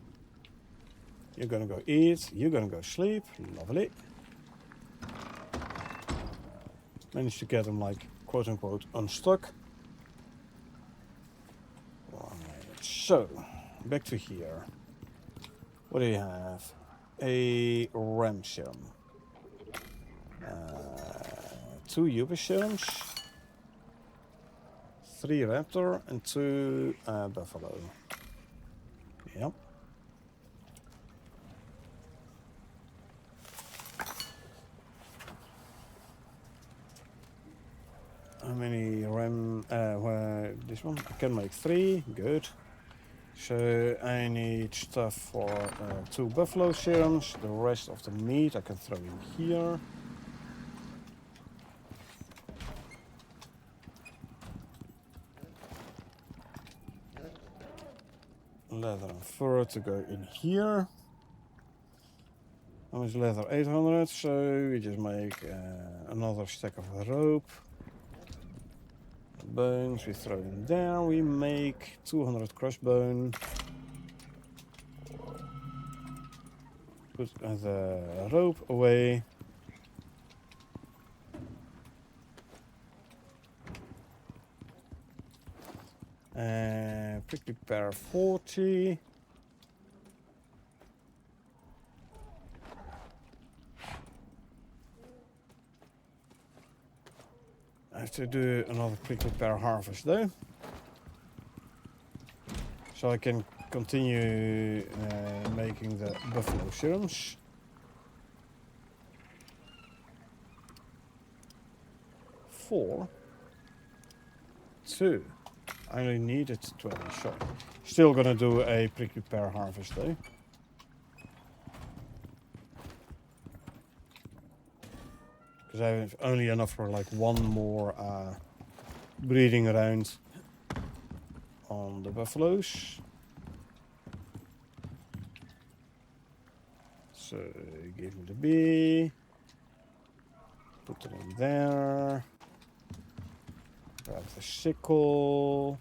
Speaker 1: you're gonna go eat, you're gonna go sleep. Lovely. Managed to get them like quote unquote unstuck. Right, so back to here. What do you have? A ram serum. 2 Uber serums. 3 raptor and 2 buffalo. Yep. How many ram? This one? I can make 3. Good. So I need stuff for 2 buffalo serums. The rest of the meat I can throw in here. Leather and fur to go in here. How much leather? 800. So we just make another stack of rope. Bones we throw in there. We make 200 crossbone. Put the rope away. Prickly pear 40. I have to do another prickly pear harvest though. So I can continue making the buffalo serums. 4. 2. I only needed 20, so still gonna do a prickly pear harvest though. Because I have only enough for like one more breeding round on the buffaloes. So give me the bee. Put it in there. Grab the sickle.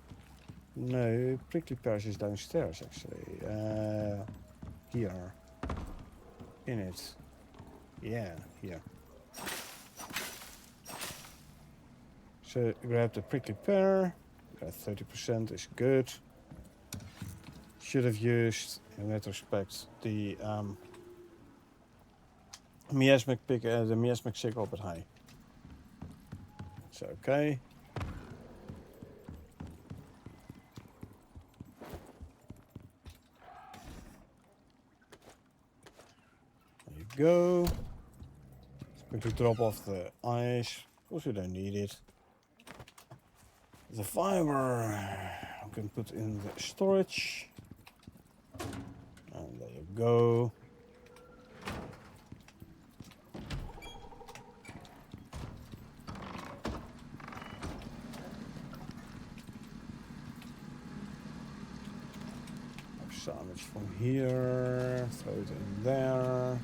Speaker 1: No, prickly pears is downstairs actually. Here. In it. Yeah, here. So grab the prickly pear. 30% is good. Should have used, in retrospect, the miasmic pick, the miasmic sickle, but high. It's okay. There you go. Quickly drop off the ice. Of course, we don't need it. The fiber I can put in the storage. And there you go. Sandwich from here. Throw it in there.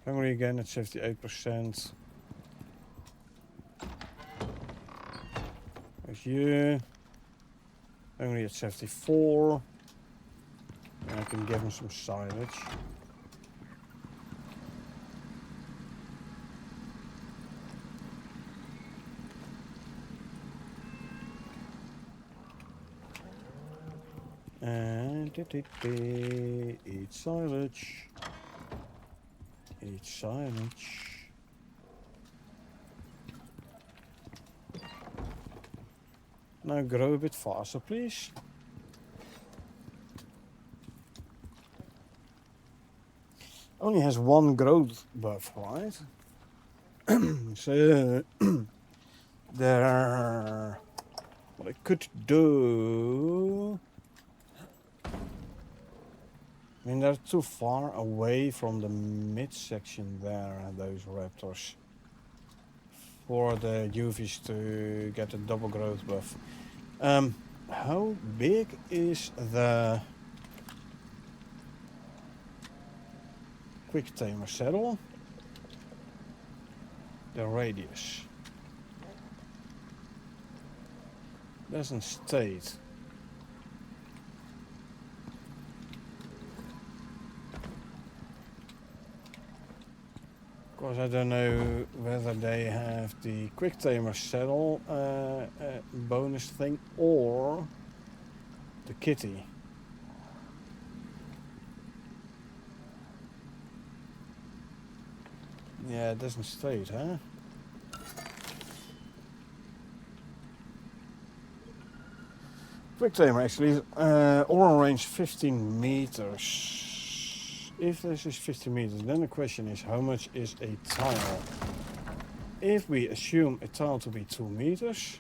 Speaker 1: Hungry again at 78%. There's you. Hungry at 74. And I can give him some silage. And eat silage. Eat silage. Now grow a bit faster, please. Only has one growth buff, right? So there are what I could do. I mean, they're too far away from the midsection there, those raptors, for the UVs to get a double growth buff. How big is the quick tamer saddle? The radius doesn't state. Of course, I don't know whether they have the quick tamer saddle bonus thing or the kitty. Yeah, it doesn't state, huh? Quick tamer actually, oral range 15 meters. If this is 50 meters, then the question is how much is a tile? If we assume a tile to be 2 meters,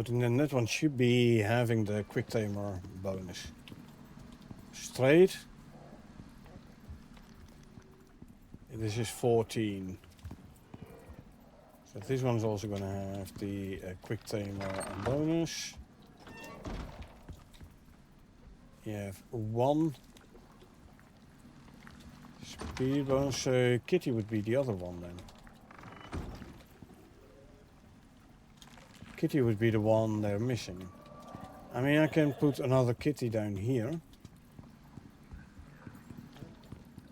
Speaker 1: then that one should be having the quick tamer bonus. Straight. This is 14. So this one's also going to have the quick tamer bonus. You have 1 speed bonus. So kitty would be the other one then. Kitty would be the one they're missing. I mean, I can put another kitty down here.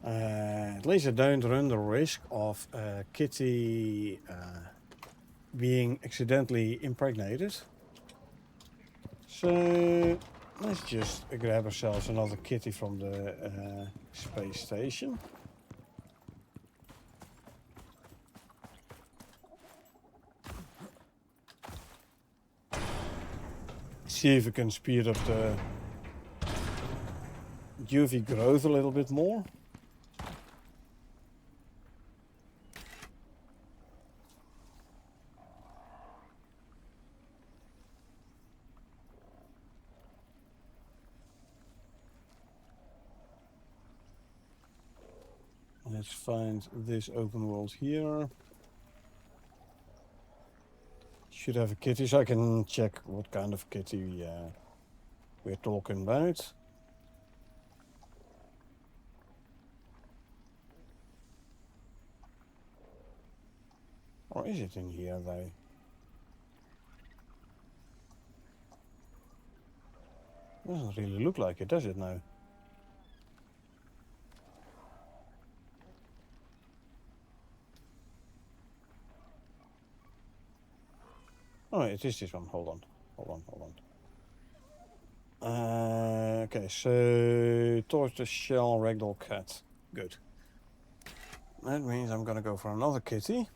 Speaker 1: At least I don't run the risk of kitty being accidentally impregnated. So let's just grab ourselves another kitty from the space station. See if we can speed up the UV growth a little bit more. Let's find this open world here. Should have a kitty, so I can check what kind of kitty we're talking about. Or is it in here though? Doesn't really look like it, does it now? Oh, it is this one. Hold on. Okay, so tortoise shell ragdoll cat. Good. That means I'm gonna go for another kitty.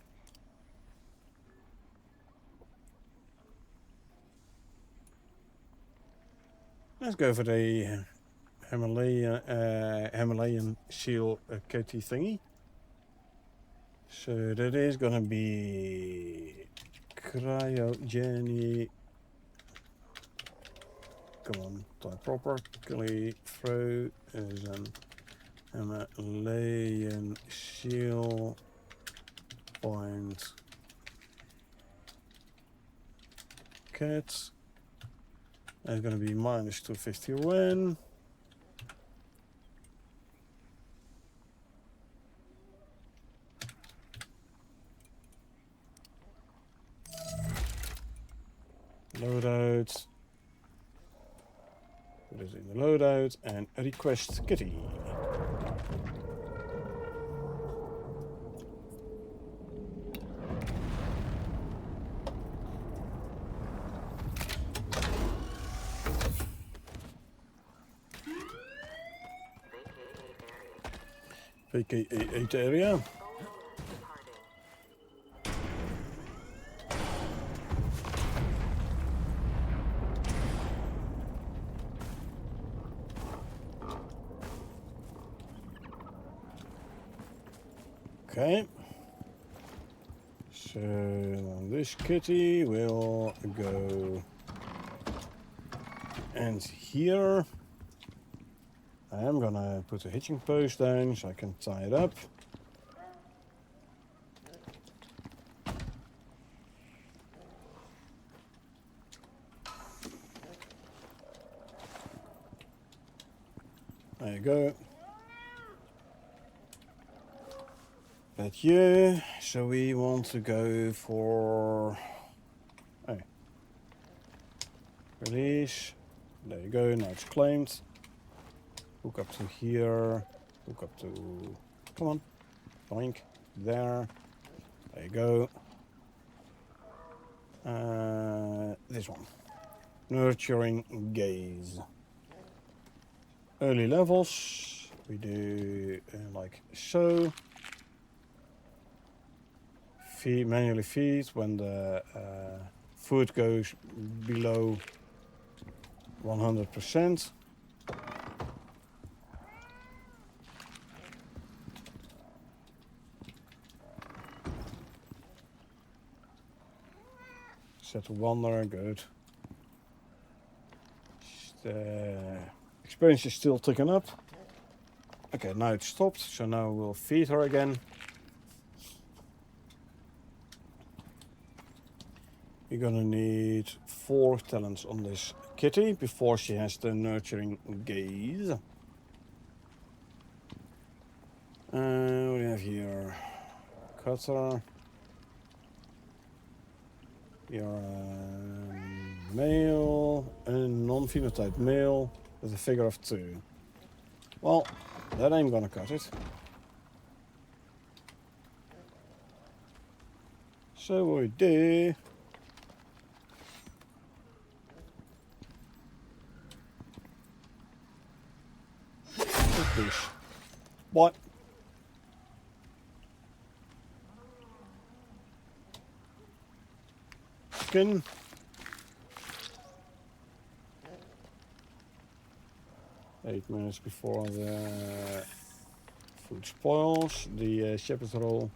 Speaker 1: Let's go for the Himalayan seal kitty thingy. So that is gonna Come on, type properly. Frozen Himalayan seal point cat. That's gonna be minus 251. Loadout. Put it in the loadout and request kitty. VK8 area. Okay. So this kitty will go and here. I am gonna put a hitching post down so I can tie it up. There you go. But yeah, so we want to go for... Oh. Release. There you go, now it's claimed. Hook up to here. Hook up to... Come on. Boink. There. There you go. This one. Nurturing gaze. Early levels. We do like so. Manually feed when the food goes below 100%. Set to wander, good. The experience is still ticking up. Okay, now it's stopped, so now we'll feed her again. You're gonna need 4 talents on this kitty before she has the nurturing gaze. What do we have here? Cutter. You're a male, a non-phenotype male with a figure of 2. Well, that ain't gonna cut it. So what we do... What? Skin. 8 minutes before the food spoils. The shepherd's roll.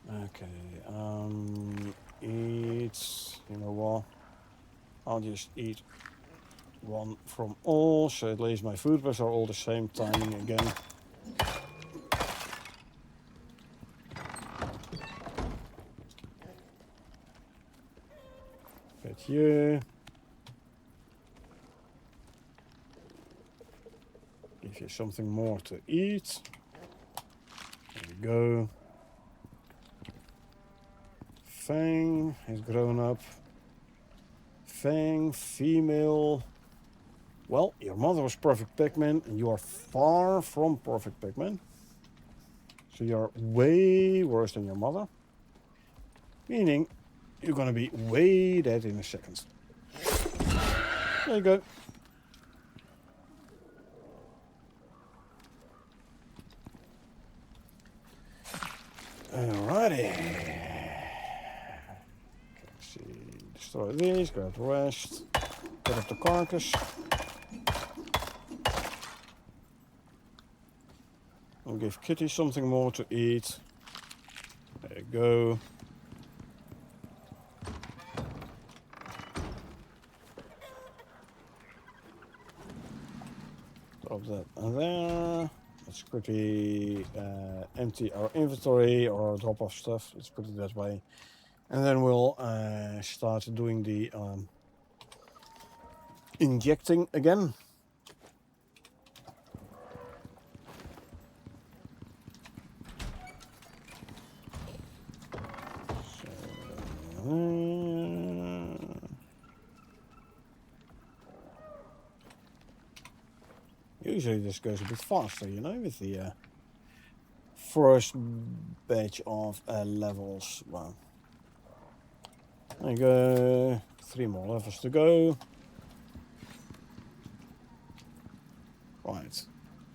Speaker 1: Okay. Eat. You know what? I'll just eat one from all, so at least my food bars are all the same timing again. But you give you something more to eat. There we go. Fang has grown up. Fang, female. Well, your mother was perfect Pac-Man, and you are far from perfect Pac-Man. So you're way worse than your mother. Meaning, you're gonna be way dead in a second. There you go. Alrighty. Let's see. Destroy these, grab the rest. Get up the carcass. I'll give Kitty something more to eat. There you go. Drop that there. Let's quickly empty our inventory or drop off stuff. Let's put it that way. And then we'll start doing the injecting again. Usually this goes a bit faster, you know, with the first batch of levels. Well, there you go. 3 more levels to go. Right.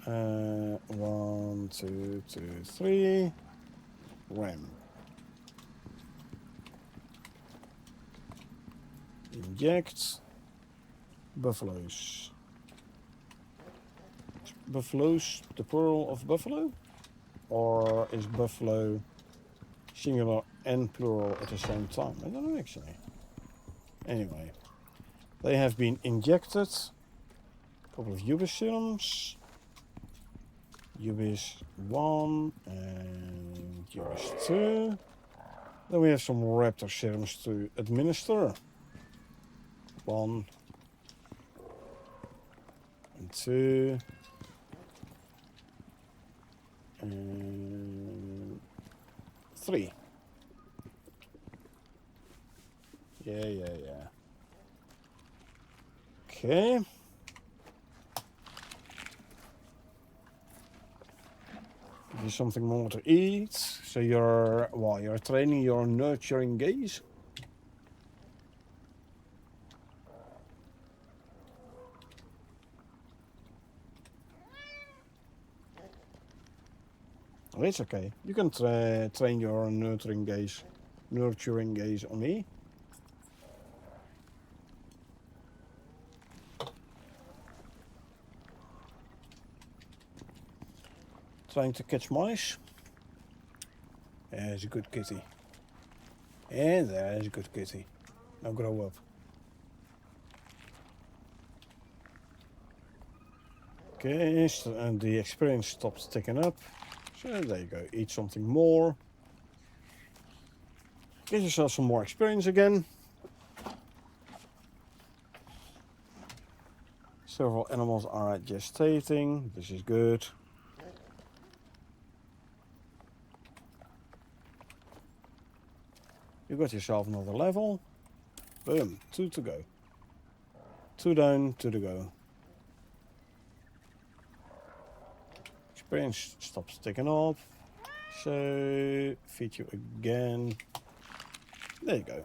Speaker 1: 1, 2, 2, 3. Wham. Inject. Buffaloes. Buffaloes the plural of buffalo? Or is buffalo singular and plural at the same time? I don't know actually. Anyway, they have been injected. A couple of Ubis serums. Ubis 1 and Ubis 2. Then we have some raptor serums to administer. 1 and 2. And 3. Yeah. Okay. Give you something more to eat. So you're training your nurturing gaze. Oh, it's okay. You can train your nurturing gaze on me. Trying to catch mice. There's a good kitty. And there's a good kitty. Now grow up. Okay, and the experience stops ticking up. So there you go, eat something more. Get yourself some more experience again. Several animals are gestating, this is good. You got yourself another level. Boom, 2 to go. 2 down, 2 to go. Experience stops ticking up. So, feed you again. There you go.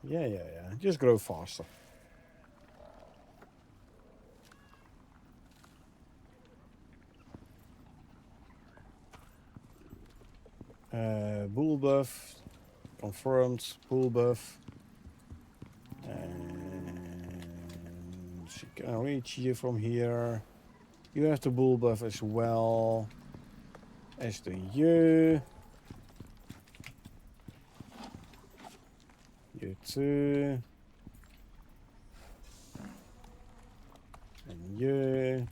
Speaker 1: Yeah. Just grow faster. Bull buff. Confirmed. Bull buff. And she can reach you from here. You have the bull buff as well as the you. You too. And you.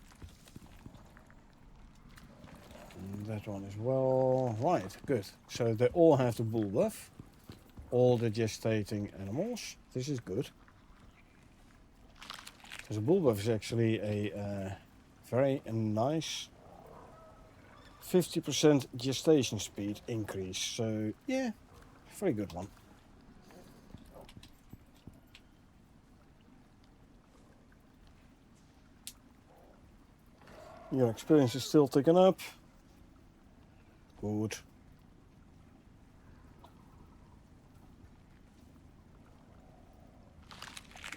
Speaker 1: And that one as well. Right, good. So they all have the bull buff. All the gestating animals. This is good. Because the bull buff is actually a very nice 50% gestation speed increase. So yeah, very good one. Your experience is still ticking up. Good.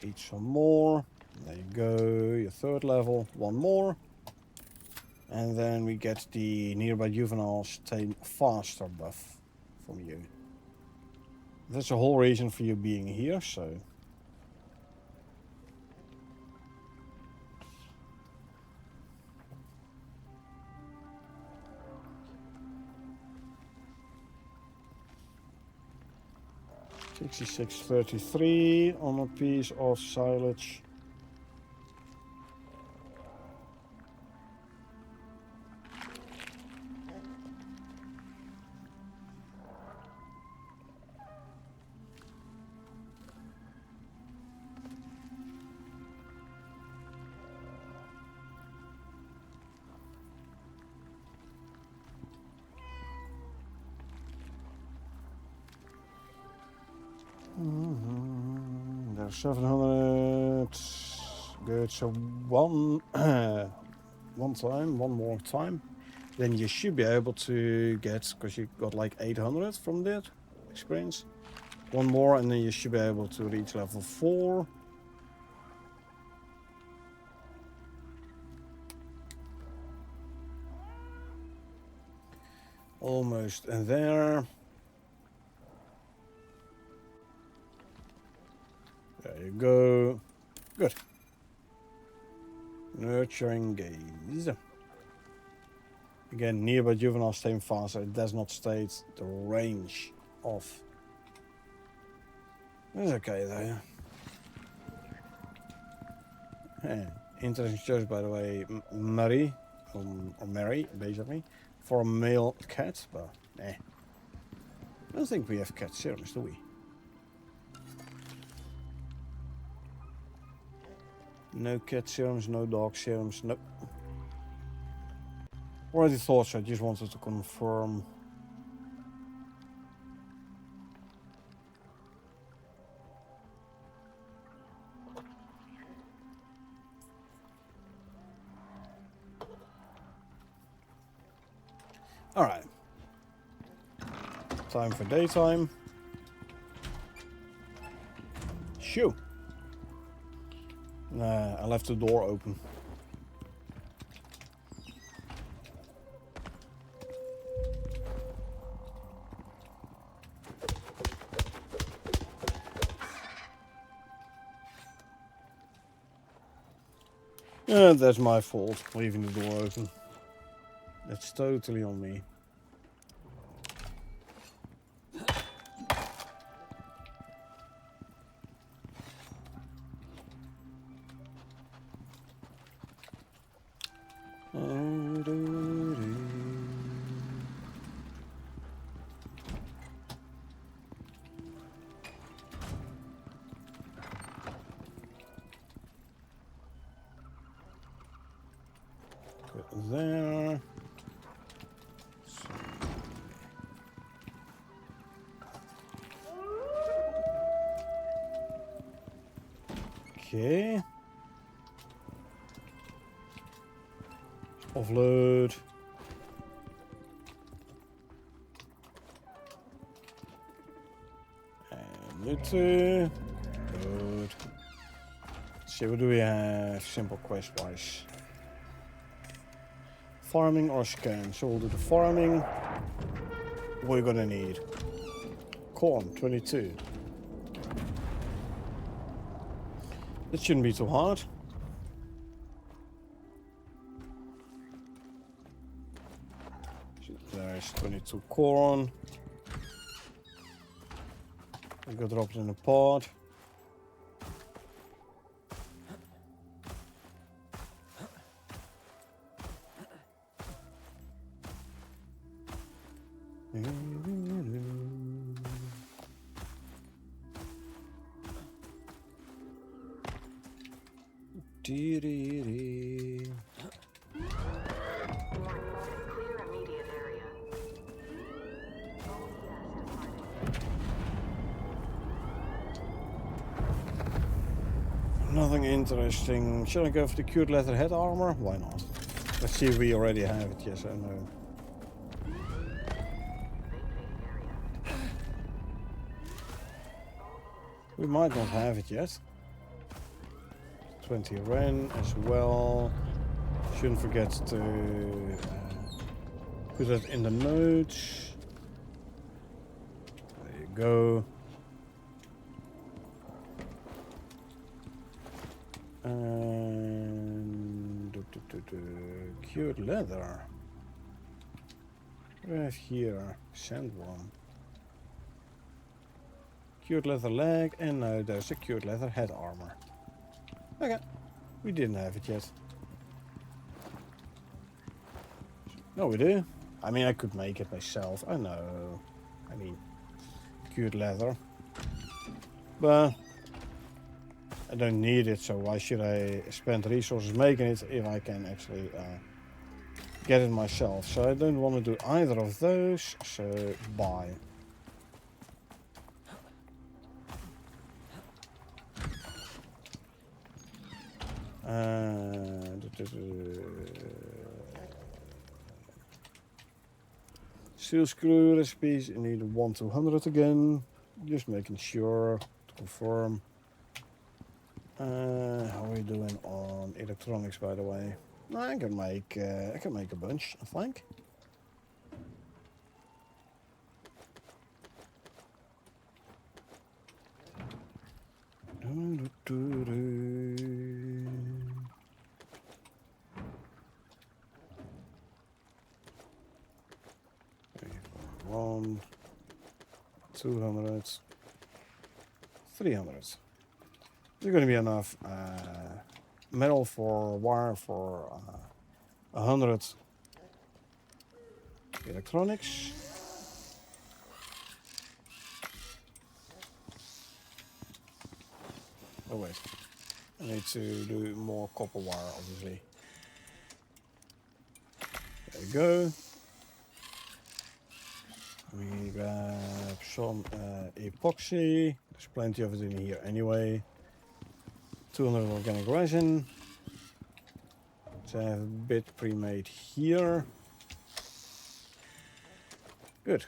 Speaker 1: Eat some more. There you go, your 3rd level. 1 more. And then we get the nearby juveniles tame faster buff from you. That's the whole reason for you being here, so. $66.33 on a piece of silage. 700. Good. So one one more time. Then you should be able to get, because you got like 800 from that experience. One more, and then you should be able to reach level 4. Almost there. There you go. Good. Nurturing gaze. Again, nearby juvenile staying faster. It does not state the range of. That's okay though. Yeah. Interesting choice, by the way, Mary, or Mary, basically, for a male cat, but I don't think we have cat serums, do we? No cat serums, no dog serums, nope. Already thought so, I just wanted to confirm. Alright. Time for daytime. Shoo! Nah, I left the door open. Yeah, that's my fault, leaving the door open. That's totally on me. Put there. Okay. Offload. And you two. Good. Let's see, what do we have? Simple quest wise. Farming or scan. So we'll do the farming. What are you gonna need? Corn, 22. That shouldn't be too hard. There's 22 corn. I go drop it in a pot. Nothing interesting. Should I go for the cured leather head armor? Why not? Let's see if we already have it. Yes or no. We might not have it yet. 20 Ren as well. Shouldn't forget to put that in the notes. There you go. And cured leather. What do we have here? Sand one. Cured leather leg, and now there's a cured leather head armor. Okay, we didn't have it yet. No, we do. I mean, I could make it myself. I know. I mean, cured leather. But I don't need it, so why should I spend resources making it if I can actually get it myself? So I don't want to do either of those, so buy. Steel screw recipes, you need 1 to 100 again. Just making sure to confirm. How are we doing on electronics, by the way? I can make a bunch, I think. One, 200, 300. There's going to be enough metal for wire for 100 electronics. Oh wait, I need to do more copper wire, obviously. There we go. We grab some epoxy. There's plenty of it in here anyway. 200 organic resin. So I have a bit pre-made here. Good.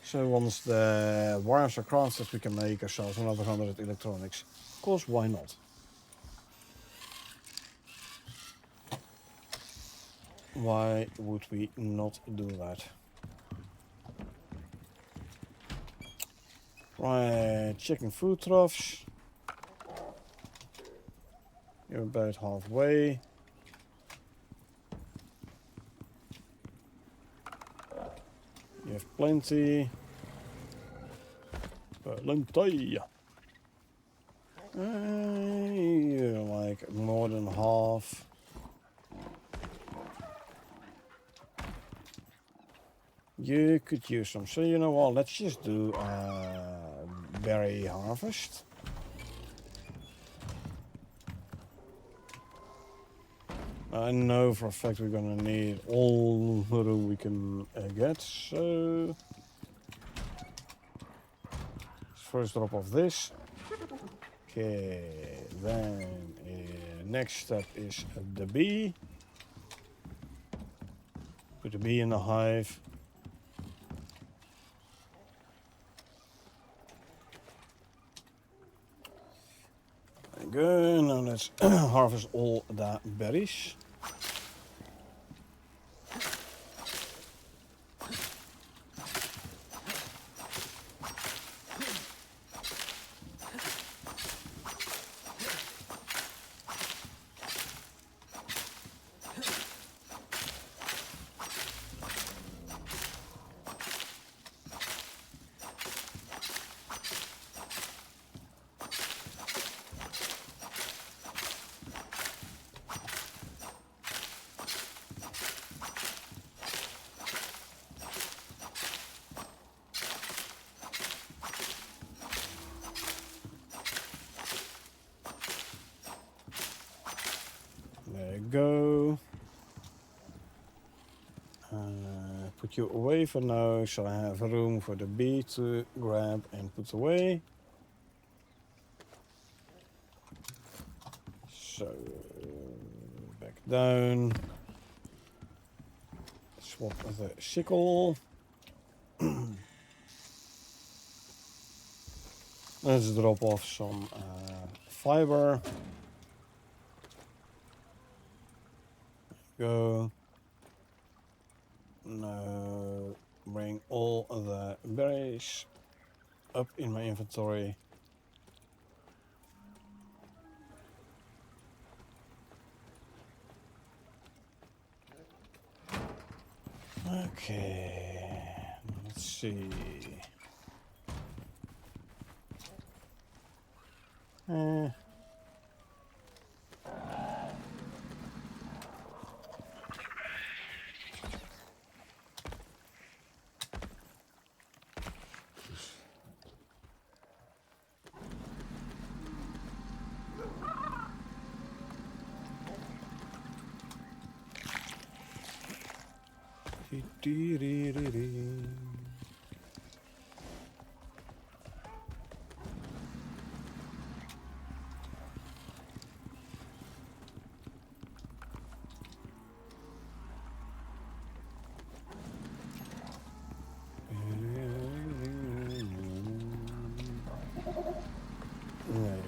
Speaker 1: So once the wires are crafted, we can make ourselves another 100 electronics. Of course, why not? Why would we not do that? Right, checking food troughs. You're about halfway. You have plenty. Plenty. You're like more than half. You could use some. So you know what? Let's just do berry harvest. I know for a fact we're gonna need all the room we can get. So first drop off this. Okay, then next step is the bee. Put the bee in the hive. Good, now let's harvest all the berries. There you go. Put you away for now, so I have room for the bee to grab and put away. So, back down. Swap the sickle. Let's drop off some fiber. Go. Now bring all the berries up in my inventory. Okay, let's see.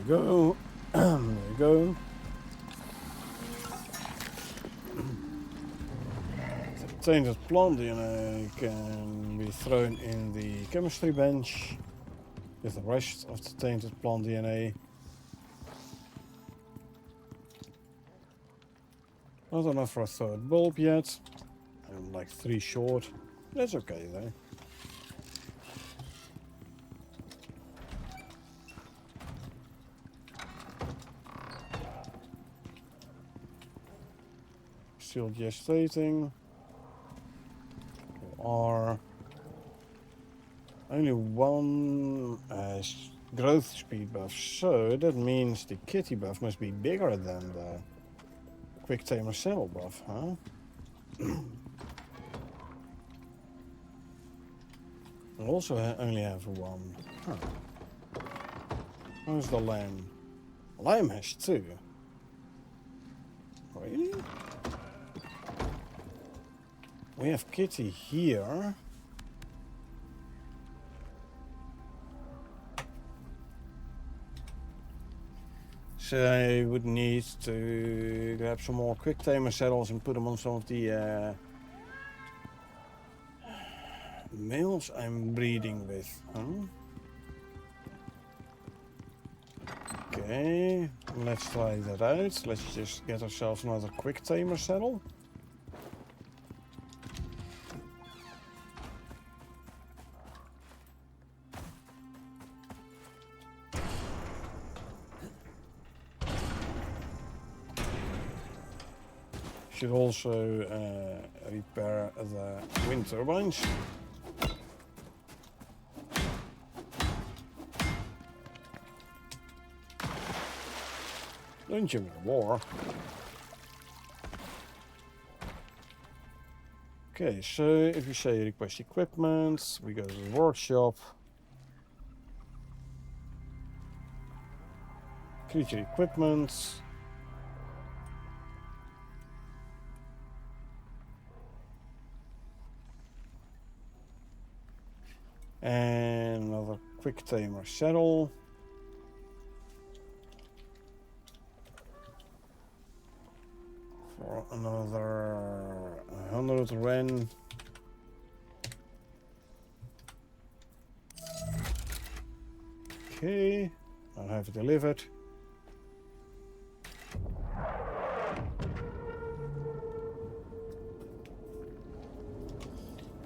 Speaker 1: There you go. There you go. Tainted plant DNA can be thrown in the chemistry bench with the rest of the tainted plant DNA. Not enough for a third bulb yet. I'm like 3 short. That's okay though. Still gestating. Are only one growth speed buff, so that means the kitty buff must be bigger than the quick tamer cell buff, huh? I also only have one. Huh. How's the lamb? Lamb has 2. Really? We have kitty here. So I would need to grab some more quick tamer saddles and put them on some of the males I'm breeding with. Huh? Okay, let's try that out. Let's just get ourselves another quick tamer saddle. Should also repair the wind turbines. Don't you mean war? Okay, so if you say request equipment, we go to the workshop. Creature equipment. And another quick tamer saddle. For another 100 Ren. Okay, I'll have it delivered.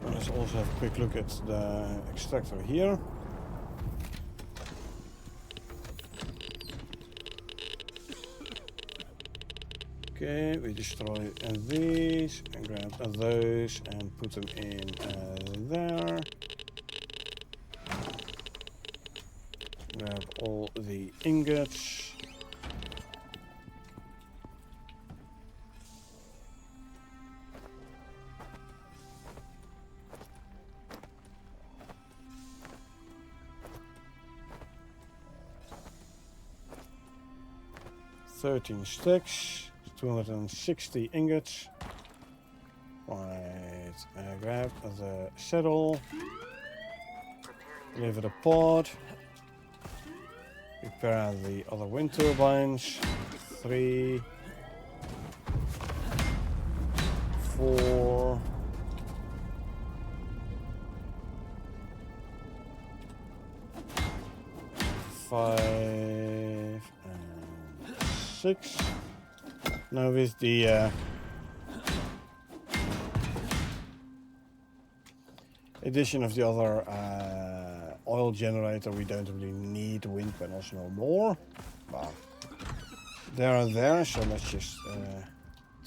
Speaker 1: Let's also have a quick look at the extractor here. Okay, we destroy these and grab those and put them in there. Grab all the ingots. Thirteen sticks, 260 ingots. Right, grab the saddle, deliver the pod, repair the other wind turbines. 3, 4, 5, and 6. Now with the addition of the other oil generator, we don't really need wind panels no more. Well, they are there, so let's just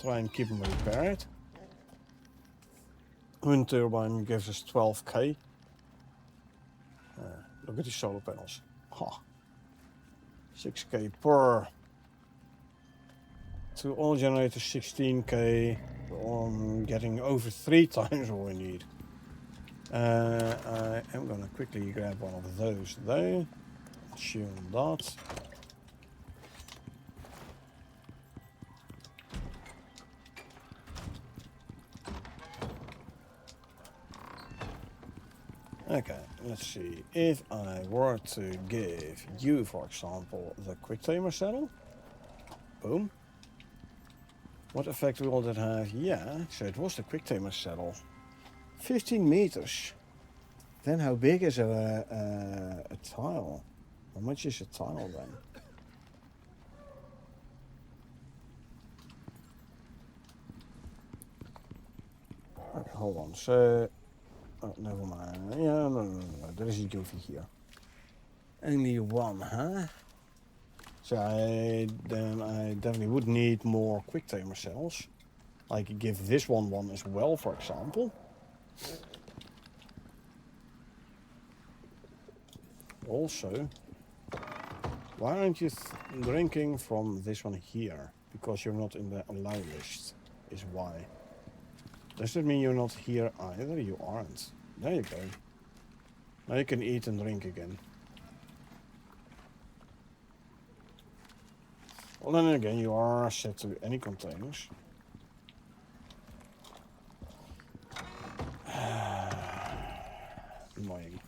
Speaker 1: try and keep them repaired. Wind turbine gives us 12k. Look at these solar panels. Huh. 6k per. 2 oil generators, 16k. I'm getting over 3 times what we need. I am gonna quickly grab one of those there. Tune that. Okay, let's see. If I were to give you, for example, the quick tamer saddle, boom. What effect will that have? Yeah, so it was the quick tamer saddle. 15 meters. Then how big is a tile? How much is a tile then? Okay, hold on. So, oh, never mind. Yeah, no. There is a UV here. Only one, huh? So then I definitely would need more quick tamer cells. Like give this one as well, for example. Also, why aren't you drinking from this one here? Because you're not in the allow list, is why. Does that mean you're not here either? You aren't. There you go. Now you can eat and drink again. Well, then again, you are set to any containers. Annoying.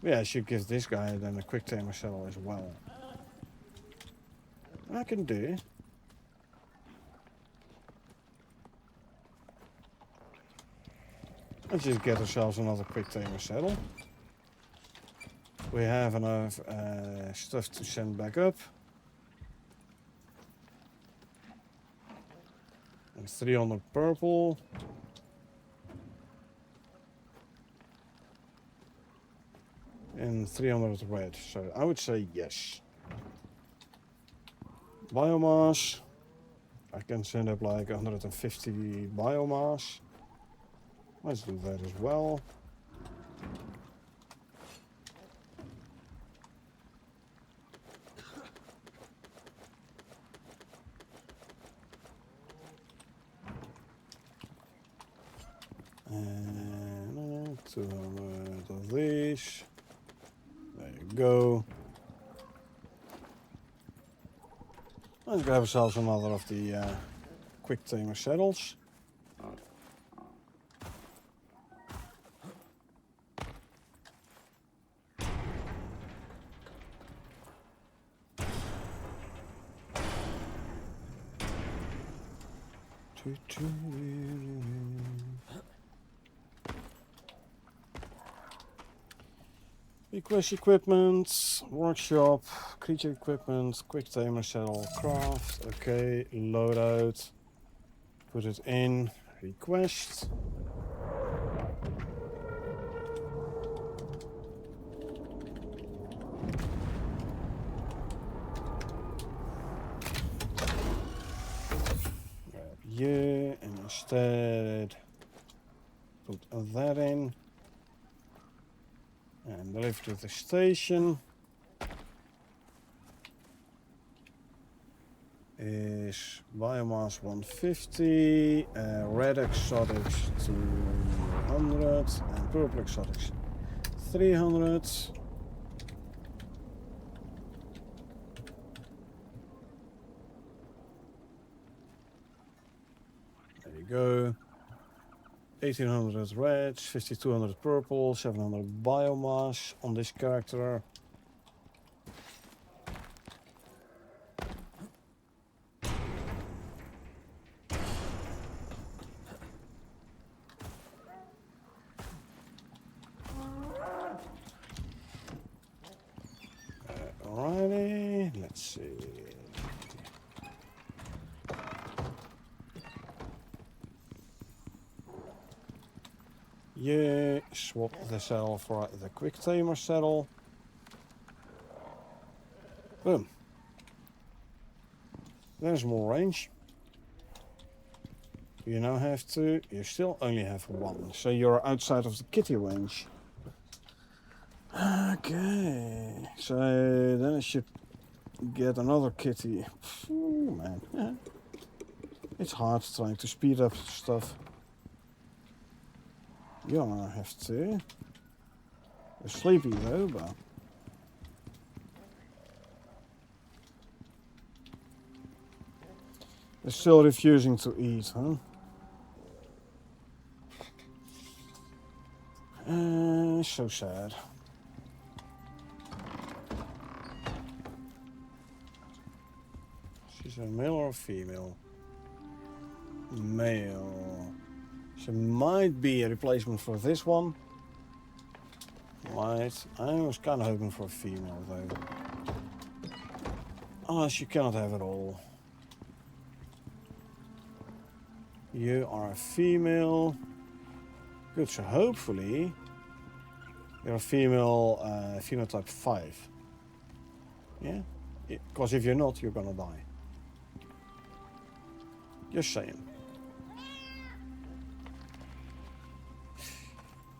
Speaker 1: Yeah, I should give this guy then a quick tamer cell as well. I can do. Let's just get ourselves another quick tamer saddle. We have enough stuff to send back up. And 300 purple. And 300 red. So I would say yes. Biomass. I can send up like 150 biomass. Let's do that as well. And 200 of these. There you go. Let's grab ourselves another of the quick tamer saddles. Request equipment, workshop, creature equipment, quick tamer saddle, craft, okay, loadout, put it in, request. Grab you, and instead put that in. And deliver to the station is biomass 150, red exotics 200, and purple exotics 300. There you go. 1800 reds, 5200 purple, 700 biomass on this character. Alrighty, let's see. Yeah, swap the saddle for the quick tamer saddle. Boom. There's more range. You now have two. You still only have one, so you're outside of the kitty range. Okay, so then I should get another kitty. Ooh, man, yeah. It's hard trying to speed up stuff. You don't have to. You're sleepy though, but... They're still refusing to eat, huh? So sad. She's a male or a female? Male. She might be a replacement for this one. Right. I was kind of hoping for a female though. Unless you cannot have it all. You are a female. Good, so hopefully you're a female phenotype 5. Yeah? Because if you're not, you're gonna die. Just saying.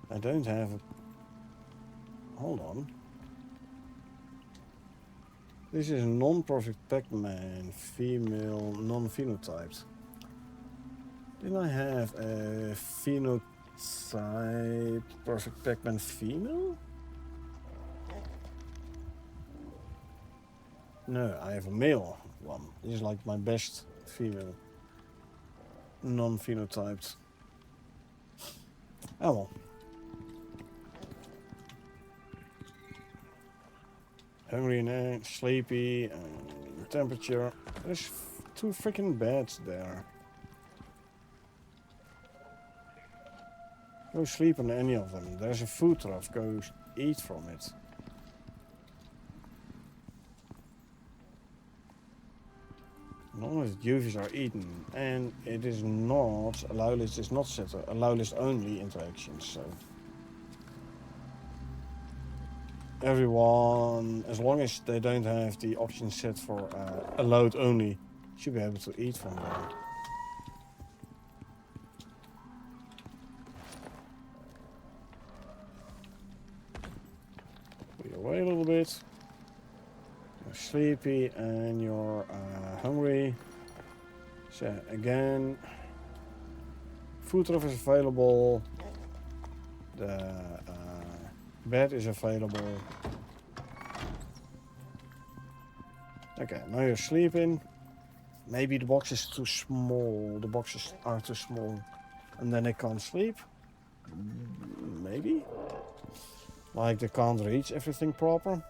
Speaker 1: I don't have a... Hold on. This is non-perfect Pac-Man, female, non-phenotyped. Didn't I have a phenotype perfect Pac-Man female? No, I have a male one. This is like my best female. Non-phenotyped. Oh well. Hungry and sleepy, temperature. There's 2 freaking beds there. Go sleep on any of them. There's a food trough. Go eat from it. None of the UVs are eaten, and it is not allow list is not set allow list only interactions. So everyone, as long as they don't have the option set for allowed only, should be able to eat from there. Away a little bit. You're sleepy and you're hungry. So again, food trough is available. The bed is available. Okay, now you're sleeping. Maybe the box is too small. The boxes are too small, and then they can't sleep. Maybe. Like they can't reach everything proper.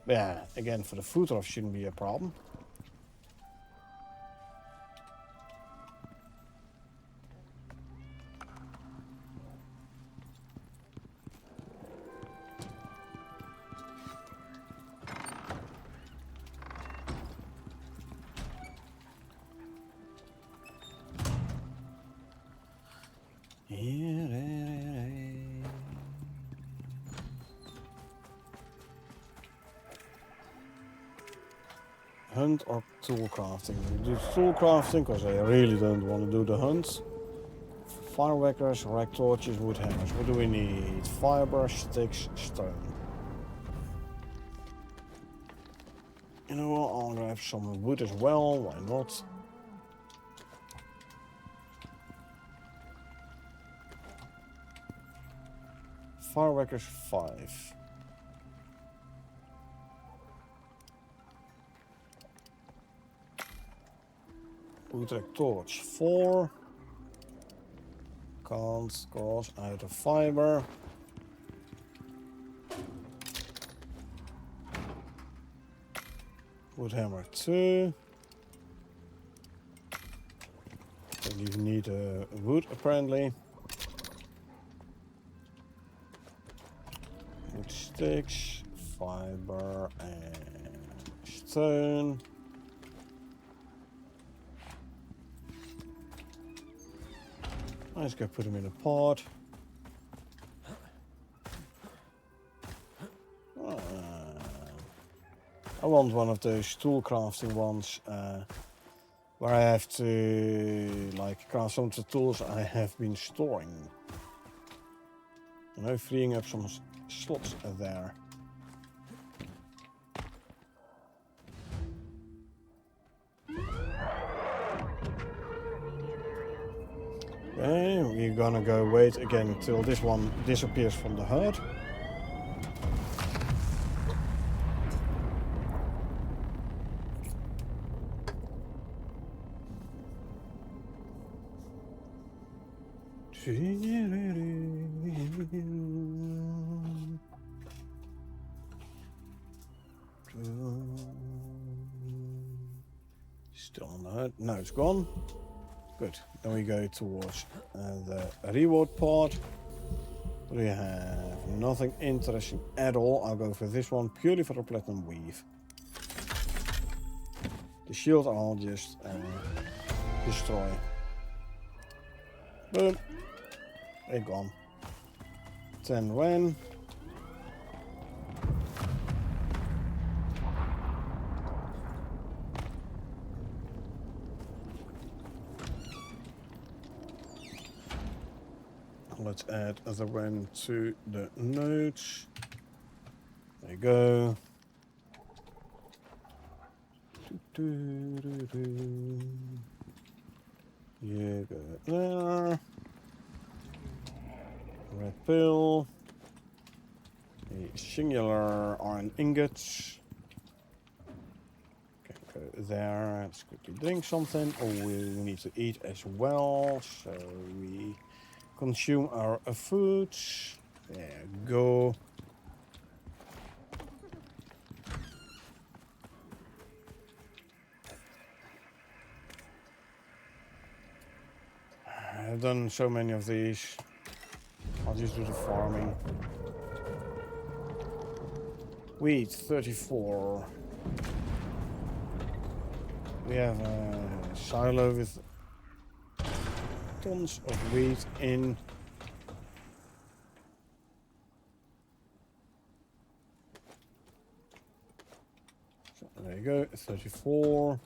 Speaker 1: Yeah, again, for the food trough shouldn't be a problem. Hunt or tool crafting? We do tool crafting because I really don't want to do the hunt. Fireworkers, rack torches, wood hammers. What do we need? Fiber, sticks, stone. You know what? I'll grab some wood as well. Why not? Fireworkers 5. Woodtrack torch 4. Can't cause out of fiber. Wood hammer 2. Don't even need wood apparently. Wood sticks, fiber and stone. Let's go put them in a pot. I want one of those tool crafting ones where I have to like craft some of the tools I have been storing. You know, freeing up some slots there. Okay, we're gonna go wait again until this one disappears from the herd. Still on the hut. No, it's gone. Good. Then we go towards the reward part. We have nothing interesting at all. I'll go for this one purely for the platinum weave. The shield I'll just destroy. Boom. They're gone. 10 when. Let's add the when to the nodes. There you go. You go there. Red pill. A singular iron ingots. Okay, go there. Let's quickly drink something. Oh, we need to eat as well. So we consume our foods. There you go. I've done so many of these. I'll just do the farming. Wheat, 34. We have a silo with tons of wheat in. So there you go, 34.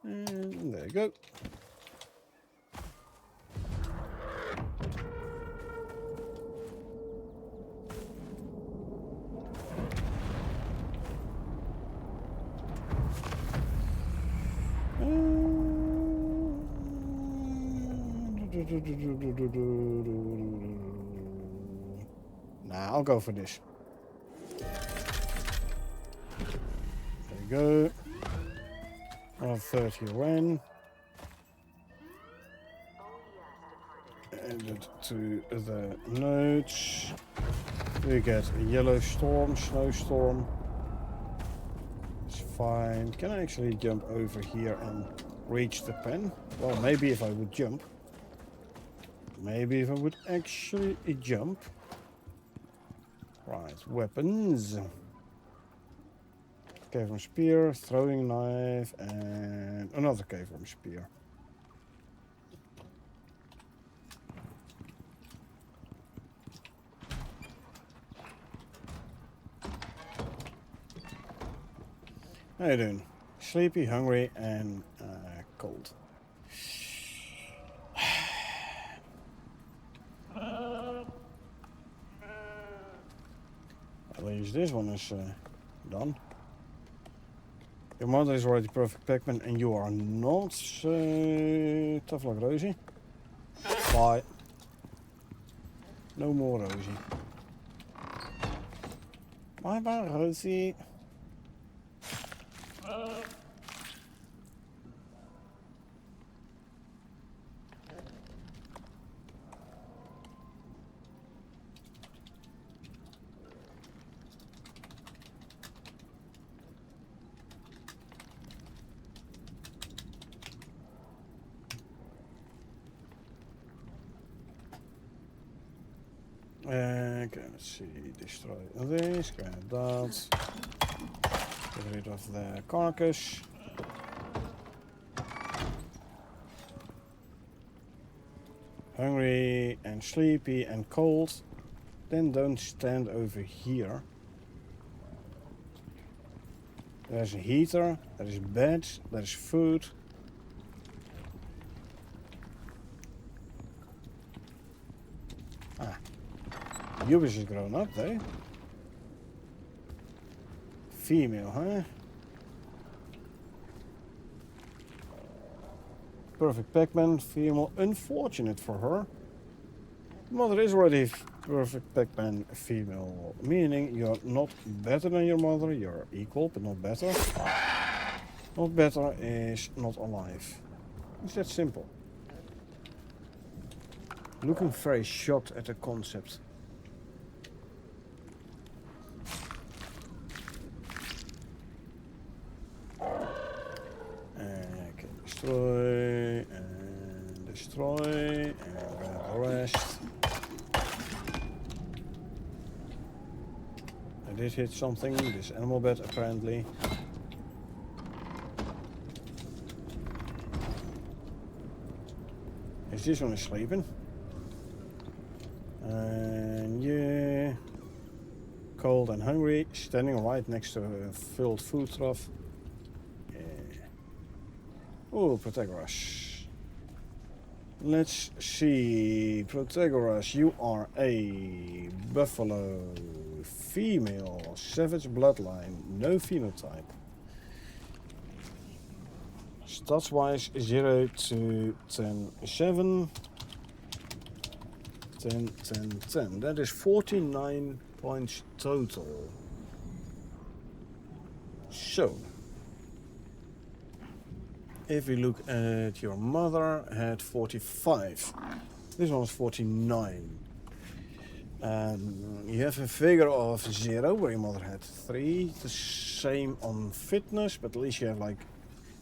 Speaker 1: And there you go. Nah, I'll go for this. There you go. I'll have 30 when. Add it to the nodes. We get a yellow storm, snowstorm. It's fine. Can I actually jump over here and reach the pen? Well, maybe if I would jump. Maybe if I would actually jump. Right, weapons. Cave spear, throwing knife, and another cave spear. How you doing? Sleepy, hungry, and cold. At least this one is done. Your mother is already perfect Pac-Man and you are not. Tough luck, Rosie. Bye. No more Rosie. Bye bye, Rosie. Okay, let's see. Destroy this, grab that. Get rid of the carcass. Hungry and sleepy and cold. Then don't stand over here. There's a heater, there is beds, there is food. Ah. Yubis is grown up, though. Female, huh? Perfect Pac-Man, female. Unfortunate for her. The mother is already Perfect Pac-Man female. Meaning you're not better than your mother, you're equal, but not better. Not better is not alive. It's that simple. Looking very shocked at the concept. Okay, destroy and destroy and grab the rest. I did hit something, this animal bed apparently. Is this one sleeping? And yeah, cold and hungry, standing right next to a filled food trough. Yeah. Oh, Protagoras. Let's see, Protagoras, you are a buffalo, female, savage bloodline, no phenotype. Stats wise 0 to 10, 7. 10, 10, 10. That is 49 points total. So, if we look at your mother, had 45. This one's 49. You have a figure of 0, where your mother had 3. The same on fitness, but at least you have like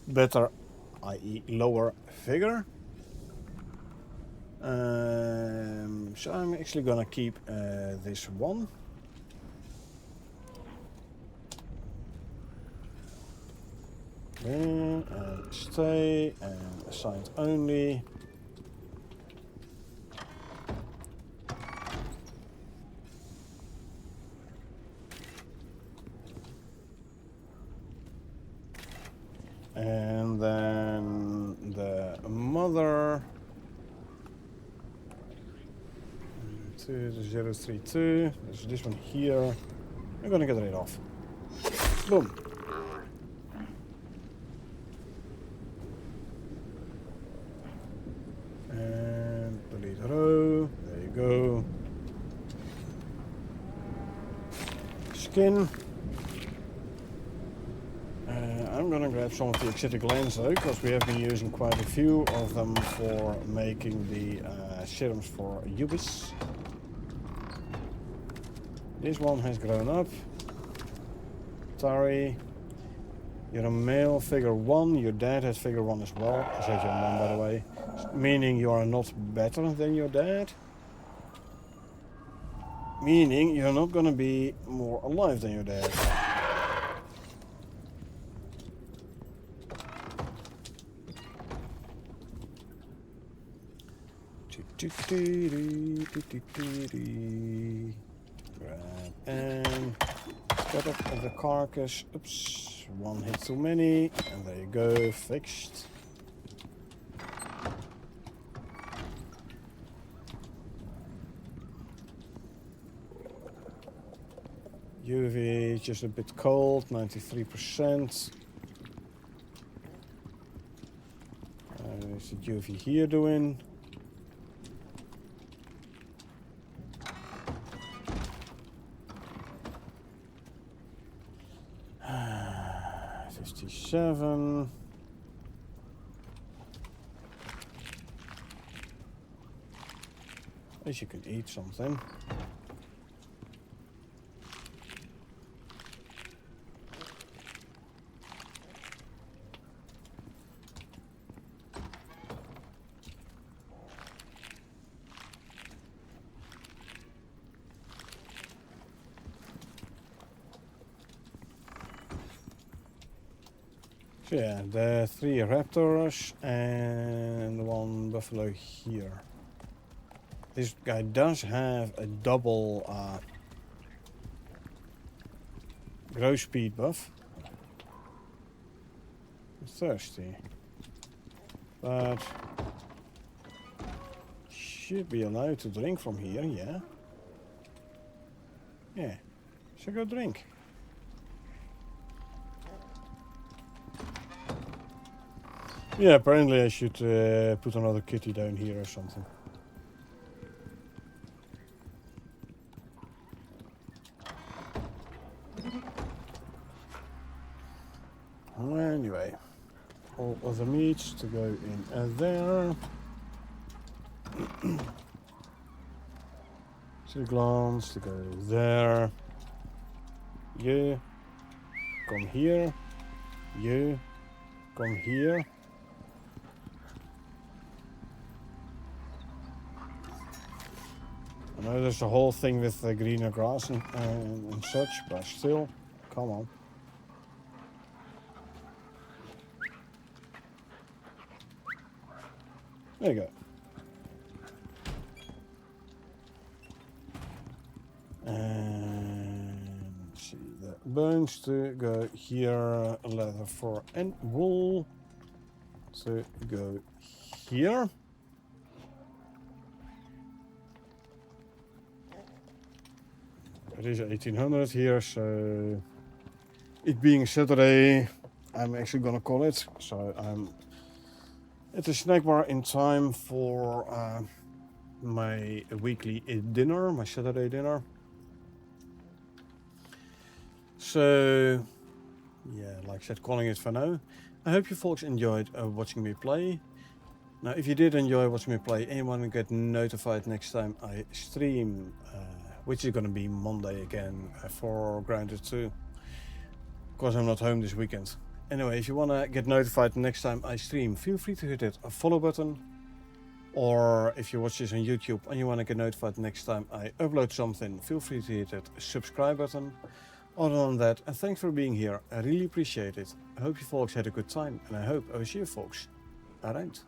Speaker 1: better, i.e. lower figure. So I'm actually gonna keep this one. And stay and assigned only. And then the mother. 032. There's this one here. I'm gonna get rid of. Boom. And delete row. There you go. Skin. I'm gonna grab some of the exotic lands though, because we have been using quite a few of them for making the serums for Ubis. This one has grown up. Tari, you're a male, figure 1. Your dad has figure 1 as well. I said your mom, by the way. Meaning you are not better than your dad. Meaning you're not gonna be more alive than your dad. Grab and cut off the carcass. Oops, one hit too many. And there you go, fixed. UV just a bit cold, 93%. What's the UV here doing? Seven. At least you could eat something. So yeah, the 3 raptors and 1 buffalo here. This guy does have a double growth speed buff. I'm thirsty. But should be allowed to drink from here, yeah? Yeah, so go drink. Yeah, apparently I should put another kitty down here or something. Anyway, all of the meats to go in there. Two glans to go there. You come here. You come here. I know there's a whole thing with the greener grass and such, but still, come on. There you go. And let's see, the bones to go here, leather fur and wool to go here. It is 1800 here, so it being Saturday, I'm actually gonna call it. So I'm at the snack bar in time for my weekly dinner, my Saturday dinner. So yeah, like I said, calling it for now. I hope you folks enjoyed watching me play. Now, if you did enjoy watching me play and you want to get notified next time I stream, which is going to be Monday again for Grounded 2, because I'm not home this weekend. Anyway, if you want to get notified the next time I stream, feel free to hit that follow button. Or if you watch this on YouTube and you want to get notified the next time I upload something, feel free to hit that subscribe button. Other than that, thanks for being here. I really appreciate it. I hope you folks had a good time, and I hope I will see you folks around.